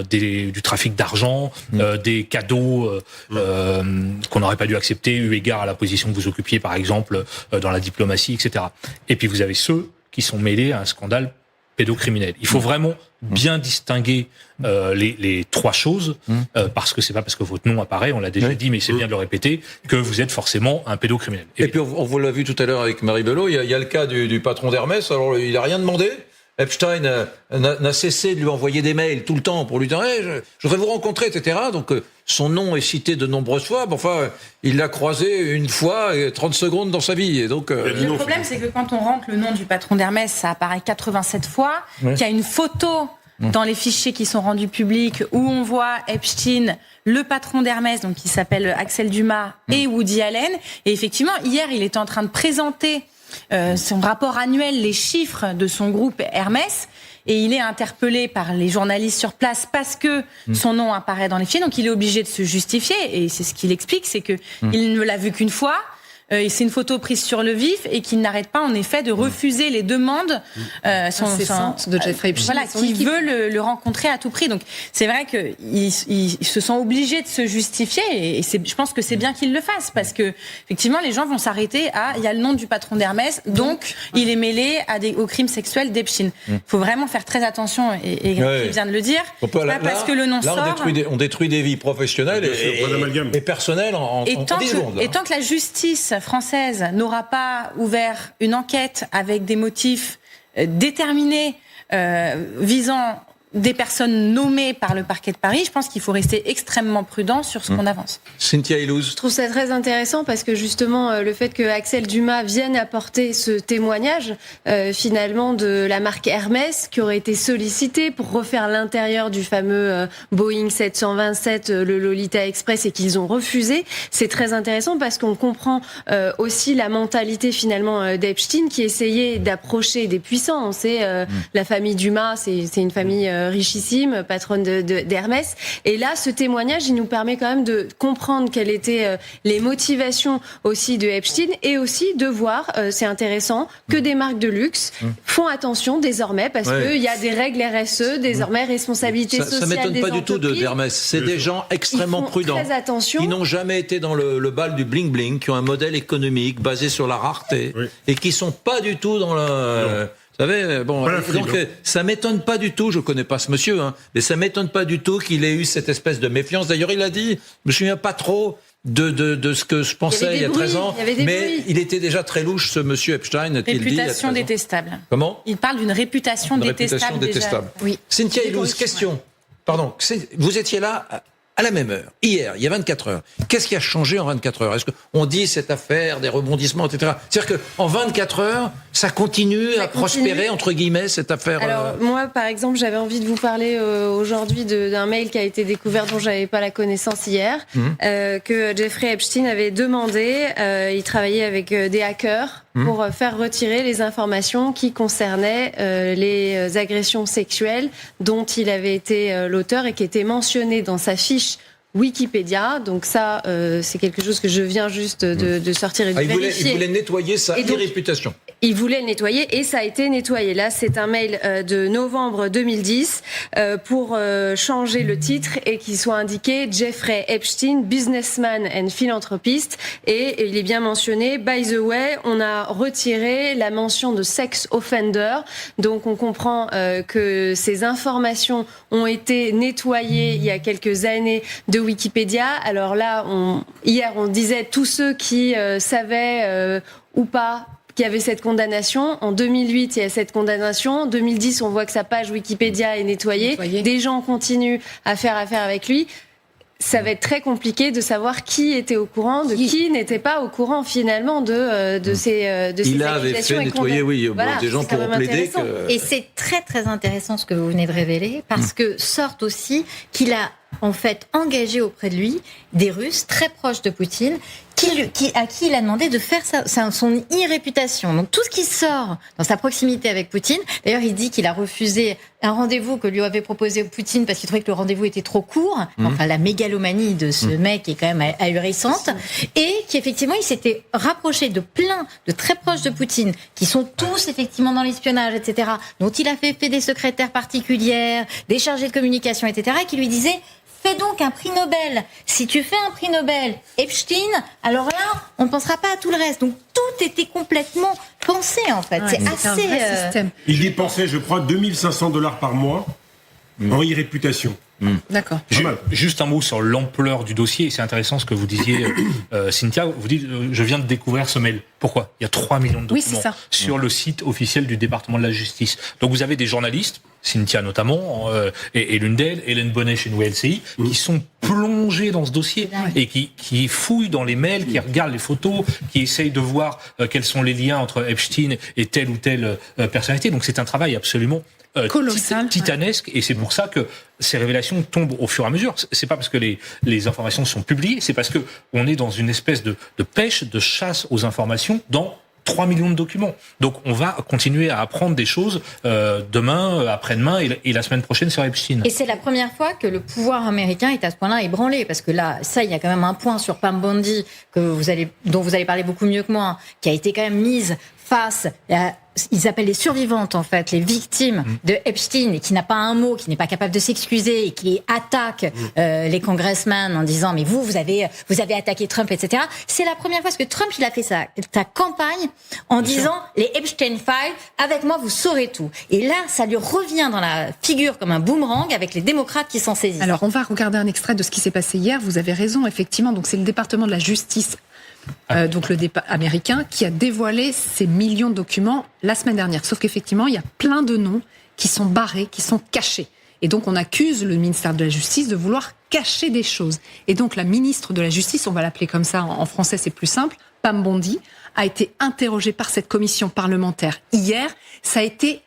du trafic d'argent, des cadeaux qu'on n'aurait pas dû accepter eu égard à la position que vous occupiez, par exemple, dans la diplomatie, etc. Et puis vous avez ceux qui sont mêlés à un scandale pédocriminel. Il faut vraiment bien distinguer les trois choses, parce que c'est pas parce que votre nom apparaît, on l'a déjà dit, mais c'est bien de le répéter, que vous êtes forcément un pédocriminel. Et puis on vous l'a vu tout à l'heure avec Marie Belot, il y a le cas du patron d'Hermès, alors il a rien demandé. Epstein n'a cessé de lui envoyer des mails tout le temps pour lui dire hey, je voudrais vous rencontrer, etc. Donc son nom est cité de nombreuses fois. Mais enfin, il l'a croisé une fois, 30 secondes dans sa vie. Et donc, le problème, c'est que quand on rentre le nom du patron d'Hermès, ça apparaît 87 fois. Qu'il y a une photo dans les fichiers qui sont rendus publics où on voit Epstein, le patron d'Hermès, donc qui s'appelle Axel Dumas, et Woody Allen. Et effectivement, hier, il était en train de présenter son rapport annuel, les chiffres de son groupe Hermès, et il est interpellé par les journalistes sur place parce que son nom apparaît dans les fichiers, donc il est obligé de se justifier, et c'est ce qu'il explique, c'est que il ne l'a vu qu'une fois. C'est une photo prise sur le vif et qui n'arrête pas en effet de refuser les demandes de Jeffrey Epstein. Voilà, qui veut le rencontrer à tout prix. Donc c'est vrai qu'ils se sont obligés de se justifier et je pense que c'est bien qu'ils le fassent parce que effectivement les gens vont s'arrêter à il y a le nom du patron d'Hermès, donc il est mêlé aux crimes sexuels d'Epstein. Il faut vraiment faire très attention et il vient de le dire. Parce que le nom sort. On détruit des vies professionnelles et personnelles en 10 secondes. Et tant que la justice française n'aura pas ouvert une enquête avec des motifs déterminés visant des personnes nommées par le parquet de Paris, je pense qu'il faut rester extrêmement prudent sur ce qu'on avance. Cynthia Ilouz. Je trouve ça très intéressant parce que justement le fait que Axel Dumas vienne apporter ce témoignage finalement de la marque Hermès qui aurait été sollicitée pour refaire l'intérieur du fameux Boeing 727, le Lolita Express, et qu'ils ont refusé, c'est très intéressant parce qu'on comprend aussi la mentalité finalement d'Epstein qui essayait d'approcher des puissants. On sait la famille Dumas, c'est une famille richissime, patronne d'Hermès. Et là, ce témoignage, il nous permet quand même de comprendre quelles étaient les motivations aussi de Epstein et aussi de voir, c'est intéressant, que des marques de luxe font attention désormais parce qu'il y a des règles RSE, désormais responsabilité sociale des entreprises. Ça m'étonne pas du tout d'Hermès. C'est des gens extrêmement prudents. Très attention. Qui n'ont jamais été dans le bal du bling-bling, qui ont un modèle économique basé sur la rareté et qui sont pas du tout dans le... Vous savez, bon, donc ça m'étonne pas du tout, je connais pas ce monsieur, mais ça m'étonne pas du tout qu'il ait eu cette espèce de méfiance. D'ailleurs, il a dit, je me souviens pas trop de ce que je pensais il y a 13 ans, mais il était déjà très louche, ce monsieur Epstein. Réputation détestable. Comment ? Il parle d'une réputation détestable. Oui. Cynthia Ilouz, question. Pardon, vous étiez là à la même heure, hier, il y a 24 heures. Qu'est-ce qui a changé en 24 heures ? Est-ce qu'on dit cette affaire, des rebondissements, etc. C'est-à-dire qu'en 24 heures, ça continue à prospérer, entre guillemets, cette affaire. Alors, moi, par exemple, j'avais envie de vous parler aujourd'hui d'un mail qui a été découvert dont j'avais pas la connaissance hier, que Jeffrey Epstein avait demandé. Il travaillait avec des hackers pour faire retirer les informations qui concernaient les agressions sexuelles dont il avait été l'auteur et qui étaient mentionnées dans sa fiche Wikipédia. Donc ça, c'est quelque chose que je viens juste de sortir et de vérifier. Il voulait nettoyer sa réputation. Il voulait le nettoyer et ça a été nettoyé. Là, c'est un mail de novembre 2010 pour changer le titre et qu'il soit indiqué Jeffrey Epstein, businessman and philanthropist. Et il est bien mentionné, by the way, on a retiré la mention de sex offender. Donc on comprend que ces informations ont été nettoyées il y a quelques années de Wikipédia. Alors là, hier, on disait tous ceux qui savaient ou pas qu'il y avait cette condamnation. En 2008, il y a cette condamnation. En 2010, on voit que sa page Wikipédia est nettoyée. Des gens continuent à faire affaire avec lui. Ça va être très compliqué de savoir qui était au courant, qui n'était pas au courant finalement de ces accusations. Il avait fait nettoyer, voilà, des gens pourront plaider que... Et c'est très très intéressant ce que vous venez de révéler, parce que sorte aussi qu'il a en fait engagé auprès de lui des Russes très proches de Poutine, à qui il a demandé de faire son e-réputation. Donc tout ce qui sort dans sa proximité avec Poutine, d'ailleurs il dit qu'il a refusé un rendez-vous que lui avait proposé Poutine parce qu'il trouvait que le rendez-vous était trop court, enfin la mégalomanie de ce mec est quand même ahurissante, et qu'effectivement il s'était rapproché de plein de très proches de Poutine, qui sont tous effectivement dans l'espionnage, etc., dont il a fait des secrétaires particulières, des chargés de communication, etc., qui lui disaient: fais donc un prix Nobel. Si tu fais un prix Nobel Epstein, alors là, on ne pensera pas à tout le reste. Donc tout était complètement pensé, en fait. Ouais, c'est assez... un vrai système. Il dépensait, je crois, $2500 par mois en e-réputation. D'accord. Juste un mot sur l'ampleur du dossier. C'est intéressant ce que vous disiez, Cynthia. Vous dites, je viens de découvrir ce mail. Pourquoi ? Il y a 3 millions de documents sur le site officiel du département de la justice. Donc vous avez des journalistes, Cynthia notamment, et l'une d'elles, Hélène Bonnet chez nous LCI, qui sont plongés dans ce dossier et qui fouillent dans les mails, qui regardent les photos, qui essayent de voir quels sont les liens entre Epstein et telle ou telle personnalité. Donc c'est un travail absolument colossal, titanesque, et c'est pour ça que ces révélations tombent au fur et à mesure. C'est pas parce que les informations sont publiées, c'est parce que on est dans une espèce de pêche, de chasse aux informations dans 3 millions de documents. Donc on va continuer à apprendre des choses demain, après-demain et la semaine prochaine sur Epstein. Et c'est la première fois que le pouvoir américain est à ce point-là ébranlé, parce que là, il y a quand même un point sur Pam Bondi dont vous allez parler beaucoup mieux que moi, qui a été quand même mise face à... Ils appellent les survivantes, en fait, les victimes de Epstein, et qui n'a pas un mot, qui n'est pas capable de s'excuser, et qui attaque les congressmen en disant: mais vous avez attaqué Trump, etc. C'est la première fois, parce que Trump, il a fait sa campagne en disant: les Epstein Files, avec moi, vous saurez tout. Et là, ça lui revient dans la figure comme un boomerang, avec les démocrates qui s'en saisissent. Alors, on va regarder un extrait de ce qui s'est passé hier. Vous avez raison, effectivement. Donc, c'est le département de la justice donc le américain, qui a dévoilé ces millions de documents la semaine dernière. Sauf qu'effectivement, il y a plein de noms qui sont barrés, qui sont cachés. Et donc, on accuse le ministère de la Justice de vouloir cacher des choses. Et donc, la ministre de la Justice, on va l'appeler comme ça, en français c'est plus simple, Pam Bondi, a été interrogée par cette commission parlementaire hier. Ça a été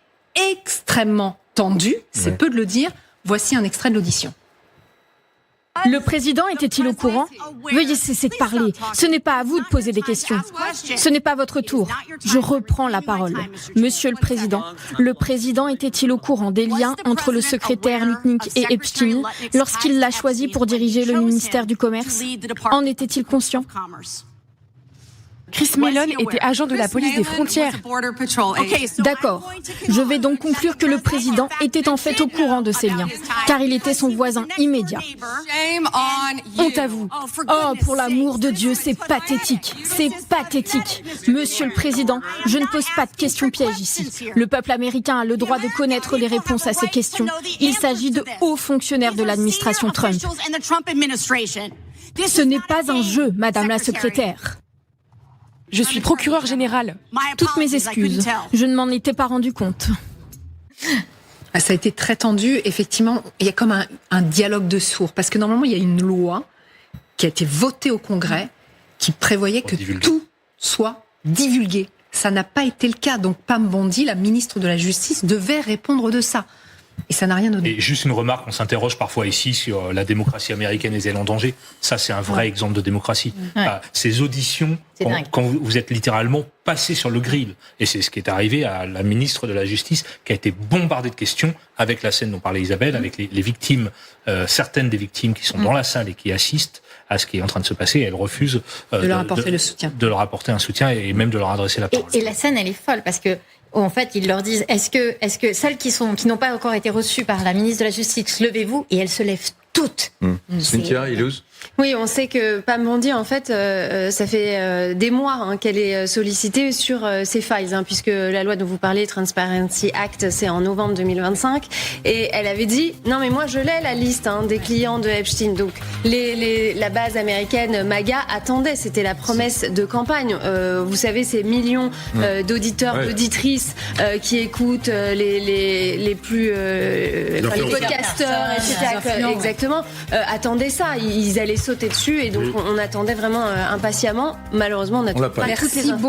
extrêmement tendu, c'est peu de le dire. Voici un extrait de l'audition. Le président était-il au courant ? Veuillez cesser de parler. Ce n'est pas à vous de poser des questions. Ce n'est pas votre tour. Je reprends la parole. Monsieur le président était-il au courant des liens entre le secrétaire Lutnick et Epstein lorsqu'il l'a choisi pour diriger le ministère du Commerce ? En était-il conscient ? Chris Mellon était agent de la police des frontières. D'accord. Je vais donc conclure que le président était en fait au courant de ces liens, car il était son voisin immédiat. Honte à vous. Oh, pour l'amour de Dieu, c'est pathétique. C'est pathétique. Monsieur le Président, je ne pose pas de questions pièges ici. Le peuple américain a le droit de connaître les réponses à ces questions. Il s'agit de hauts fonctionnaires de l'administration Trump. Ce n'est pas un jeu, Madame la secrétaire. Je suis procureur général. Toutes mes excuses. Je ne m'en étais pas rendu compte. Ça a été très tendu. Effectivement, il y a comme un dialogue de sourds. Parce que normalement, il y a une loi qui a été votée au Congrès qui prévoyait que tout soit divulgué. Ça n'a pas été le cas. Donc Pam Bondi, la ministre de la Justice, devait répondre de ça. Et ça n'a rien donné. Et juste une remarque, on s'interroge parfois ici sur la démocratie américaine et elle en danger. Ça, c'est un vrai exemple de démocratie. Ces auditions, quand vous êtes littéralement passé sur le grill. Et c'est ce qui est arrivé à la ministre de la Justice, qui a été bombardée de questions avec la scène dont parlait Isabelle, avec les victimes, certaines des victimes qui sont dans la salle et qui assistent à ce qui est en train de se passer. Elle refuse de leur apporter le soutien. De leur apporter un soutien et même de leur adresser la parole. Et la scène, elle est folle parce que en fait, ils leur disent est-ce que celles qui n'ont pas encore été reçues par la ministre de la Justice, levez-vous, et elles se lèvent toutes. Cynthia, Ilouz. Oui, on sait que Pam Bondi, en fait, ça fait des mois qu'elle est sollicitée sur ces failles, puisque la loi dont vous parlez, Transparency Act, c'est en novembre 2025, et elle avait dit non mais moi je l'ai la liste des clients de Epstein. Donc la base américaine MAGA attendait, c'était la promesse de campagne. Vous savez, ces millions d'auditeurs, d'auditrices qui écoutent les plus les podcasteurs, etc. Exactement, attendaient ça. Ils allaient sauter dessus et donc on attendait vraiment impatiemment. Malheureusement, on n'a pas toutes les infos.